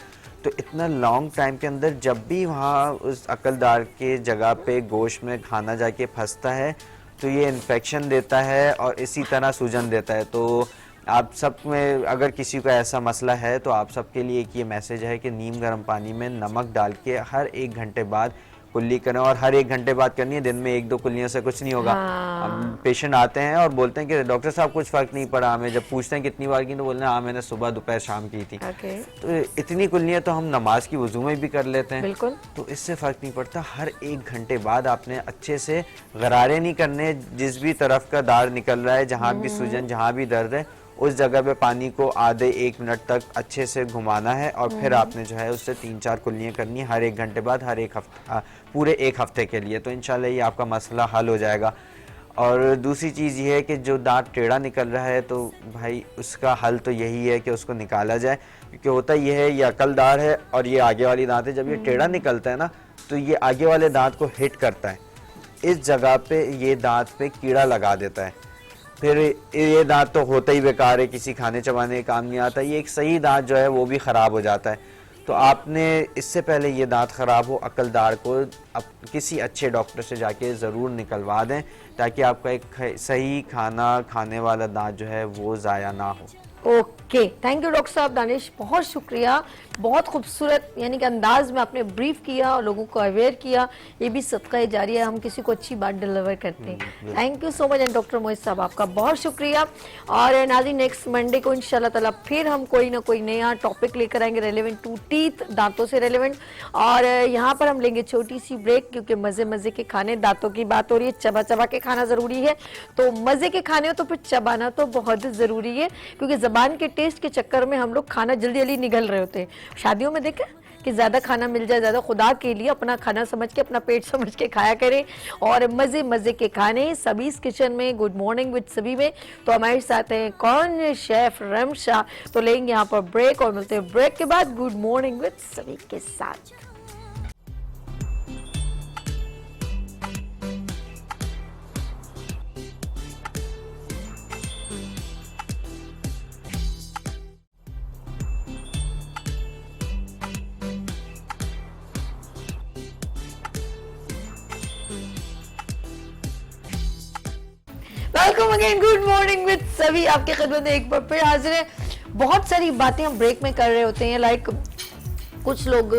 तो इतना लॉन्ग टाइम के अंदर जब भी वहाँ उस अकलदार के जगह पे गोश्त में खाना जाके फंसता है, तो ये इन्फेक्शन देता है और इसी तरह सूजन देता है। तो आप सब में अगर किसी को ऐसा मसला है, तो आप सबके लिए एक ये मैसेज है कि नीम गर्म पानी में नमक डाल के हर 1 घंटे बाद कुल्ली करें, और हर 1 घंटे बाद करनी है। दिन में 1-2 कुल्लियों से कुछ नहीं होगा। हाँ। पेशेंट आते हैं और बोलते हैं कि डॉक्टर साहब कुछ फ़र्क नहीं पड़ा हमें। जब पूछते हैं कितनी बार की, तो बोलते हैं हाँ मैंने सुबह दोपहर शाम की थी। ओके, तो इतनी कुल्लियाँ तो हम नमाज की वजू में भी कर लेते हैं। बिल्कुल। तो इससे फ़र्क नहीं पड़ता। हर 1 घंटे बाद आपने अच्छे से गरारे नहीं करने, जिस भी तरफ का दाढ़ निकल रहा है, जहाँ भी सूजन, जहाँ भी दर्द है, उस जगह पे पानी को आधे 1 मिनट तक अच्छे से घुमाना है, और फिर आपने जो है उससे 3-4 कुल्लियाँ करनी है हर 1 घंटे बाद, हर 1 हफ्ते, पूरे 1 हफ्ते के लिए। तो इंशाल्लाह ये आपका मसला हल हो जाएगा। और दूसरी चीज़ ये है कि जो दांत टेढ़ा निकल रहा है, तो भाई उसका हल तो यही है कि उसको निकाला जाए, क्योंकि होता ये है, ये अकलदार है और ये आगे वाली दांत है। जब ये टेढ़ा निकलता है ना, तो ये आगे वाले दांत को हिट करता है, इस जगह पे ये दांत पे कीड़ा लगा देता है। फिर ये दांत तो होता ही बेकार है, किसी खाने चबाने के काम नहीं आता। ये एक सही दांत जो है वो भी ख़राब हो जाता है। तो आपने इससे पहले ये दांत ख़राब हो, अकलदार को किसी अच्छे डॉक्टर से जाके ज़रूर निकलवा दें, ताकि आपका एक सही खाना खाने वाला दांत जो है वो ज़ाया ना हो। ओके, थैंक यू डॉक्टर साहब। दानिश, बहुत शुक्रिया। बहुत खूबसूरत यानी कि अंदाज में आपने ब्रीफ किया और लोगों को अवेयर किया। ये भी सदका जारिया है, हम किसी को अच्छी बात डिलीवर करते हैं। Thank you so much. And doctor Mohit साहब, आपका बहुत शुक्रिया। और नाज़रीन, नेक्स्ट मंडे को इंशाल्लाह ताला फिर हम कोई ना कोई नया टॉपिक लेकर आएंगे रेलेवेंट टू टीथ, दांतों से रेलेवेंट। और यहाँ पर हम लेंगे छोटी सी ब्रेक, क्योंकि मज़े मज़े के खाने, दांतों की बात हो रही है, चबा चबा के खाना ज़रूरी है। तो मज़े के खाने हो तो फिर चबाना तो बहुत ज़रूरी है, क्योंकि ज़बान के टेस्ट के चक्कर में हम लोग खाना जल्दी जल्दी निगल रहे होते हैं। शादियों में देखें कि ज़्यादा खाना मिल जाए, ज़्यादा खुदा के लिए अपना खाना समझ के, अपना पेट समझ के खाया करें। और मज़े मज़े के खाने सबीज़ किचन में, गुड मॉर्निंग विद सभी में। तो हमारे साथ हैं कौन, शेफ़ रमशा। तो लेंगे यहाँ पर ब्रेक और मिलते हैं ब्रेक के बाद गुड मॉर्निंग विद सभी के साथ। Welcome again, good morning with सभी आपके खिदमत में एक बार फिर हाजिर है। बहुत सारी बातें हम ब्रेक में कर रहे होते हैं, लाइक कुछ लोग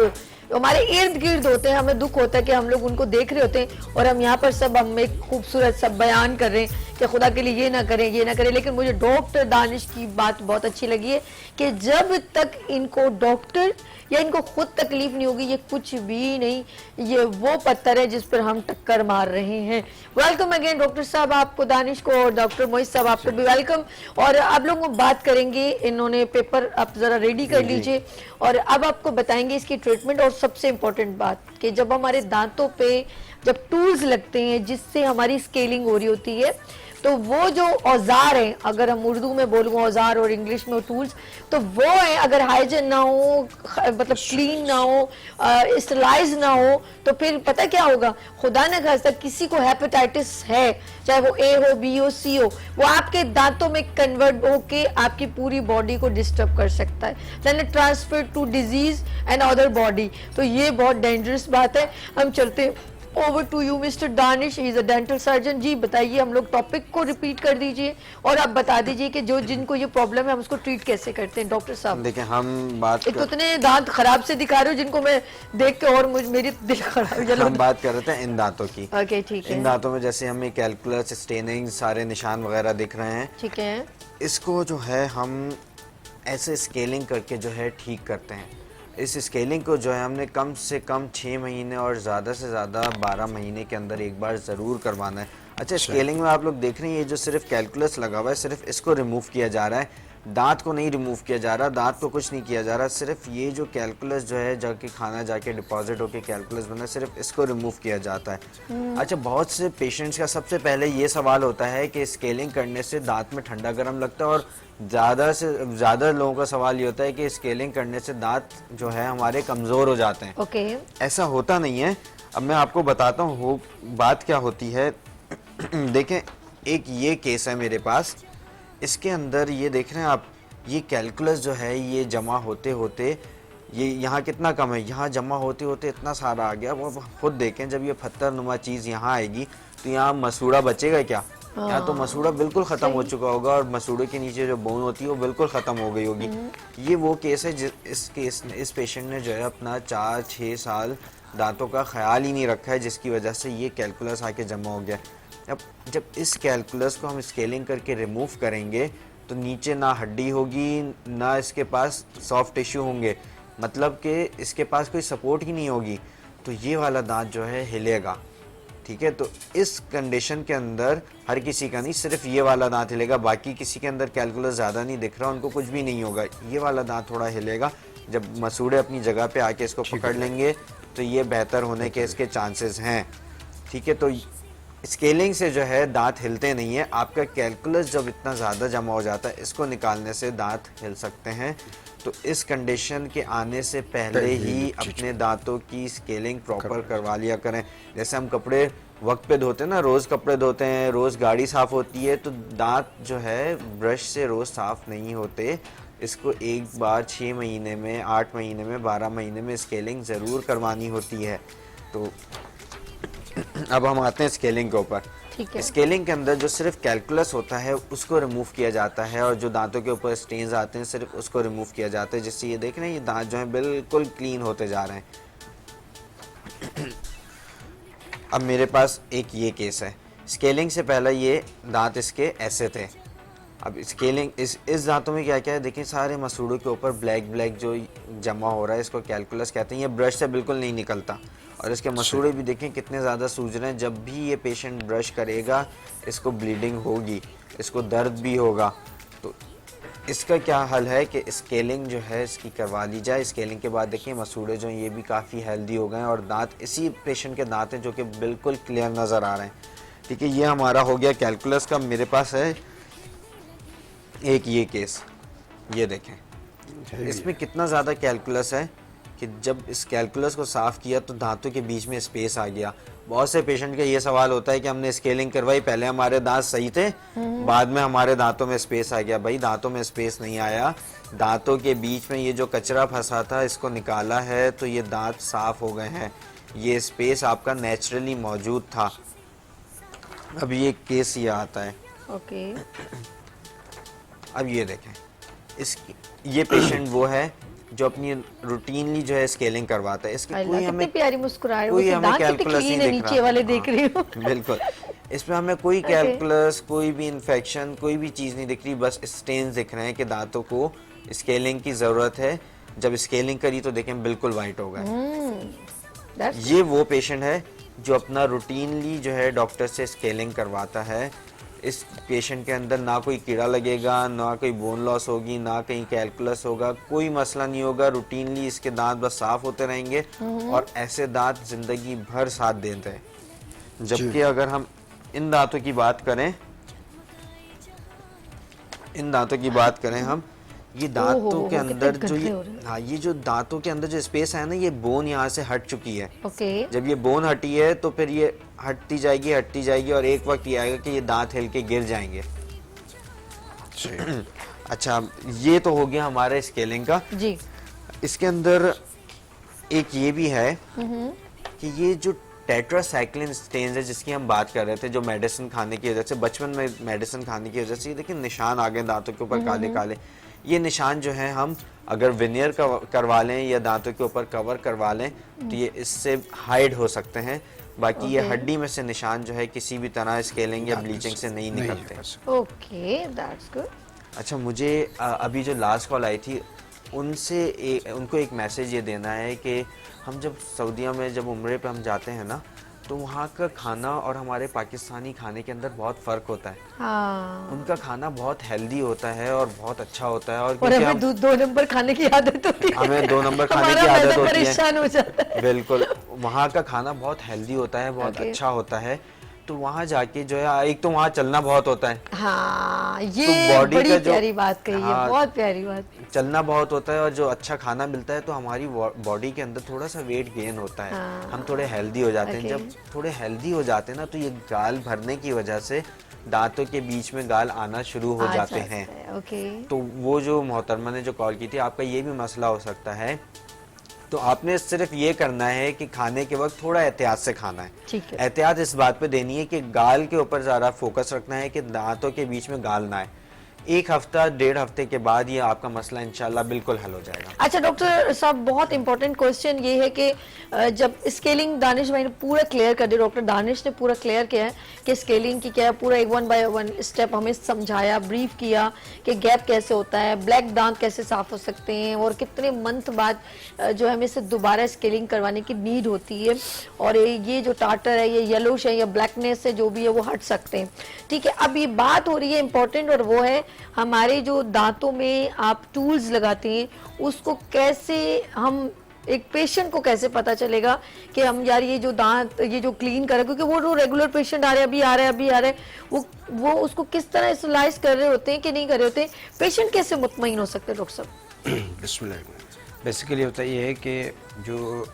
हमारे इर्द गिर्द होते हैं, हमें दुख होता है कि हम लोग उनको देख रहे होते हैं और हम यहाँ पर सब हम एक खूबसूरत सब बयान कर रहे हैं कि खुदा के लिए ये ना करें, ये ना करें। लेकिन मुझे डॉक्टर दानिश की बात बहुत अच्छी लगी है कि जब तक इनको डॉक्टर या इनको खुद तकलीफ नहीं होगी, ये कुछ भी नहीं, ये वो पत्थर है जिस पर हम टक्कर मार रहे हैं। वेलकम अगेन डॉक्टर साहब, आपको, दानिश को, और डॉक्टर मोहित साहब आपको भी वेलकम। और आप लोगों को बात करेंगे, इन्होंने पेपर आप जरा रेडी कर लीजिए और अब आपको बताएंगे इसकी ट्रीटमेंट। और सबसे इम्पोर्टेंट बात कि जब हमारे दांतों पे जब टूल्स लगते हैं जिससे हमारी स्केलिंग हो रही होती है, तो वो जो औजार हैं, अगर हम उर्दू में बोलूँ औजार और इंग्लिश में टूल्स, तो वो है अगर हाइजीन ना हो, मतलब क्लीन ना हो, स्टरलाइज ना हो, तो फिर पता क्या होगा, खुदा न खास्ता किसी को हेपेटाइटिस है, चाहे वो ए हो, बी हो, सी हो, वो आपके दांतों में कन्वर्ट होके आपकी पूरी बॉडी को डिस्टर्ब कर सकता है, then transfer to disease and other body. तो ये बहुत डेंजरस बात है। हम चलते over to you mister Danish, is a dental surgeon. जी बताइए, हम लोग टॉपिक को रिपीट कर दीजिए और आप बता दीजिए कि जो जिनको ये प्रॉब्लम है हम उसको ट्रीट कैसे करते हैं। डॉक्टर साहब देखिए, हम बात एक तो इतने दांत खराब से दिखा रहे हो जिनको मैं देख के और मेरी दिल खराब। हम बात कर रहे थे इन दांतों की। ओके, ठीक है। इन दांतों में जैसे हमें कैलकुलस, स्टेनिंग, सारे निशान वगैरह दिख रहे हैं, ठीक है। इसको जो है हम ऐसे स्केलिंग करके जो है ठीक करते हैं। इस स्केलिंग को जो है हमने कम से कम 6 महीने और ज़्यादा से ज़्यादा 12 महीने के अंदर एक बार ज़रूर करवाना है। अच्छा, स्केलिंग में आप लोग देख रहे हैं ये जो सिर्फ कैलकुलस लगा हुआ है, सिर्फ इसको रिमूव किया जा रहा है, दांत को नहीं रिमूव किया जा रहा, दांत को कुछ नहीं किया जा रहा, सिर्फ ये जो कैलकुलस जो है जाके खाना जाके डिपॉजिट होके कैलकुलस बना, सिर्फ इसको रिमूव किया जाता है। अच्छा, बहुत से पेशेंट्स का सबसे पहले ये सवाल होता है कि स्केलिंग करने से दांत में ठंडा गर्म लगता है, और ज़्यादा से ज़्यादा लोगों का सवाल ये होता है कि स्केलिंग करने से दांत जो है हमारे कमज़ोर हो जाते हैं। ओके। ऐसा होता नहीं है। अब मैं आपको बताता हूँ बात क्या होती है। देखें, एक ये केस है मेरे पास, इसके अंदर ये देख रहे हैं आप, ये कैलकुलस जो है ये जमा होते होते ये यहाँ कितना कम है, यहाँ जमा होते होते इतना सारा आ गया। वो खुद देखें, जब ये पत्थर नुमा चीज़ यहाँ आएगी तो यहाँ मसूड़ा बचेगा क्या? यहाँ तो मसूड़ा बिल्कुल ख़त्म हो चुका होगा और मसूड़े के नीचे जो बोन होती है वो बिल्कुल ख़त्म हो गई होगी। ये वो केस है इस पेशेंट ने जो है अपना 4-6 साल दांतों का ख्याल ही नहीं रखा है, जिसकी वजह से ये कैलकुलस आके जमा हो गया। अब जब इस कैलकुलस को हम स्केलिंग करके रिमूव करेंगे तो नीचे ना हड्डी होगी, ना इसके पास सॉफ्ट टिश्यू होंगे, मतलब कि इसके पास कोई सपोर्ट ही नहीं होगी, तो ये वाला दांत जो है हिलेगा। ठीक है, तो इस कंडीशन के अंदर हर किसी का नहीं, सिर्फ ये वाला दांत हिलेगा, बाकी किसी के अंदर कैलकुलस ज़्यादा नहीं दिख रहा, उनको कुछ भी नहीं होगा। ये वाला दांत थोड़ा हिलेगा। जब मसूड़े अपनी जगह पे आके इसको पकड़ लेंगे तो ये बेहतर होने के इसके चांसेस हैं। ठीक है, तो स्केलिंग से जो है दांत हिलते नहीं है। आपका कैलकुलस जब इतना ज़्यादा जमा हो जाता है, इसको निकालने से दांत हिल सकते हैं। तो इस कंडीशन के आने से पहले ही अपने दांतों की स्केलिंग प्रॉपर करवा लिया करें। जैसे हम कपड़े वक्त पे धोते हैं ना, रोज़ कपड़े धोते हैं, रोज़ गाड़ी साफ़ होती है, तो दांत जो है ब्रश से रोज़ साफ़ नहीं होते। इसको एक बार 6 महीने में, 8 महीने में, 12 महीने में स्केलिंग ज़रूर करवानी होती है। तो अब हम आते हैं स्केलिंग के ऊपर। ठीक है। स्केलिंग के अंदर जो सिर्फ कैलकुलस होता है उसको रिमूव किया जाता है, और जो दांतों के ऊपर स्टेन्स आते हैं सिर्फ उसको रिमूव किया जाता है, जिससे ये देख रहे हैं ये दांत जो है बिल्कुल क्लीन होते जा रहे हैं। अब मेरे पास एक ये केस है। स्केलिंग से पहले ये दांत इसके ऐसे थे। अब स्केलिंग इस दांतों में क्या क्या है, देखिए सारे मसूड़ों के ऊपर ब्लैक ब्लैक जो जमा हो रहा है, इसको कैलकुलस कहते हैं। ये ब्रश से बिल्कुल नहीं निकलता, और इसके मसूड़े भी देखें कितने ज़्यादा सूज रहे हैं। जब भी ये पेशेंट ब्रश करेगा इसको ब्लीडिंग होगी, इसको दर्द भी होगा। तो इसका क्या हल है कि स्केलिंग जो है इसकी करवा ली जाए। स्केलिंग के बाद देखिए मसूड़े जो हैं ये भी काफ़ी हेल्दी हो गए हैं, और दांत इसी पेशेंट के दांत हैं जो कि बिल्कुल क्लियर नज़र आ रहे हैं। ठीक है, ये हमारा हो गया कैलकुलस का। मेरे पास है एक ये केस, ये देखें इसमें कितना ज़्यादा कैलकुलस है कि जब इस कैलकुलस को साफ़ किया तो दांतों के बीच में स्पेस आ गया। बहुत से पेशेंट का ये सवाल होता है कि हमने स्केलिंग करवाई, पहले हमारे दांत सही थे, बाद में हमारे दांतों में स्पेस आ गया। भाई दांतों में स्पेस नहीं आया, दांतों के बीच में ये जो कचरा फंसा था इसको निकाला है तो ये दांत साफ़ हो गए हैं। ये स्पेस आपका नेचुरली मौजूद था। अब ये केस ये आता है। ओके। अब ये देखें, ये पेशेंट वो है जो अपनी रूटीनली जो है स्केलिंग करवाता है। इसकी कोई हमें प्यारी मुस्कुराहट, कोई उसे हमें दांत कितने कैलकुलस नहीं clean है, दिख नीचे रहा। वाले देख रही हूँ। बिल्कुल, इसमें हमें कोई कैलकुलस, कोई भी इन्फेक्शन, कोई भी चीज़ नहीं दिख रही, बस स्टेन्स दिख रहे हैं कि दांतों को स्केलिंग की ज़रूरत है। जब स्केलिंग करी तो देखें बिल्कुल वाइट हो गए। ये वो पेशेंट है जो अपना रूटीनली जो है डॉक्टर से स्केलिंग करवाता है। इस पेशेंट के अंदर ना कोई कीड़ा लगेगा, ना कोई बोन लॉस होगी, ना कहीं कैलकुलस होगा, कोई मसला नहीं होगा। रूटीनली इसके दांत बस साफ होते रहेंगे, और ऐसे दांत जिंदगी भर साथ देते हैं। जबकि अगर हम इन दांतों की बात करें, हम ये दांतों के अंदर जो ये जो दांतों के अंदर जो स्पेस है ना, ये बोन यहाँ से हट चुकी है। ओके। जब ये बोन हटी है तो फिर ये हटती जाएगी, और एक वक्त ये आएगा कि ये दांत हिल के गिर जाएंगे। अच्छा, ये तो हो गया हमारे स्केलिंग का जी। इसके अंदर एक ये भी है कि ये जो टेट्रासाइक्लिन स्टेन्स है जिसकी हम बात कर रहे थे, जो मेडिसिन खाने की वजह से, बचपन में मेडिसिन खाने की वजह से, देखिए निशान आ गए दांतों के ऊपर काले काले। ये निशान जो है हम अगर विनियर करवा लें या दांतों के ऊपर कवर करवा लें तो ये इससे हाइड हो सकते हैं। बाकी ये हड्डी में से निशान जो है किसी भी तरह स्केलिंग या ब्लीचिंग से नहीं निकलते। Okay, that's good. अच्छा, मुझे अभी जो लास्ट कॉल आई थी उनको एक मैसेज ये देना है कि हम जब सऊदीया में जब उम्रे पे हम जाते हैं ना, तो वहाँ का खाना और हमारे पाकिस्तानी खाने के अंदर बहुत फ़र्क होता है। हाँ। उनका खाना बहुत हेल्दी होता है और बहुत अच्छा होता है, और हमें 2 नंबर खाने की आदत होती है। हमें 2 नंबर खाने की हमारा आदत मैदा होती परेशान हो जाता है। बिल्कुल, वहाँ का खाना बहुत हेल्दी होता है, बहुत Okay. अच्छा होता है। तो वहाँ जाके जो है, एक तो वहाँ चलना बहुत होता है। हाँ, ये तो बॉडी बड़ी का जो- प्यारी बात कही है, हाँ, बहुत प्यारी बात। चलना बहुत होता है, और जो अच्छा खाना मिलता है तो हमारी बॉडी के अंदर थोड़ा सा वेट गेन होता है। हाँ। हम थोड़े हेल्दी हो जाते हैं। Okay. जब थोड़े हेल्दी हो जाते हैं ना, तो ये गाल भरने की वजह से दांतों के बीच में गाल आना शुरू हो जाते हैं। ओके। तो वो जो मोहतरमा ने जो कॉल की थी, आपका ये भी मसला हो सकता है, तो आपने सिर्फ ये करना है कि खाने के वक्त थोड़ा एहतियात से खाना है। ठीक है। एहतियात इस बात पे देनी है कि गाल के ऊपर ज़्यादा फोकस रखना है कि दांतों के बीच में गाल ना आए। 1 हफ्ता 1.5 हफ्ते के बाद ये आपका मसला इंशाल्लाह बिल्कुल हल हो जाएगा। अच्छा डॉक्टर साहब, बहुत इंपॉर्टेंट क्वेश्चन ये है कि जब स्केलिंग दानिश भाई ने पूरा क्लियर कर दिया, डॉक्टर दानिश ने पूरा क्लियर किया है कि स्केलिंग की क्या है, पूरा एक 1 बाय 1 स्टेप हमें समझाया, ब्रीफ किया कि गैप कैसे होता है, ब्लैक दांत कैसे साफ हो सकते हैं, और कितने मंथ बाद जो है हमें से दोबारा स्केलिंग करवाने की नीड होती है, और ये जो टाटर है, ये येलोश है या ब्लैकनेस है, जो भी है वो हट सकते हैं। ठीक है, अब ये बात हो रही है इंपॉर्टेंट, और वो है हमारे जो दांतों में आप टूल्स लगाते हैं, उसको कैसे हम, एक पेशेंट को कैसे पता चलेगा कि हम यार ये जो दांत ये जो क्लीन कर रहे हैं, क्योंकि वो जो रेगुलर पेशेंट आ रहे हैं, वो उसको किस तरह स्लाइस कर रहे होते हैं कि नहीं कर रहे होते, पेशेंट कैसे मुतमईन हो सकते हैं डॉक्टर साहब? बिस्मिल्लाह। बेसिकली होता ये है कि जो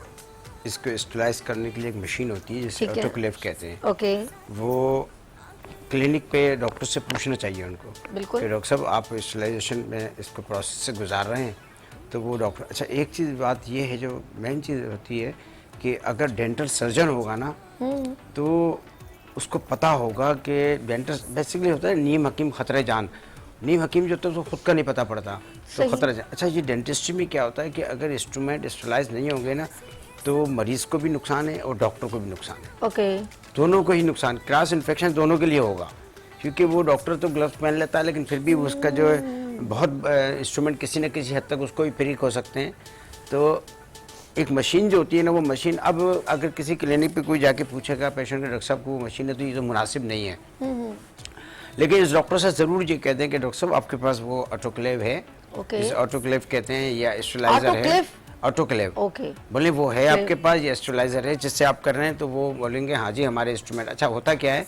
इसको स्टेलाइज करने के लिए एक मशीन होती है जिसे ठीक है। ऑटोक्लेव कहते हैं। ओके, वो क्लिनिक पे डॉक्टर से पूछना चाहिए उनको बिल्कुल। कि डॉक्टर साहब आप स्टेलाइजेशन में इसको प्रोसेस से गुजार रहे हैं, तो वो डॉक्टर, अच्छा एक चीज़ बात ये है जो मेन चीज़ होती है कि अगर डेंटल सर्जन होगा ना तो उसको पता होगा कि डेंटल बेसिकली होता है नीम हकीम खतरे जान। नीम हकीम जो होता है उसको खुद का नहीं पता पड़ता तो सही। खतरा जान। अच्छा ये डेंटिस्ट्री में क्या होता है कि अगर इंस्ट्रूमेंट स्टेलाइज नहीं होंगे ना तो मरीज को भी नुकसान है और डॉक्टर को भी नुकसान है, ओके, दोनों को ही नुकसान। क्रॉस इन्फेक्शन दोनों के लिए होगा क्योंकि वो डॉक्टर तो ग्लव्स पहन लेता है लेकिन फिर भी उसका जो है बहुत इंस्ट्रूमेंट किसी न किसी हद तक उसको भी फ्रीक हो सकते हैं। तो एक मशीन जो होती है ना वो मशीन, अब अगर किसी क्लिनिक पे कोई जाके पूछेगा पेशेंट के डॉक्टर साहब को वो मशीन है तो ये तो मुनासिब नहीं है, लेकिन इस डॉक्टर से ज़रूर ये कहते हैं कि डॉक्टर साहब आपके पास वो ऑटोक्लेव है, ओके। जिसे ऑटोक्लेव कहते हैं या स्टेलाइजर है। ऑटोक्लेव? ऑटोक्लेव, ओके, बोले वो है आपके पास या स्टेलाइजर है जिससे आप कर रहे हैं, तो वो बोलेंगे हाँ जी हमारे इंस्ट्रूमेंट। अच्छा होता क्या है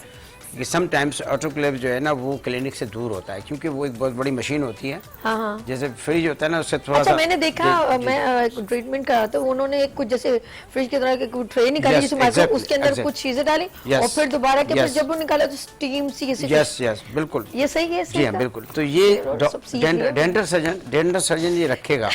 कि समटाइम्स ऑटोक्लेव जो है ना वो क्लिनिक से दूर होता है क्योंकि वो एक बहुत बड़ी मशीन होती है। हाँ हाँ। जैसे फ्रिज होता है ना उससे थोड़ा अच्छा सा मैंने देखा, मैं ट्रीटमेंट करा तो उन्होंने एक कुछ जैसे फ्रिज की तरह की कुछ ट्रे निकाली Yes, जिसमें माइक्रो, exactly, उसके अंदर exactly. कुछ चीजें डाली Yes, और फिर दोबारा के फिर yes. जब वो निकाला तो स्टीम सी ऐसे यस यस बिल्कुल, ये सही है, जी हाँ बिल्कुल। तो ये सब सीख लिया। डेंटल सर्जन ये रखेगा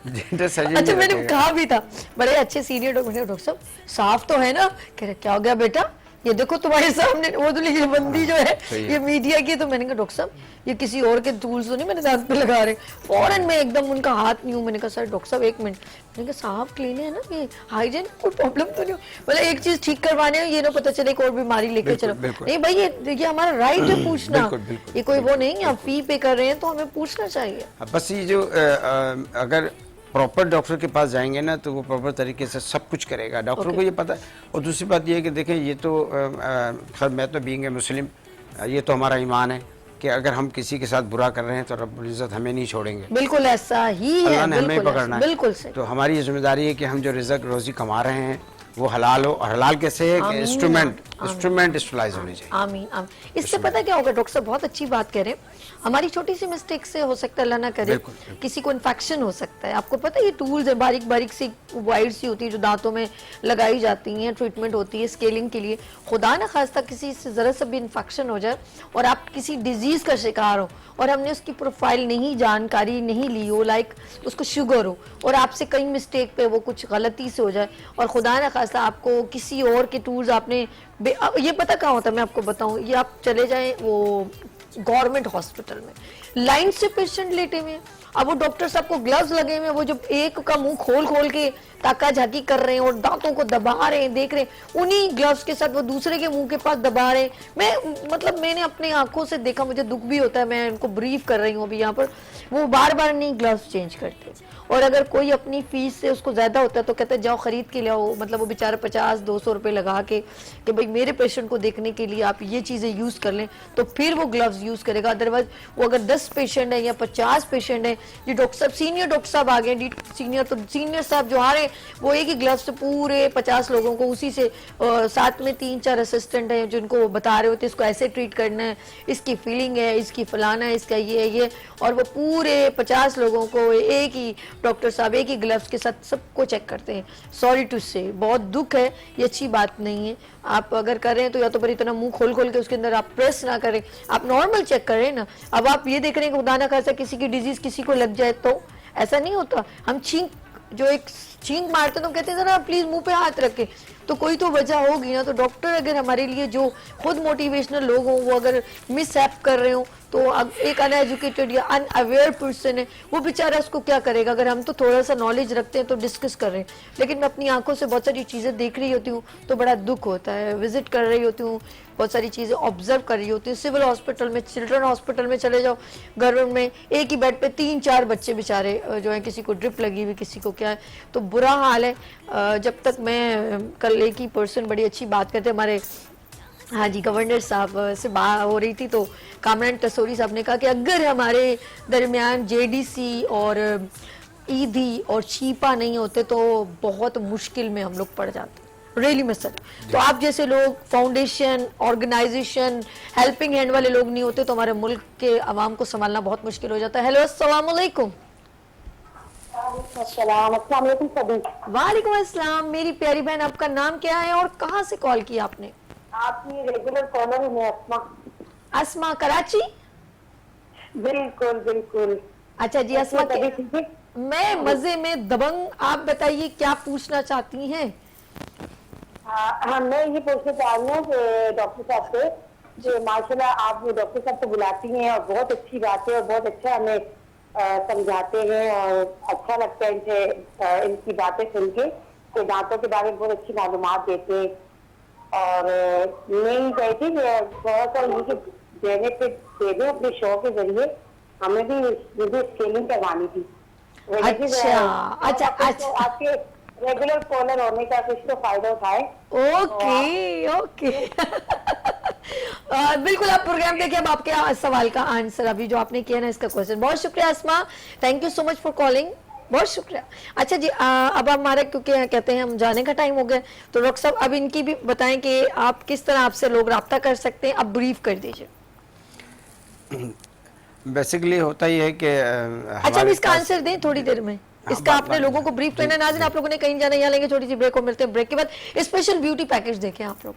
डेंटल सर्जन अच्छा ये मैंने रखेगा। कहा भी था, बड़े अच्छे सीनियर डॉक्टर साहब साफ तो है ना, कह रहे क्या हो गया बेटा, ये देखो तुम्हारे सामने वो तो ये बंदी जो है सही है। ये मीडिया की। तो मैंने कहा डॉक्टर साहब ये किसी और के टूल्स तो नहीं मैंने दांत पे लगा रहे, फौरन में एकदम उनका हाथ नहीं हूँ। मैंने कहा सर डॉक्टर साहब एक मिनट, मैंने कहा साफ क्लीन है ना, ये हाइजीन कोई प्रॉब्लम तो नहीं हो, मतलब एक चीज ठीक करवाने ये ना पता चले एक और बीमारी लेके बिल्कुल, चलो। बिल्कुल। नहीं भाई ये हमारा राइट है पूछना, बिल्कुल, बिल्कुल, ये कोई वो नहीं आप फी पे कर रहे हैं तो हमें पूछना चाहिए। बस ये जो अगर प्रॉपर डॉक्टर के पास जाएंगे ना तो वो प्रॉपर तरीके से सब कुछ करेगा, डॉक्टर को ये पता है। और दूसरी बात ये है कि देखें ये तो खैर मैं तो बीइंग ए मुस्लिम ये तो हमारा ईमान है कि अगर हम किसी के साथ बुरा कर रहे हैं तो रब्बुल इज़्ज़त हमें नहीं छोड़ेंगे, बिल्कुल ऐसा ही है, अल्लाह ने हमें बिल्कुल पकड़ना है। बिल्कुल सही। तो हमारी ये जिम्मेदारी है कि हम जो रिज़्क रोज़ी कमा रहे हैं वो हलाल हो, और हलाल कैसे है कि आमीन, इंस्ट्रूमेंट स्टेलाइज होने चाहिए। आमीन आमीन। इससे पता क्या होगा डॉक्टर साहब, बहुत अच्छी बात कह रहे हैं, हमारी छोटी सी मिस्टेक से हो सकता है अल्लाह ना करे बिल्कुल, बिल्कुल। किसी को इन्फेक्शन हो सकता है। आपको पता है ये टूल्स है बारीक बारीक सी वायर सी होती है जो दांतों में लगाई जाती हैं, ट्रीटमेंट होती है स्केलिंग के लिए। खुदा ना खास्ता किसी से जरा सा भी इन्फेक्शन हो जाए और आप किसी डिजीज का शिकार हो और हमने उसकी प्रोफाइल नहीं जानकारी नहीं ली हो, लाइक उसको शुगर हो और आपसे कई मिस्टेक पे वो कुछ गलती से हो जाए और खुदा ना खास्ता आपको किसी और के टूल्स आपने ये पता कहाँ होता है मैं आपको बताऊं, ये आप चले जाएं वो गवर्नमेंट हॉस्पिटल में लाइन से पेशेंट लेटे हुए हैं, अब वो डॉक्टर साहब को ग्लव्स लगे हुए हैं, वो जो एक का मुंह खोल खोल के ताका झाकी कर रहे हैं और दांतों को दबा रहे हैं, देख रहे हैं, उन्हीं ग्लव्स के साथ वो दूसरे के मुंह के पास दबा रहे हैं। मैं मतलब मैंने अपनी आंखों से देखा, मुझे दुख भी होता है, मैं उनको ब्रीफ कर रही हूँ अभी यहाँ पर, वो बार बार नहीं ग्लव्स चेंज करते और अगर कोई अपनी फीस से उसको ज्यादा होता है तो कहते हैं जाओ खरीद के ले आओ, मतलब वो बेचारा 50-200 रुपए लगा के कि भाई मेरे पेशेंट को देखने के लिए आप ये चीजें यूज कर लें तो फिर वो ग्लव्स यूज करेगा। अदरवाइज वो अगर 10 पेशेंट है या 50 पेशेंट है, ये डॉक्टर साहब सीनियर डॉक्टर साहब आ गए सीनियर, तो सीनियर साहब जो आ रहे हैं वो एक ही ग्लव्स से पूरे 50 लोगों को उसी से साथ में 3-4 असिस्टेंट हैं जिनको वो बता रहे होते हैं इसको ऐसे ट्रीट करना है, इसकी फीलिंग है, इसकी फलाना है, इसका ये और वो पूरे 50 लोगों को एक ही डॉक्टर साहब एक ही ग्लव्स के साथ सबको चेक करते हैं। सॉरी टू से, बहुत दुख है, ये अच्छी बात नहीं है। आप अगर कर रहे हैं तो या तो फिर इतना मुंह खोल खोल के उसके अंदर आप प्रेस ना करें, आप नॉर्मल चेक करें ना। अब आप ये देख रहे हैं कि खुदा ना खास्ता किसी की डिजीज किसी को लग जाए तो ऐसा नहीं होता, हम छींक मारते तो कहते हैं जरा प्लीज मुंह पे हाथ रखे, तो कोई तो वजह होगी ना। तो डॉक्टर अगर हमारे लिए जो खुद मोटिवेशनल लोग हों वो अगर मिसहैप कर रहे हो तो एक अनएजुकेटेड या अनअवेयर पर्सन है वो बेचारा उसको क्या करेगा। अगर हम तो थोड़ा सा नॉलेज रखते हैं तो डिस्कस कर रहे हैं, लेकिन मैं अपनी आंखों से बहुत सारी चीज़ें देख रही होती हूँ तो बड़ा दुख होता है। विजिट कर रही होती हूँ, बहुत सारी चीज़ें ऑब्जर्व कर रही होती हूँ। सिविल हॉस्पिटल में, चिल्ड्रन हॉस्पिटल में चले जाओ, गवर्नमेंट में एक ही बेड पे 3-4 बच्चे बेचारे जो है, किसी को ड्रिप लगी हुई, किसी को क्या है, तो बुरा हाल है। जब तक मैं कल एक ही पर्सन बड़ी अच्छी बात करते हमारे, हाँ जी, गवर्नर साहब से बात हो रही थी तो कामरान टसोरी साहब ने कहा कि अगर हमारे दरमियान जेडीसी और ईदी और शीपा नहीं होते तो बहुत मुश्किल में हम लोग पड़ जाते। रियली में सर, तो आप जैसे लोग, फाउंडेशन, ऑर्गेनाइजेशन, हेल्पिंग हैंड वाले लोग नहीं होते तो हमारे मुल्क के अवाम को संभालना बहुत मुश्किल हो जाता है। हेलो अस्सलाम वालेकुम। अस्सलाम वालेकुम सभी। वालेकुम अस्सलाम। मेरी प्यारी बहन, आपका नाम क्या है और कहाँ से कॉल किया आपने? आपकी रेगुलर कॉलर हूँ मैं, अस्मा। अस्मा, कराची? बिल्कुल बिल्कुल। अच्छा जी अस्मा तभी ठीक है। मैं मजे में दबंग। आप बताइए क्या पूछना चाहती हैं? हाँ, मैं ये पूछना चाह रही हूँ कि डॉक्टर साहब से, कि माशाल्लाह आप डॉक्टर साहब को बुलाती हैं और बहुत अच्छी बात है और बहुत अच्छा हमें समझाते हैं और अच्छा लगता है इनसे इनकी बातें सुन के, कि दांतों के बारे में बहुत अच्छी मालूमात देते हैं। और मैं ये कहती थी कि थोड़ा सा ये देने पे दे दें अपने शो के जरिए, हमें भी मुझे स्केलिंग करवानी थी। अच्छा। आपके रेगुलर कॉलर होने का कुछ तो फायदा उठाए। ओके बिल्कुल, आप प्रोग्राम देखिए। अब आपके सवाल का आंसर अभी जो आपने किया ना, इसका क्वेश्चन। बहुत शुक्रिया Asma, thank you so much for calling, बहुत शुक्रिया। अच्छा जी, अब हमारे क्योंकि कहते हैं हम जाने का टाइम हो गया, तो डॉक्टर साहब अब इनकी भी बताएं कि आप किस तरह आपसे लोग रब्ता कर सकते हैं। अब ब्रीफ कर दीजिए। बेसिकली होता ही है कि अच्छा, हम इसका आंसर दें थोड़ी देर में। इसका आपने लोगों को ब्रीफ करना है। नाज़रीन, आप लोगों ने कहीं जाना, यहाँ लेंगे छोटी सी ब्रेक, को मिलते हैं ब्रेक के बाद। स्पेशल ब्यूटी पैकेज देखें आप लोग।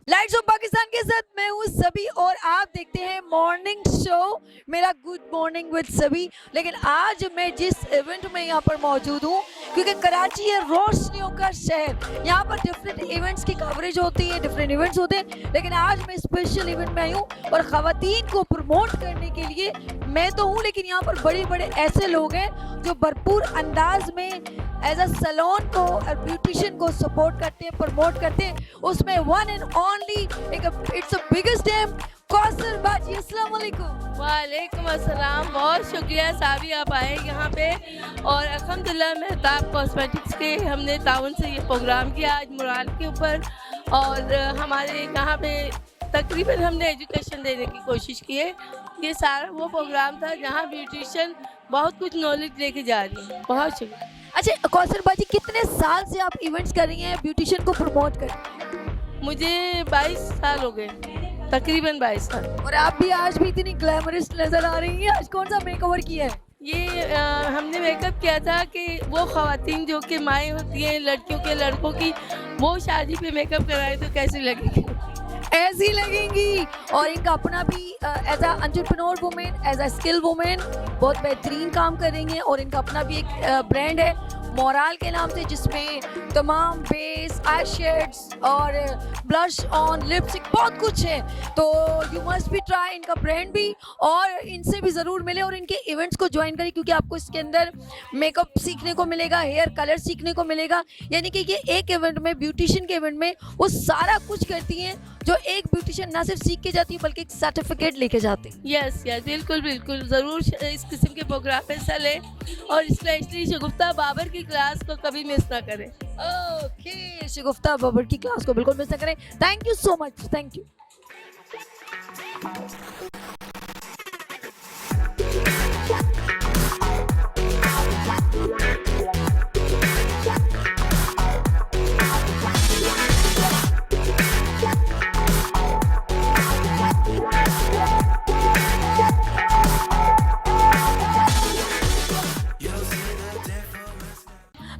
लाइट्स ऑफ पाकिस्तान के साथ मैं हूँ सभी और आप देखते हैं मॉर्निंग शो मेरा गुड मॉर्निंग विद सभी। लेकिन आज मैं जिस इवेंट में यहाँ पर मौजूद हूँ, क्योंकि कराची है रोशनियों का शहर, यहाँ पर डिफरेंट इवेंट्स की कवरेज होती है, डिफरेंट इवेंट्स होते हैं। लेकिन आज मैं स्पेशल इवेंट में आई हूँ और ख़वातीन को प्रमोट करने के लिए मैं तो हूँ, लेकिन यहाँ पर बड़े बड़े ऐसे लोग हैं जो भरपूर अंदाज में एज अ सैलून को और ब्यूटिशियन को सपोर्ट करते हैं, प्रमोट करते हैं। उसमें one and only it's a biggest name, Kausar बाजी। अस्सलाम वालेकुम। वालेकुम अस्सलाम। बहुत शुक्रिया साबी आप आए यहाँ पे, और अल्हम्दुलिल्लाह मेहताब कॉस्मेटिक्स के हमने ताउन से ये प्रोग्राम किया आज मुराद के ऊपर, और हमारे यहाँ पे तकरीबन हमने एजुकेशन देने की कोशिश की है। ये सारा वो प्रोग्राम था जहाँ ब्यूटिशियन बहुत कुछ नॉलेज लेके जा रही है। बहुत शुक्रिया। अच्छा कौसर बाजी, कितने साल से आप इवेंट्स कर रही हैं, ब्यूटिशियन को प्रमोट कर रही हैं? मुझे 22 साल हो गए, तकरीबन 22 साल। और आप भी आज भी इतनी ग्लैमरस नजर आ रही हैं। आज कौन सा मेकओवर किया है? ये हमने मेकअप किया था कि वो ख़वातीन जो कि माएँ होती हैं लड़कियों के लड़कों की, वो शादी पे मेकअप कराए तो कैसी लगेगी? ऐसी लगेंगी। और इनका अपना भी as a entrepreneur women, as a skill women बहुत बेहतरीन काम करेंगे। और इनका अपना भी एक ब्रांड है मोराल के नाम से, जिसमें तमाम बेस, आई शेड्स और ब्लश ऑन, लिपस्टिक, बहुत कुछ है। तो यू मस्ट भी ट्राई इनका ब्रांड भी, और इनसे भी ज़रूर मिले और इनके इवेंट्स को ज्वाइन करें, क्योंकि आपको इसके अंदर मेकअप सीखने को मिलेगा, हेयर कलर सीखने को मिलेगा। यानी कि ये एक इवेंट में, ब्यूटिशियन के इवेंट में वो सारा कुछ करती हैं जो एक ब्यूटिशियन ना सिर्फ सीख के जाती है बल्कि एक सर्टिफिकेट लेके जाती है। यस यस, बिल्कुल बिल्कुल, ज़रूर इस किस्म के प्रोग्राम में हिस्सा लें, और स्पेशली शगुफ्ता बाबर की क्लास को कभी मिस ना करें। ओके, शगुफ्ता बाबर की क्लास को बिल्कुल मिस ना करें। Thank you so much, thank you.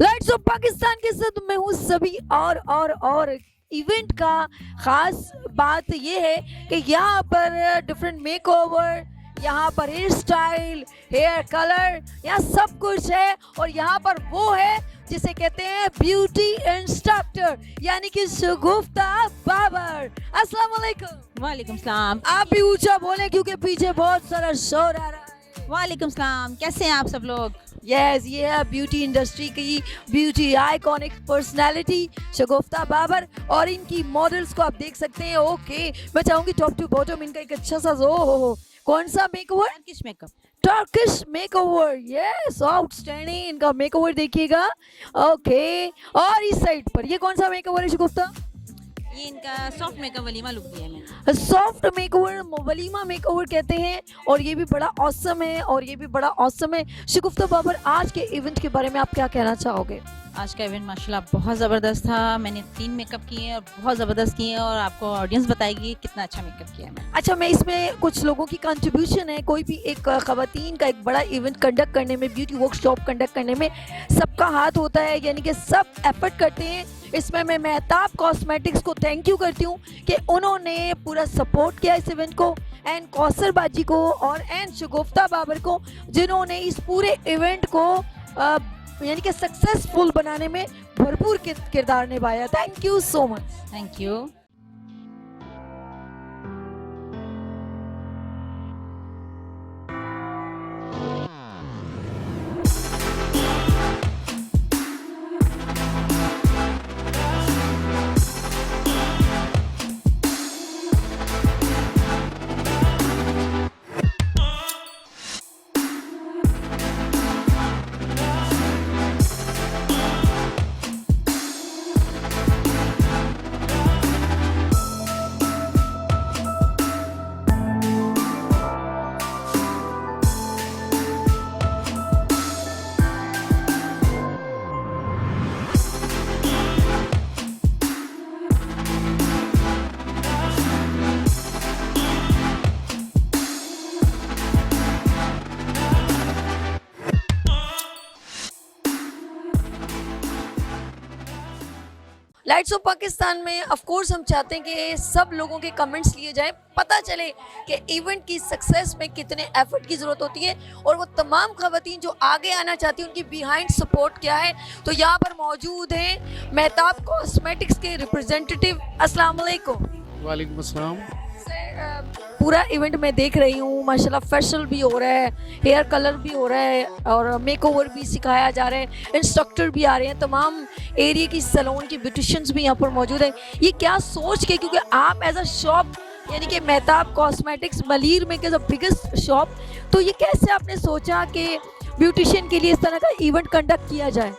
Lights off Pakistan के साथ मैं हूँ सभी, और इवेंट का खास बात ये है कि यहाँ पर डिफरेंट मेकओवर, यहाँ पर हेयर स्टाइल, हेयर कलर, यहाँ सब कुछ है। और यहाँ पर वो है जिसे कहते हैं ब्यूटी इंस्ट्रक्टर, यानी कि शगुफ्ता बाबर। अस्सलाम वालेकुम। वालेकुम सलाम। आप भी ऊंचा बोले क्योंकि पीछे बहुत सारा शोर आ रहा है। वालेकुम सलाम, कैसे हैं आप सब लोग? यस, ये है ब्यूटी इंडस्ट्री की ब्यूटी आइकॉनिक पर्सनालिटी शगुफ्ता बाबर और इनकी मॉडल्स को आप देख सकते हैं। ओके, मैं चाहूंगी टॉप टू बॉटम इनका एक अच्छा सा हो कौन सा makeover? Turkish makeup. Turkish makeover, yes, outstanding. इनका मेकओवर देखिएगा। ओके, और इस साइड पर ये कौन सा मेकओवर है शगुफ्ता? ये इनका सॉफ्ट मेकअप वलीमा लुक दिया है मैंने। सॉफ्ट मेकओवर, वलीमा मेकओवर कहते हैं और ये भी बड़ा ऑसम है और ये भी बड़ा ऑसम है। शगुफ्ता बाबर, आज के इवेंट के बारे में आप क्या कहना चाहोगे? आज का इवेंट माशाल्लाह बहुत ज़बरदस्त था। मैंने 3 मेकअप किए हैं और बहुत ज़बरदस्त किए हैं और आपको ऑडियंस बताएगी कितना अच्छा मेकअप किया है मैंने। अच्छा, मैं इसमें कुछ लोगों की कंट्रीब्यूशन है। कोई भी एक खवातीन का एक बड़ा इवेंट कंडक्ट करने में, ब्यूटी वर्कशॉप कंडक्ट करने में सबका हाथ होता है, यानी कि सब एफर्ट करते हैं। इसमें मैं मेहताब कॉस्मेटिक्स को थैंक यू करती हूँ कि उन्होंने पूरा सपोर्ट किया इस इवेंट को, एंड कौसर बाजी को और एंड शगुफ्ता बाबर को, जिन्होंने इस पूरे इवेंट को यानी कि सक्सेसफुल बनाने में भरपूर किरदार निभाया। Thank you so much. Thank you. Lights off Pakistan में ऑफ कोर्स हम चाहते हैं कि सब लोगों के कमेंट्स लिए जाएं, पता चले कि इवेंट की सक्सेस में कितने एफर्ट की ज़रूरत होती है और वो तमाम खवातीन जो आगे आना चाहती हैं उनकी बिहाइंड सपोर्ट क्या है। तो यहाँ पर मौजूद हैं मेहताब कॉस्मेटिक्स के रिप्रेजेंटेटिव। अस्सलाम वालेकुम। वालेकुम अस्सलाम। पूरा इवेंट मैं देख रही हूँ, माशाल्लाह फेशियल भी हो रहा है, हेयर कलर भी हो रहा है और मेकओवर भी सिखाया जा रहा है, इंस्ट्रक्टर भी आ रहे हैं, तमाम एरिया की सैलून की ब्यूटिशियंस भी यहाँ पर मौजूद है। ये क्या सोच के, क्योंकि आप एज अ शॉप यानी कि मेहताब कॉस्मेटिक्स मलीर में एज अ बिगेस्ट शॉप, तो ये कैसे आपने सोचा कि ब्यूटिशियन के लिए इस तरह का इवेंट कंडक्ट किया जाए?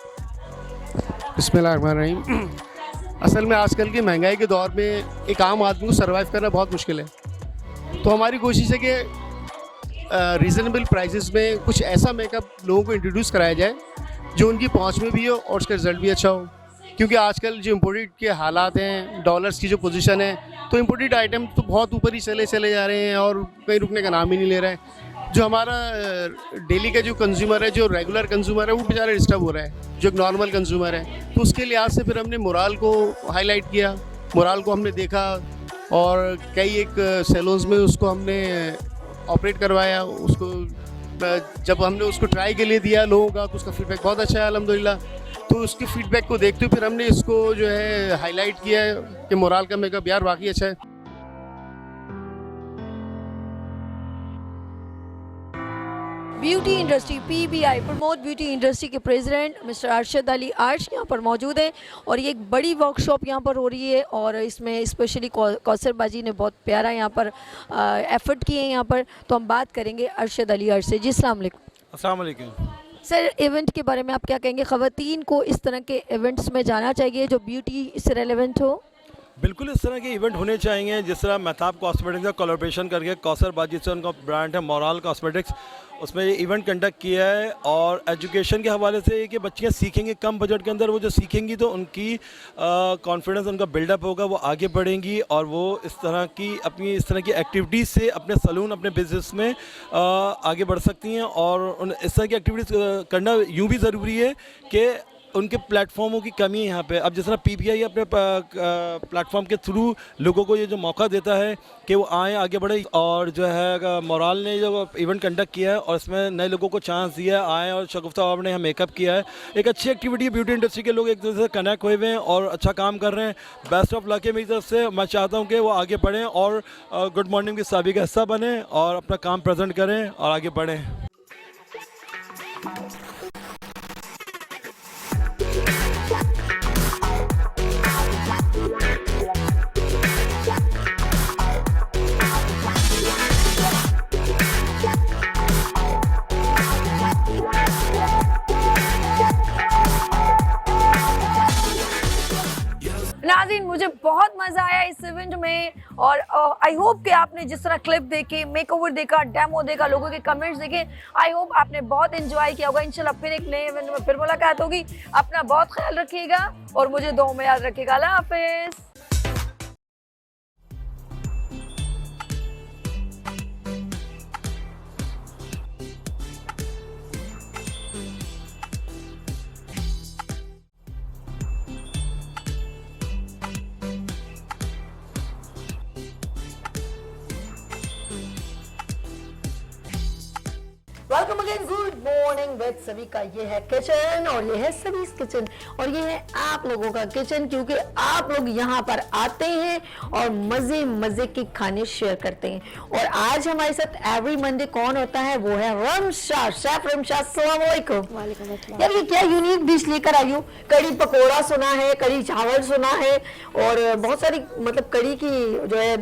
बिस्मिल्लाहिर्रहमानिर्रहीम। असल में आजकल की महंगाई के दौर में एक आम आदमी को सर्वाइव करना बहुत मुश्किल है, तो हमारी कोशिश है कि रीज़नेबल प्राइसेस में कुछ ऐसा मेकअप लोगों को इंट्रोड्यूस कराया जाए जो उनकी पहुंच में भी हो और उसका रिज़ल्ट भी अच्छा हो। क्योंकि आजकल जो इम्पोर्टेड के हालात हैं, डॉलर्स की जो पोजीशन है, तो इम्पोर्टेड आइटम तो बहुत ऊपर ही चले जा रहे हैं और कहीं रुकने का नाम ही नहीं ले रहा है। जो हमारा डेली का जो कंज्यूमर है, जो रेगुलर कंज्यूमर है, वो बेचारा डिस्टर्ब हो रहा है, जो एक नॉर्मल कंज्यूमर है। तो उसके लिहाज से फिर हमने मोराल को हाईलाइट किया, मोराल को हमने देखा और कई एक सैलून्स में उसको हमने ऑपरेट करवाया। उसको जब हमने उसको ट्राई के लिए दिया लोगों का, तो उसका फीडबैक बहुत अच्छा है अल्हम्दुलिल्लाह। तो उसके फीडबैक को देखते हुए फिर हमने इसको जो है हाईलाइट किया है कि मोराल का मेकअप यार वाकई अच्छा है। Beauty industry PBI promote beauty industry के प्रेसिडेंट मिस्टर अरशद अली अर्श यहाँ पर मौजूद हैं और ये एक बड़ी वर्कशॉप यहाँ पर हो रही है और इसमें स्पेशली कौसर बाजी ने बहुत प्यारा यहाँ पर एफर्ट किए हैं यहाँ पर। तो हम बात करेंगे अरशद अली अर्श से। जी अस्सलाम वालेकुम। अस्सलाम वालेकुम। सर, इवेंट के बारे में आप क्या कहेंगे? ख़वातीन को इस तरह के इवेंट्स में जाना चाहिए जो ब्यूटी से रेलेवेंट हो? बिल्कुल इस तरह के इवेंट होने चाहिए, जिस तरह मेहताब कॉस्मेटिक्स का कोलैबोरेशन करके कौसर बाजी से उनका ब्रांड है मोराल कॉस्मेटिक्स, उसमें ये इवेंट कंडक्ट किया है। और एजुकेशन के हवाले से ये कि बच्चियाँ सीखेंगी कम बजट के अंदर, वो जो सीखेंगी तो उनकी कॉन्फिडेंस उनका बिल्डअप होगा, वो आगे बढ़ेंगी और वो इस तरह की एक्टिविटीज़ से अपने सलून, अपने बिजनेस में आगे बढ़ सकती हैं। और इस तरह की एक्टिविटीज़ करना यूँ भी ज़रूरी है कि उनके प्लेटफॉर्मों की कमी है यहाँ पे। अब जिस तरह पीपीआई अपने प्लेटफॉर्म के थ्रू लोगों को ये जो मौका देता है कि वो आएँ, आगे बढ़े, और जो है मोराल ने जो इवेंट कंडक्ट किया है और इसमें नए लोगों को चांस दिया है, आएँ, और शगुफ्ता ने यहाँ मेकअप किया है। एक अच्छी एक्टिविटी है, ब्यूटी इंडस्ट्री के लोग एक दूसरे से कनेक्ट हुए हुए हैं और अच्छा काम कर रहे हैं। बेस्ट ऑफ लक है मेरी तरफ से। मैं चाहता हूँ कि वो आगे बढ़ें और गुड मॉर्निंग की सभी का हिस्सा बने और अपना काम प्रेजेंट करें और आगे बढ़ें। नाज़रीन, मुझे बहुत मजा आया इस इवेंट में और आई होप कि आपने जिस तरह क्लिप देखे, मेकओवर देखा, डेमो देखा, लोगों के कमेंट्स देखे, आई होप आपने बहुत एंजॉय किया होगा। इंशाल्लाह फिर एक नए इवेंट में फिर मुलाकात होगी। अपना बहुत ख्याल रखिएगा और मुझे दुआ में याद रखिएगा। अल्लाह हाफिज। Welcome again, good morning with सभी का। ये है किचन और ये है सभी किचन और ये है आप लोगों का किचन, क्योंकि आप लोग यहाँ पर आते हैं और मजे मजे के खाने शेयर करते हैं। और आज हमारे साथ एवरी मंडे कौन होता है? वो है रमशा, शेफ रमशा। अस्सलाम वालेकुम। यार ये क्या यूनिक डिश लेकर आई हूँ? कड़ी पकोड़ा सुना है, कड़ी चावल सुना है और बहुत सारी मतलब कड़ी की जो है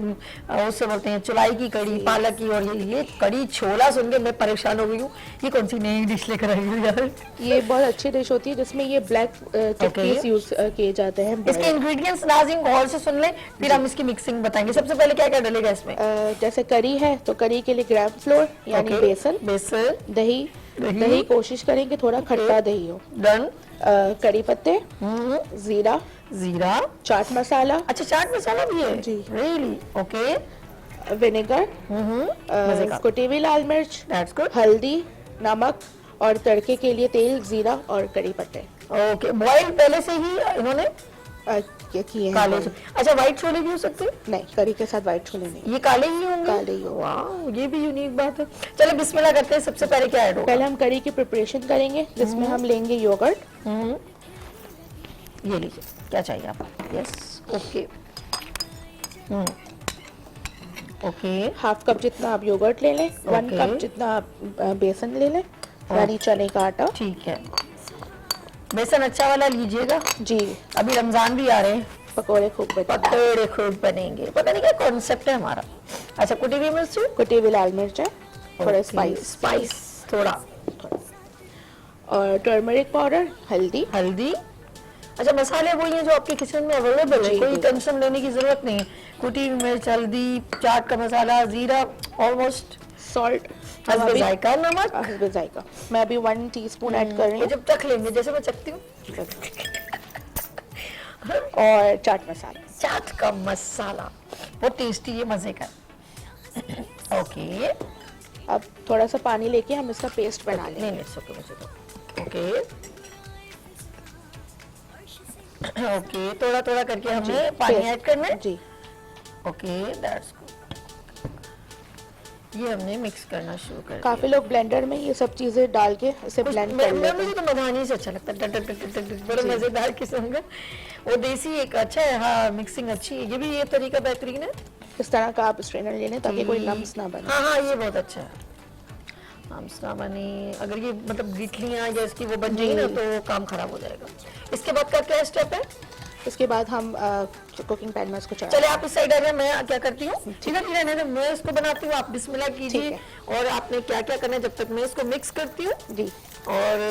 उससे बोलते हैं चुलाई की कड़ी, पालक की, और ये कड़ी छोला सुन के मैं परेशान हो गई। ये कौन सी नई डिश लेकर आई हो यार? ये बहुत अच्छी डिश होती है जिसमें ये ब्लैक चिकपीस यूज किए जाते हैं। इसके इंग्रेडिएंट्स नाज़रीन गौर से सुन लें, फिर हम इसकी मिक्सिंग बताएंगे। सबसे पहले क्या क्या डलेगा इसमें? जैसे करी है तो करी के लिए ग्राम फ्लोर यानी बेसन, दही कोशिश करें कि थोड़ा खट्टा दही हो। डन। करी पत्ते, जीरा, चाट मसाला। अच्छा, चाट मसाला भी है जी? रियली? ओके। विनेगर, कुटी हुई लाल मिर्च, हल्दी, नमक और तड़के के लिए तेल, जीरा और करी पत्ते। ओके। बॉइल पहले से ही इन्होंने किए हैं काले। अच्छा, व्हाइट छोले भी हो सकते हैं? नहीं, करी के साथ व्हाइट छोले नहीं, ये काले ही होंगे। काले ही होंगे। वाह, ये भी यूनिक बात है। चलो बिस्मिल्लाह करते हैं। सबसे पहले क्या ऐड होगा? पहले हम करी की प्रिपरेशन करेंगे जिसमें हम लेंगे योगर्ट। ये लीजिए, क्या चाहिए आपको? Yes, okay. Okay. Half cup जितना आप योगर्ट ले लें, 1 कप जितना आप बेसन ले लें, यानी चने का आटा। ठीक है, बेसन अच्छा वाला लीजिएगा जी। अभी रमजान भी आ रहे हैं, पकोड़े खूब बनेंगे। पता नहीं क्या कॉन्सेप्ट है हमारा। अच्छा, कुटी हुई मिर्च, कुटी हुई लाल मिर्च है, थोड़ा स्पाइस थोड़ा, और टर्मरिक पाउडर, हल्दी। अच्छा, मसाले वही हैं जो आपके किचन में अवेलेबल है, कोई टेंशन लेने की जरूरत नहीं है। कुटी हुई मिर्च, हल्दी, चाट का मसाला, जीरा, ऑलमोस्ट सॉल्ट, हस्बे जायका, नमक हस्बे जायका। मैं अभी 1 टीस्पून ऐड कर रही हूँ। जब चख लेंगे जैसे मैं चखती हूँ। और चाट का मसाला बहुत टेस्टी है, मजे का। ओके। अब थोड़ा सा पानी लेके हम इसका पेस्ट बना लेंगे। नहीं, ओके। ओके, थोड़ा थोड़ा करके हमें पानी ऐड करना है जी। Okay, that's good. ये हमने मिक्स करना शुरू कर दिया। काफी लोग ब्लेंडर में ये सब चीजें डाल के इसे ब्लेंड कर लेते हैं। मुझे तो मधानी से अच्छा लगता है, बड़े मजेदार किस्म का। वो देसी एक अच्छा है। हाँ, मिक्सिंग अच्छी है। ये भी ये तरीका बेहतरीन है। इस तरह का आप स्ट्रेनर ले लें ताकि कोई लम्स ना बने। हाँ, ये बहुत अच्छा है, लम्स ना बने। अगर ये मतलब गिटलियाँ या इसकी वो बन जाएगी ना तो काम खराब हो जाएगा। इसके बाद का क्या स्टेप है? इसके बाद हम कुकिंग पैन में इसको चढ़ा। चले आप इस साइड आ जाए, मैं क्या करती हूँ, ठीक है, मैं इसको बनाती हूँ, आप बिस्मिल्लाह कीजिए। और आपने क्या क्या करना है जब तक मैं इसको मिक्स करती हूँ जी। और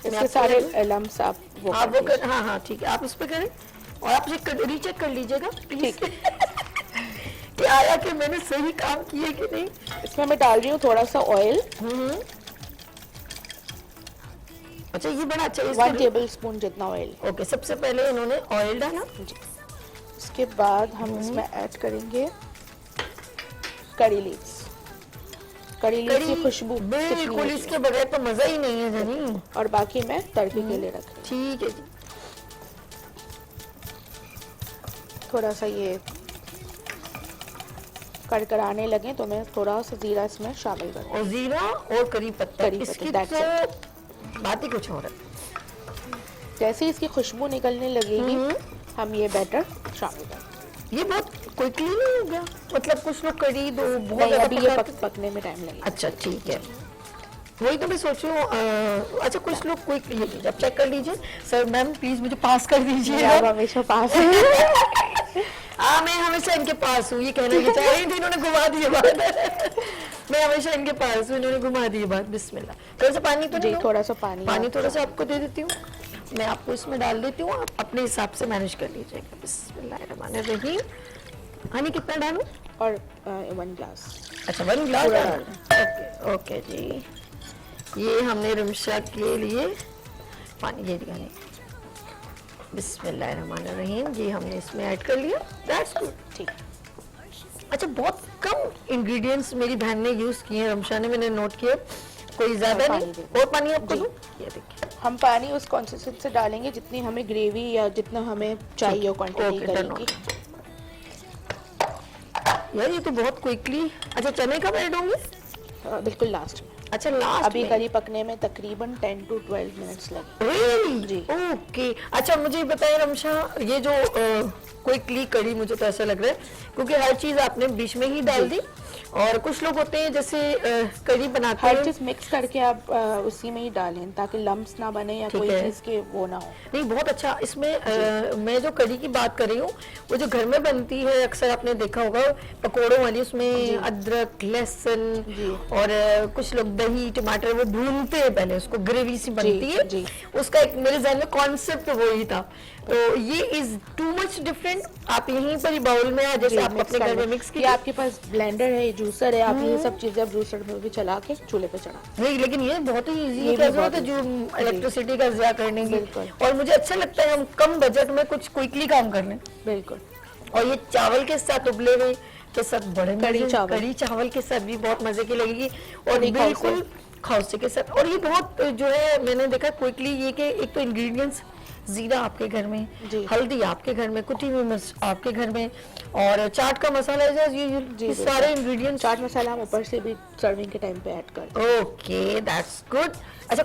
इसके सारे लम्स आप वो कर। हाँ, ठीक है, आप इस पे करें और आप रीचेक कर लीजिएगा प्लीज कि आया कि मैंने सही काम किया कि नहीं। इसमें मैं डाल रही हूँ थोड़ा सा ऑयल। अच्छा, ये बड़ा अच्छा है। 1 टेबलस्पून जितना ऑयल। ओके, सबसे पहले इन्होंने ऑयल डाला जी। इसके बाद हम इसमें ऐड करेंगे करी लीव्स। कड़ी लीव्स की खुशबू कितनी बिल्कुल, होती इसके बगैर तो मजा ही नहीं है जानी। है। और बाकी मैं तड़के के लिए रख रही ठीक है जी। हूँ। थोड़ा सा ये कड़कड़ाने लगे तो मैं थोड़ा सा जीरा इसमें शामिल कर दूँ। और जीरा और करी पत्ता, करी इसकी पत्ता, तो that's बात ही कुछ और है। जैसे ही इसकी खुशबू निकलने लगेगी हम ये बैटर शामिल कर देंगे। ये बहुत क्विकली नहीं हो गया, मतलब कुछ लोग करी दो बहुत नहीं, ज्यादा अभी ये पकाते थे। पकने में टाइम लगेगा। अच्छा ठीक है, वही तो मैं सोच रही हूँ। अच्छा कुछ लोग क्विक ये लीजिए, आप चेक कर लीजिए। सर मैम प्लीज मुझे पास कर दीजिए। आप हमेशा पास हैं। हाँ मैं हमेशा इनके पास हूँ, ये कहना ये चाह रही थी, इन्होंने घुमा दी बात। मैं हमेशा इनके पास हूँ, इन्होंने घुमा दी बात। बिस्मिल्लाह। थोड़ा सा पानी तो जी नहीं, थोड़ा सा पानी थोड़ा सा आपको दे देती हूँ, मैं आपको इसमें डाल देती हूँ, आप अपने हिसाब से मैनेज कर लीजिएगा। बिस्मिल्लाहिर्रहमानिर्रहीम। हनी कितना डालूं? और 1 ग्लास। अच्छा 1 ग्लास पूरा डाल। ओके ओके जी। ये हमने रमशा के लिए पानी ये दिया नहीं। बिस्मिल्लाहिर्रहमानिर्रहीम। ये हमने इसमें ऐड कर लिया। That's good. ठीक। अच्छा बहुत कम इंग्रेडिएंट्स मेरी बहन ने यूज किए हैं रमशा ने, मैंने नोट किया, कोई ज्यादा पानी नहीं। दे दो। और पानी आपको जी। दूं? ये देखिए हम पानी उस कंसिस्टेंसी से डालेंगे जितनी हमें ग्रेवी या जितना हमें चाहिए हो क्वांटिटी ओके, डन हो करेंगे। यार ये तो बहुत क्विकली। अच्छा चने कब ऐड होंगे? बिल्कुल लास्ट में। अच्छा लास्ट अभी में। करी पकने में तकरीबन 10 to 12 मिनट्स लगे। Really? जी। ओके। अच्छा मुझे बताइए रमशा, ये जो क्विकली कड़ी मुझे तो ऐसा लग रहा है क्योंकि हर चीज आपने बीच में ही डाल दी, और कुछ लोग होते हैं जैसे कड़ी बनाते हर हैं। चीज मिक्स करके आप उसी में ही डालें ताकि लम्स ना बने या ठीक कोई है। चीज के वो ना हो। नहीं बहुत अच्छा। इसमें मैं जो कड़ी की बात कर रही हूँ वो जो घर में बनती है, अक्सर आपने देखा होगा पकोड़ों वाली, उसमें अदरक लहसुन और कुछ लोग दही टमाटर वो भूनते हैं पहले, उसको ग्रेवी सी बनती है। जी। उसका एक मेरे ज़हन में कॉन्सेप्ट वही था। तो ये इज टू मच डिफरेंट। आप यहीं पर ही बाउल में जैसे आप अपने घर में मिक्स किया, आपके पास ब्लेंडर है, जूसर है, आप ये सब चीजें आप जूसर में भी चला के चूल्हे पे चढ़ा। नहीं लेकिन ये बहुत ही इजी ये है, भी जरूरत बहुत है जो इलेक्ट्रिसिटी का ज़िया करने की। बिल्कुल। और मुझे अच्छा लगता है हम कम बजट में कुछ क्विकली काम कर लें। बिल्कुल। और ये चावल के साथ उबले हुए के साथ बड़े कड़ी चावल। कड़ी चावल के साथ भी बहुत मजे की लगेगी। और कड़ी बिल्कुल खौसे के साथ। और ये बहुत जो है मैंने देखा क्विकली ये कि एक तो इंग्रेडिएंट्स जीरा आपके घर में, हल्दी आपके घर में, कुटी हुई मिर्च आपके घर में, और चाट का मसाला ये सारे इंग्रेडिएंट्स। चाट मसाला हम ऊपर से भी सर्विंग के टाइम पे ऐड कर। Okay that's good. अच्छा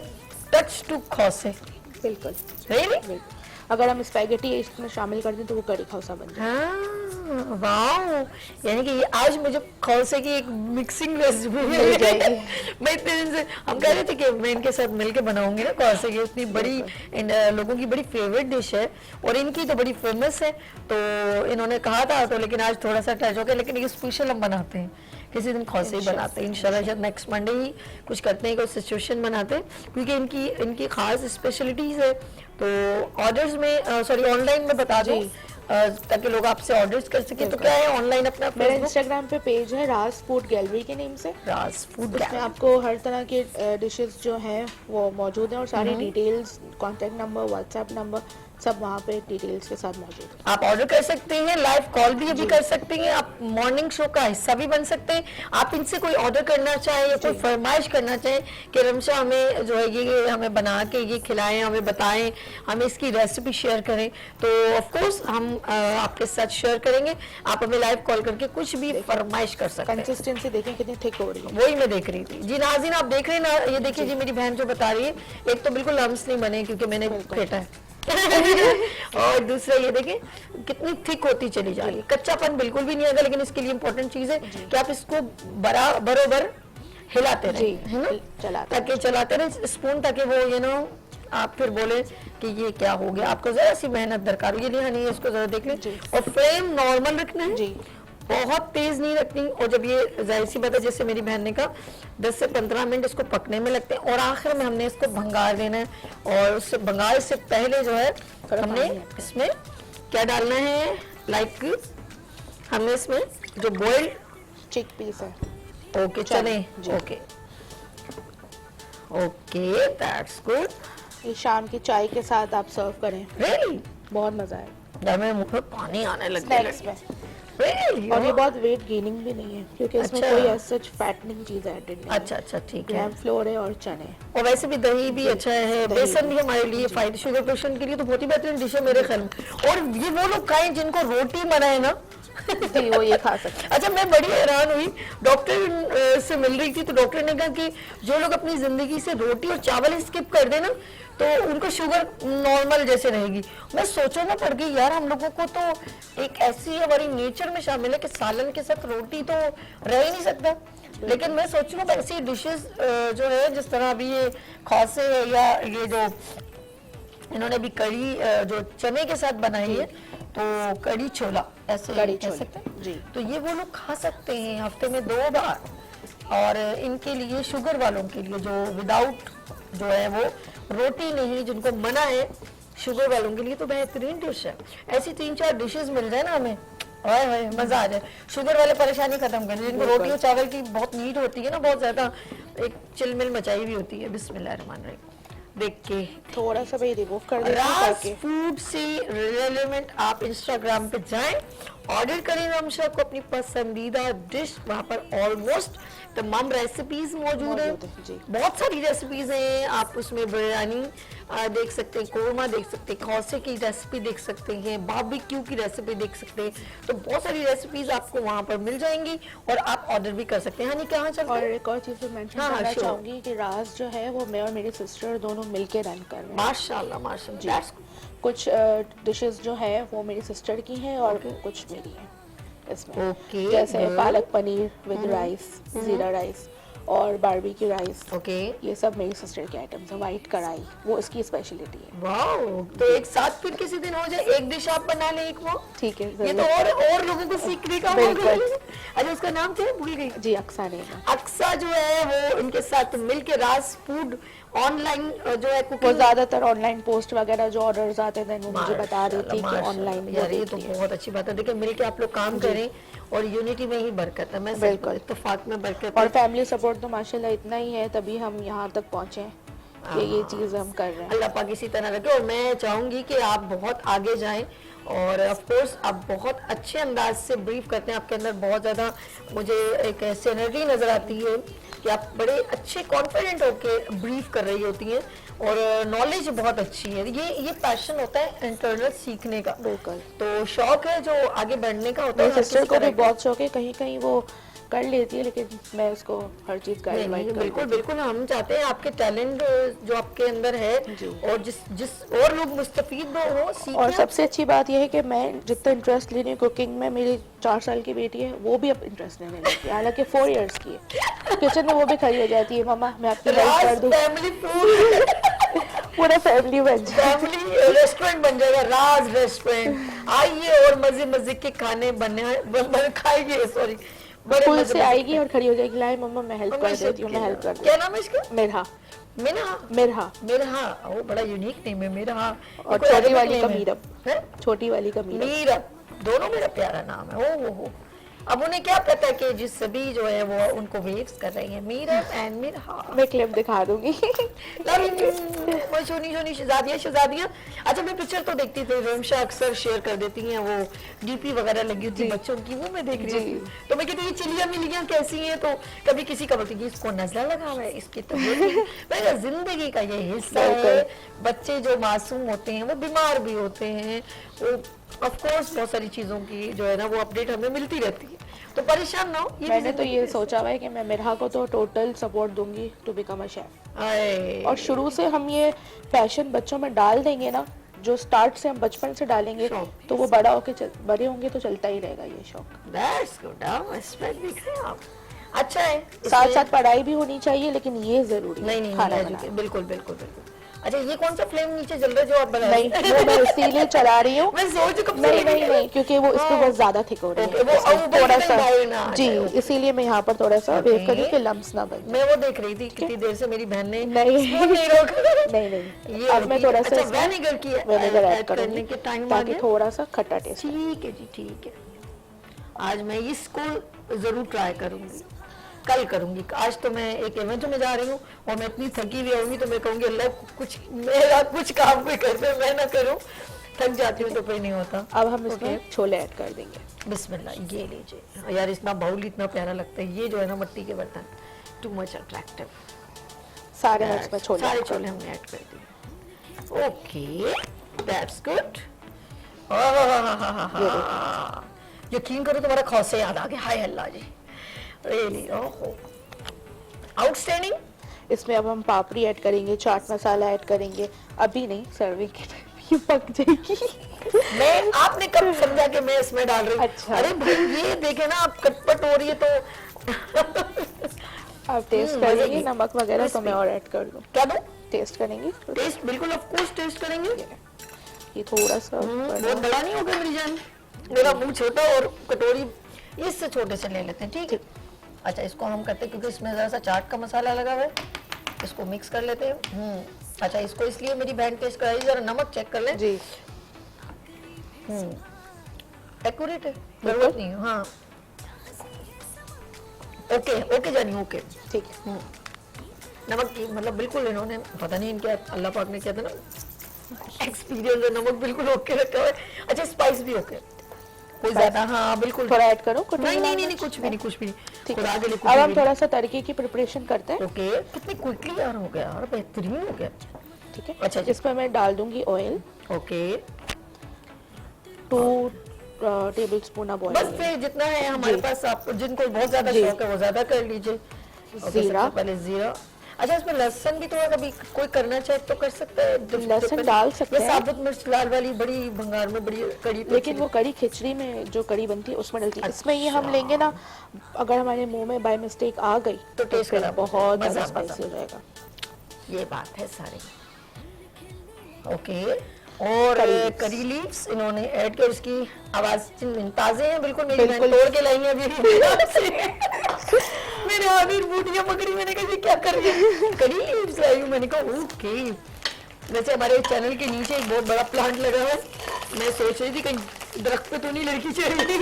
टच टू खौसे। बिल्कुल। रियली? अगर हम स्पैगेटी इसमें शामिल कर दें तो वो कड़ी खौसा बन जाए। हाँ, वाओ। यानी कि ये आज मुझे खौसे की एक मिक्सिंग रेसिपी मिल जाएगी। मैं इतने दिन से हम कह रहे थे कि मैं इनके साथ मिलके बनाऊंगी ना खौसे की, इतनी बड़ी लोगों की बड़ी फेवरेट डिश है और इनकी तो बड़ी फेमस है। तो इन्होंने कहा था तो, लेकिन आज थोड़ा सा टच हो गया। लेकिन ये स्पेशल हम बनाते हैं, किसी दिन खौसे ही बनाते हैं इंशाल्लाह, शायद नेक्स्ट मंडे ही कुछ करते हैं, कोई सिचुएशन बनाते हैं क्योंकि इनकी खास स्पेशलिटीज है। तो ऑर्डर्स में सॉरी ऑनलाइन में बता दूं ताकि लोग आपसे ऑर्डर्स कर सके। तो क्या है ऑनलाइन अपना मेरा इंस्टाग्राम पे पेज है राज फूड गैलरी के नेम से। राज फूड उसमें आपको हर तरह के डिशेस जो हैं वो मौजूद हैं और सारी details, contact number, WhatsApp number सब वहाँ पे डिटेल्स के साथ मौजूद है। आप ऑर्डर कर सकते हैं, लाइव कॉल भी अभी कर सकते हैं, आप मॉर्निंग शो का हिस्सा भी बन सकते हैं। आप इनसे कोई ऑर्डर करना चाहें या कोई फरमाइश करना चाहें कि रमशा हमें जो है ये हमें बना के ये खिलाएं, हमें बताएं, हमें इसकी रेसिपी शेयर करें, तो ऑफ कोर्स हम आपके साथ शेयर करेंगे। आप हमें लाइव कॉल करके कुछ भी फरमाइश कर सकते हैं। कंसिस्टेंसी देखें कितनी थिक हो रही है, वही मैं देख रही थी। जी नाज़रीन आप देख रहे हैं ना, ये देखिए जी मेरी बहन जो बता रही है, एक तो बिल्कुल लम्स नहीं बने क्योंकि मैंने फेंटा है और दूसरा ये देखें कितनी थिक होती चली जा रही है, कच्चापन बिल्कुल भी नहीं आएगा। लेकिन इसके लिए इम्पोर्टेंट चीज है कि आप इसको बरोबर हिलाते रहे, है ना, ताकि चलाते रहे स्पून, ताकि वो आप फिर बोले कि ये क्या हो गया। आपको जरा सी मेहनत दरकार होगी। नहीं है इसको जरा देख लें। और फ्लेम नॉर्मल रखना है, बहुत तेज नहीं रखनी। और जब ये जाहिर सी बात है जैसे मेरी बहन ने कहा 10 से 15 मिनट इसको पकने में लगते हैं और आखिर में हमने इसको भंगार देना है। और उससे भंगार से पहले जो है हमने इसमें क्या डालना है, लाइक हमने इसमें जो बॉइल्ड चिक पीस है, ओके चने, ओके ओके दैट्स गुड। ये शाम की चाय के साथ आप सर्व करें, रियली बहुत मजा आएगा। जब मेरे मुंह में पानी आने लग स्नैक्स में Really? और ये Oh. बहुत वेट गेनिंग भी नहीं है क्योंकि इसमें अच्छा। कोई ऐसा फैटनिंग चीज ऐडेड नहीं अच्छा अच्छा ठीक है। ग्राम फ्लोर है और चने। और वैसे भी दही भी अच्छा है, दही बेसन भी। भी हमारे लिए फायदे, शुगर पेशेंट के लिए तो बहुत ही बेहतरीन डिश है मेरे ख्याल में। और ये वो लोग खाएं जिनको रोटी मना है ना। जी वो ये खा सकते हैं। अच्छा, मैं बड़ी हैरान हुई, डॉक्टर से मिल रही थी तो डॉक्टर ने कहा कि जो लोग अपनी जिंदगी से रोटी और चावल स्किप कर देना तो उनको शुगर नॉर्मल जैसे रहेगी। मैं सोचना पड़ गई यार, हम लोगों को तो एक ऐसी हमारी नेचर में शामिल है कि सालन के साथ रोटी तो रह ही नहीं सकता। लेकिन मैं सोच रही हूँ ऐसी डिशेस जो है, जिस तरह अभी ये खौसे है या ये जो इन्होंने अभी कड़ी जो चने के साथ बनाई है, तो कड़ी छोला ऐसे कड़ी कह छोला, सकते हैं जी। तो ये वो लोग खा सकते हैं हफ्ते में 2 बार। और इनके लिए, शुगर वालों के लिए जो विदाउट जो है वो रोटी नहीं, जिनको मना है, शुगर वालों के लिए तो बेहतरीन डिश है। ऐसी 3-4 डिशेस मिल जाए ना हमें, ओए होए मजा आ जाए। शुगर वाले परेशानी खत्म कर, जिनको रोटी और चावल की बहुत नीड होती है ना, बहुत ज्यादा एक चिलमिल मचाई हुई होती है। बिस्मिल्लाहिर्रहमानिर्रहीम। देख के थोड़ा सा भाई रिमूव कर देते हैं राज ताकि फूड से रिलेवेंट आप इंस्टाग्राम पे जाएं, ऑर्डर करें रमशा को अपनी पसंदीदा डिश। वहाँ पर ऑलमोस्ट तमाम रेसिपीज मौजूद है, जी। बहुत सारी रेसिपीज हैं। आप उसमें बिरयानी देख सकते हैं, कोरमा देख सकते हैं, खौसे की रेसिपी देख सकते हैं, बारबेक्यू की रेसिपी देख सकते हैं। तो बहुत सारी रेसिपीज आपको वहाँ पर मिल जाएंगी और आप ऑर्डर भी कर सकते हैं। हाँ, कहाँ चलते और हैं? एक और चीज मेंशन हाँ, करना sure. चाहूंगी कि राज जो है वो मैं और मेरी सिस्टर दोनों मिलके रन कर रहे हैं। माशाल्लाह माशाल्लाह, that's good. कुछ डिशेस जो है वो मेरी सिस्टर की हैं और कुछ मेरी हैं इसमें। Okay, जैसे good. Palak paneer with rice, जीरा राइस और बारबेक्यू राइस, ओके, ये सब मेरी सिस्टर के आइटम्स है। वाइट कढ़ाई वो इसकी स्पेशलिटी है। वाओ, तो एक साथ फिर किसी दिन हो जाए, एक डिश आप बना ले, एक वो। ठीक है, ये तो और लोगों को सीखने का बिल्कुल। मौका है। अच्छा, उसका नाम क्या है? भूल गई। जी अक्सा ने अक्सा जो है वो इनके साथ मिलके राज फूड ऑनलाइन जो है वो कुकिंग, ज्यादातर ऑनलाइन पोस्ट वगैरह जो ऑर्डर्स आते थे वो मुझे बता रही थी कि ऑनलाइन यार ये तो बहुत अच्छी बात है। देखिए, मिलके आप लोग काम करें और यूनिटी में ही बरकत है। मैं सच बिल्कुल। इत्तेफाक में बरकत और है। फैमिली सपोर्ट तो माशाल्लाह इतना ही है, तभी हम यहाँ तक पहुँचे हैं कि ये चीज़ हम कर रहे हैं। अल्लाह पाक इसी तरह रखे। और मैं चाहूंगी कि आप बहुत आगे जाएं और ऑफ कोर्स आप बहुत अच्छे अंदाज से ब्रीफ करते हैं। आपके अंदर बहुत ज़्यादा मुझे एक ऐसी एनर्जी नज़र आती है कि आप बड़े अच्छे कॉन्फिडेंट होकर ब्रीफ कर रही होती हैं और नॉलेज बहुत अच्छी है। ये पैशन होता है इंटरनल सीखने का। बिल्कुल। तो शौक है जो आगे बढ़ने का होता है। मेरी सिस्टर को भी बहुत शौक है, कहीं कहीं वो कर लेती है लेकिन मैं उसको हर चीज़ का नहीं, बिल्कुल बिल्कुल, हम चाहते हैं आपके टैलेंट जो आपके अंदर है और जिस और लोग मुस्तफीद हो सीखें। और सबसे अच्छी बात यह है कि मैं जितना इंटरेस्ट ले रही हूँ कुकिंग में, मेरी 4 साल की बेटी है वो भी अब इंटरेस्ट लेने लगी है, हालांकि 4 इयर्स की है। किचन में वो भी खड़ी हो जाती है, मम्मा मैं आपकी हेल्प कर दूँ। फैमिली फूड पूरा फैमिली बन जाए, फैमिली रेस्टोरेंट बन जाएगा, राज रेस्टोरेंट। आइए और मजे मजे के खाने खाएंगे। सॉरी, स्कूल से आएगी और खड़ी हो जाएगी, लाए मम्मा मैं हेल्प कर देती हूँ, मैं हेल्प कर क्या नाम है इसका? मिरहा। मिरहा। मिरहा, वो बड़ा यूनिक नेम है मिरहा। और छोटी वाली का मीरब, छोटी वाली का मीरब, दोनों मेरा प्यारा नाम है। ओ हो। अब उन्हें क्या पता कि जिस सभी जो है वो उनको वेव्स कर रही है, मीरब एंड मिरहा। मैं क्लिप दिखा दूंगी। छोटी शहजादियाँ। अच्छा, मैं पिक्चर तो देखती थी, रमशा अक्सर शेयर कर देती हैं, वो डीपी वगैरह लगी होती है बच्चों की, वो मैं देख रही थी। तो मैं कहती, ये चिड़िया मिलियाँ कैसी हैं? तो कभी किसी का बोलती इसको नजला लगा हुआ है, इसकी तबीयत जिंदगी का ये हिस्सा है। बच्चे जो मासूम होते हैं वो बीमार भी होते हैं, ऑफ कोर्स बहुत सारी चीजों की जो है ना वो अपडेट हमें मिलती रहती है, तो परेशान ना हो। मैंने तो ये सोचा हुआ है कि मैं मिरहा को तो टोटल सपोर्ट दूंगी टू बिकम अ शेफ। और शुरू से हम ये पैशन बच्चों में डाल देंगे ना, जो स्टार्ट से हम बचपन से डालेंगे तो वो बड़े होंगे तो चलता ही रहेगा ये शौक। That's good, respect दिख रहे हैं आप। अच्छा है, साथ साथ पढ़ाई भी होनी चाहिए, लेकिन ये जरूरी नहीं खाना बनाना। बिल्कुल बिल्कुल बिल्कुल। अच्छा, ये कौन सा फ्लेम नीचे जल रहा है जो आप बना नहीं, वो मैं इसीलिए चला रही हूँ। मैं सोच कब से नहीं, क्योंकि वो इस पे बहुत ज्यादा थिक हो रही है, थोड़ा सा। जी, इसीलिए मैं यहाँ पर थोड़ा सा वेव कर रही हूँ कि लम्स ना बन। मैं वो देख रही थी कितनी देर से, मेरी बहन ने नहीं, अब मैं थोड़ा सा विनेगर ऐड करूँगी ताकि थोड़ा सा खट्टा टेस्ट। ठीक है जी, ठीक है। आज मैं इसको जरूर ट्राई करूंगी, कल करूंगी। आज तो मैं एक इवेंट में जा रही हूँ और मैं इतनी थकी हुई होंगी तो मैं कहूँगी अल्लाह मेरा कुछ काम कोई कर दे, मैं ना करूँ। थक जाती हूँ तो फिर नहीं होता। अब हम इसमें छोले ऐड कर देंगे। बिस्मिल्लाह, ये लीजिए यार, इतना बाउल इतना प्यारा लगता है। ये जो है ना मट्टी के बर्तन, टू मच अट्रैक्टिव। सारे हम इसमें छोले सारे ऐड कर छोले हमने ऐड कर दिए। Okay, that's good. यकीन करो तुम्हारा खौसे याद आ गया। हाय अल्लाह जी, रियली ओहो आउटस्टैंडिंग। इसमें अब हम पापड़ी ऐड करेंगे, चाट मसाला ऐड करेंगे। अभी नहीं, सर्विंग के टाइम ये पक जाएगी। मैं आपने कब समझा कि मैं इसमें डाल रही हूँ? अच्छा। अरे भाई ये देखे ना, आप कटपट हो रही है तो आप टेस्ट करेंगे नमक वगैरह तो मैं और ऐड कर दूँ। क्या दो? टेस्ट करेंगे? टेस्ट बिल्कुल ऑफ कोर्स टेस्ट करेंगे। ये थोड़ा सा बहुत बड़ा नहीं होगा मेरी जान, मेरा मुंह छोटा और कटोरी इससे छोटे से ले लेते हैं, ठीक है? अच्छा, इसको हम करते हैं क्योंकि इसमें जरा सा चाट का मसाला लगा हुआ है, इसको मिक्स कर लेते हैं। अच्छा, इसको इसलिए मेरी बहन टेस्ट कराई, जरा नमक चेक कर ले जी। एक्यूरेट है, जरूरत नहीं है। हाँ ओके ओके जानी, ओके ठीक है। नमक की मतलब बिल्कुल, इन्होंने पता नहीं इनके अल्लाह पाक ने क्या था ना एक्सपीरियंस है, नमक बिल्कुल ओके रखा हुआ है। अच्छा, स्पाइस भी ओके, कोई ज्यादा, हाँ बिल्कुल। थोड़ा ऐड करो? नहीं नहीं नहीं, कुछ भी नहीं, कुछ भी नहीं। ठीक है। खुदा के लिए कुछ अब भी हम नहीं। थोड़ा सा तड़के की प्रिपरेशन करते हैं। ओके, कितनी क्विकली यार हो गया यार, बेहतरीन हो गया। ठीक है। अच्छा, इसमें मैं डाल दूंगी oil. Okay, 2 table spoon of बस ऑयल। फिर जितना है हमारे पास, आपको जिनको बहुत ज्यादा जी। शौक है वो ज्यादा कर लीजिए। ओके, जीरा। सबसे पहले जीरा। अच्छा, इसमें लहसुन भी थोड़ा कभी कोई करना चाहे तो कर सकता है, लहसुन डाल सकते या हैं। साबुत मिर्च लाल वाली बड़ी भंगार में बड़ी कड़ी, लेकिन वो कड़ी खिचड़ी में जो कड़ी बनती है उसमें डलती है। इसमें ये हम लेंगे ना, अगर हमारे मुंह में बाय मिस्टेक आ गई तो टेस्ट फिर खराब, बहुत मजा ज्यादा आता स्पाइसी हो जाएगा। ये बात है सारी। ओके, और करी लीव्स इन्होंने ऐड किया, उसकी आवाज ताजे हैं बिल्कुल, मेरी बहन तोड़ के लाई है अभी। मेरे हाथ बूटियां पकड़ी, मैंने कहा क्या कर रही है? करी लीव्स लाई हूँ। मैंने कहा ओके। वैसे हमारे चैनल के नीचे एक बहुत बड़ा प्लांट लगा हुआ है, मैं सोच रही थी कहीं दरख्त पे तो नहीं लड़की चढ़ रही।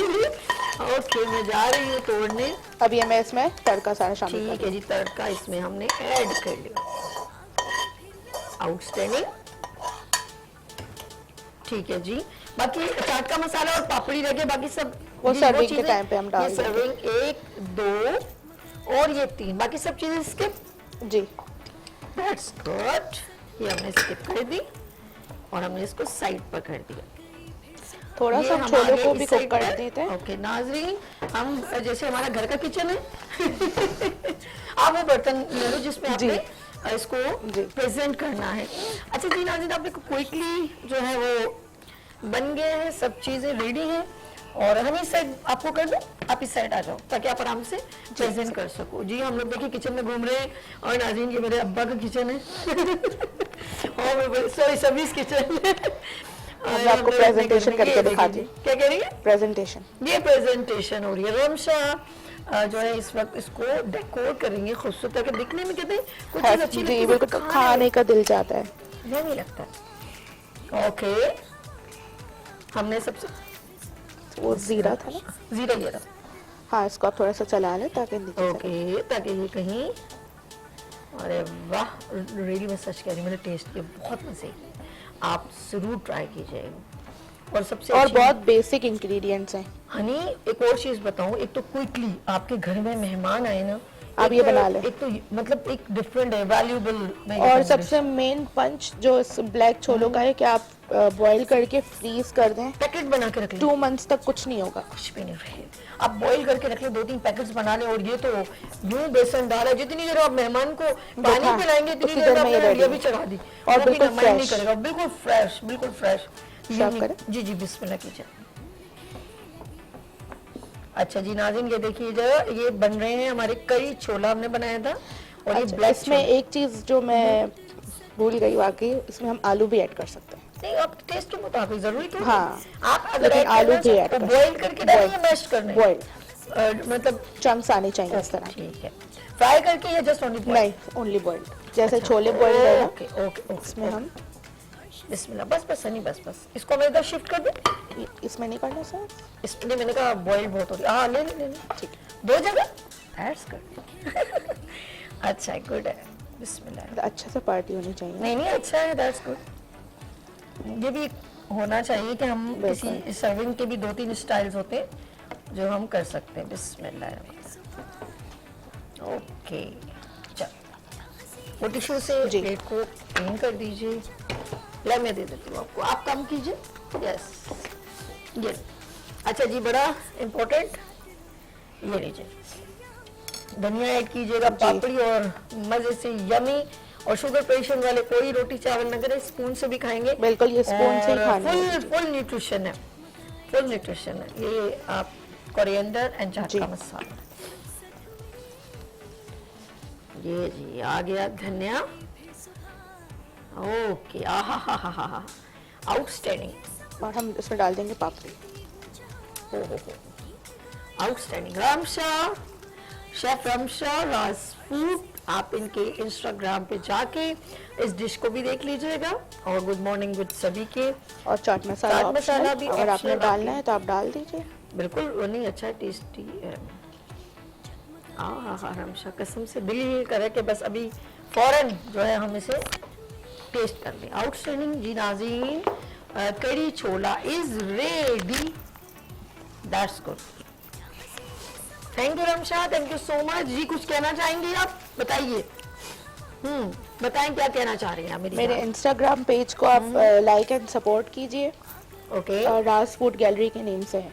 ओके, मैं जा रही हूँ तोड़ने। अभी मैं इसमें तड़का सारा शामिल ठीक है जी, तड़का इसमें हमने ऐड कर लिया। आउटस्टैंडिंग, ठीक है जी। बाकी चाट का मसाला और पापड़ी रखे, बाकी सब वो जी, सर्विंग के चीजें- टाइम पे हम डाल ये सर्विंग 1 2 और ये 3, बाकी सब चीजें स्किप। जी। That's good. ये हमने स्किप कर दी और हमने इसको साइड पर कर दिया। थोड़ा ये सा हमारे छोलों को इस भी कुक साइड कर पर- देते हैं। ओके नाजरीन, हम जैसे हमारा घर का किचन है आप वो बर्तन ले लो जिसमें आपने इसको प्रेजेंट करना है। अच्छा जी नाज़रीन, आपने क्विकली जो है वो बन गए हैं, सब चीजें रेडी हैं और हम इस साइड आपको कर दो, आप इस साइड आ जाओ ताकि आप आराम से प्रेजेंट कर सको। जी हम लोग देखिए किचन में घूम रहे हैं और नाज़रीन ये मेरे अब्बा का किचन है और सॉरी सभी किचन है। मैं आपको प्रेजेंटेशन करके दिखाती हूँ। क्या कह रही है? प्रेजेंटेशन। ये प्रेजेंटेशन हो रही है। रमशा जो है इस वक्त इसको डेकोर करेंगे खूबसूरत ताकि दिखने में कहते हैं कुछ चीज़ अच्छी लगती है, बिल्कुल खाने का दिल चाहता है। नहीं लगता। ओके, हमने सबसे वो जीरा था ना, जीरा जीरा। हाँ इसको आप थोड़ा सा चला लें ताकि नीचे ओके, ताकि ये कहीं, अरे वाह रियली मैं सच कह रही हूँ, मैंने टेस्ट किया, बहुत मजे की। आप जरूर ट्राई कीजिएगा। और सबसे और अच्छी बहुत बेसिक इंग्रेडिएंट्स हैं। हनी, एक और चीज बताऊं, एक तो क्विकली आपके घर में मेहमान आए ना, आप ये बना लें। एक तो मतलब एक डिफरेंट है, वैल्यूबल। और सबसे मेन पंच जो इस ब्लैक छोलों का है कि आप बॉईल करके फ्रीज कर दें, पैकेट बना के रख लें, 2 मंथ्स तक कुछ नहीं होगा। कुछ भी नहीं रहे। आप बॉईल करके रख लें, 2-3 पैकेट्स बना लें। और ये तो यूं बेसन डाला, जितनी देर आप मेहमान को पानी पिलाएंगे इतनी देर में आपने हंडिया भी चढ़ा दी और बिल्कुल नहीं फ्रेश करेगा, बिल्कुल फ्रेश, बिल्कुल फ्रेश। सर्व करें। जी जी बिस्मिल्लाह कीजिए। अच्छा जी नाज़रीन, ये देखिए जरा, ये बन रहे हैं हमारे करी छोला हमने बनाया था। और ये ब्लैक इसमें एक चीज जो मैं भूल गई वाकई, इसमें हम आलू भी ऐड कर सकते हैं। नहीं, आप टेस्ट के मुताबिक जरूरी तो हाँ, आप अगर लेकिन आलू भी ऐड कर बॉईल करके डालेंगे, मैश करने बॉईल मतलब चंक्स आने चाहिए इस तरह। ठीक है, फ्राई करके या जस्ट ओनली नहीं, ओनली बॉइल्ड, जैसे छोले बॉइल्ड है ना। ओके ओके, इसमें हम बिस्मिल्लाह, बस बस नहीं, बस बस इसको मैं इधर शिफ्ट कर दूं। इसमें नहीं करना सर, इसमें मैंने कहा बॉइल्ड बहुत हो गया। हाँ ले ले, ठीक है, 2 जगह दैट्स गुड। अच्छा गुड है, बिस्मिल्लाह। अच्छा से पार्टी होनी चाहिए। नहीं नहीं अच्छा है, दैट्स गुड। ये भी होना चाहिए कि हम किसी सर्विंग के भी 2-3 स्टाइल्स होते हैं जो हम कर सकते हैं। बिस्मिल्लाह। ओके, चल वो टिश्यू से प्लेट को क्लीन कर दीजिए। ले मैं दे देती हूँ आपको, आप काम कीजिए। यस, ये अच्छा जी, बड़ा इम्पोर्टेंट, ये लीजिए धनिया ऐड कीजिएगा, पापड़ी, और मजे से यमी। और शुगर पेशेंट वाले कोई रोटी चावल न करें, स्पून से भी खाएंगे। बिल्कुल, ये स्पून से ही खाना है। फुल न्यूट्रिशन है, फुल न्यूट्रिशन है। ये आप कोरिएंडर एंड चाट का मसाला, ये जी आ गया धनिया। ओके, आहा हा हा हा, आउटस्टैंडिंग। और हम इसमें डाल देंगे पापड़ी। आउटस्टैंडिंग। रामशाह, शेफ रामशाह राज फूड, आप इनके इंस्टाग्राम पे जाके इस डिश को भी देख लीजिएगा। और गुड मॉर्निंग विद सभी के, और चाट मसाला भी अगर आपने optional डालना है तो आप डाल दीजिए। बिल्कुल, वो नहीं अच्छा टेस्टी है। हाँ, रामशाह कसम से दिल ये करे कि बस अभी फौरन जो है हम इसे टेस्ट कर लें। आउटस्टैंडिंग जी नाज़रीन, kadhi chhola is ready. That's good. Thank you Ramshah, thank you so much जी। कुछ कहना चाहेंगे आप, बताइए। बताएं क्या कहना चाह रही हैं मेरे इंस्टाग्राम पेज को आप लाइक एंड सपोर्ट कीजिए। ओके, और राज फूड गैलरी के नेम से है।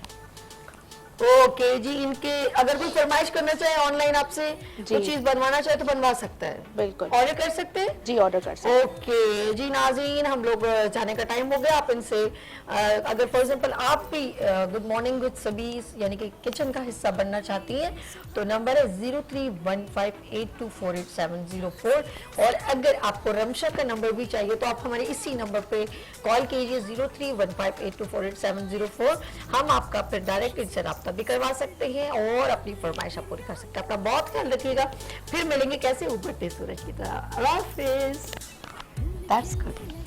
ओके जी, इनके अगर कोई फरमाइश करना चाहे ऑनलाइन आपसे कोई चीज बनवाना चाहे तो बनवा सकता है। बिल्कुल, ऑर्डर कर सकते हैं जी, ऑर्डर कर सकते हैं। ओके जी नाज़रीन, हम लोग जाने का टाइम हो गया। आप इनसे अगर फॉर एग्जांपल आप भी गुड मॉर्निंग विद सभी यानी कि किचन का हिस्सा बनना चाहती हैं तो नंबर है 031582487004। और अगर आपको रमशा का नंबर भी चाहिए तो आप हमारे इसी नंबर पे कॉल कीजिए 031582487004। हम आपका फिर डायरेक्ट इनसे राब्ता भी करवा सकते हैं और अपनी फरमाइश आप पूरी कर सकते हैं। अपना बहुत ख्याल रखिएगा, फिर मिलेंगे कैसे उभरते सूरज की तरह। अल्लाह हाफिज़। That's good.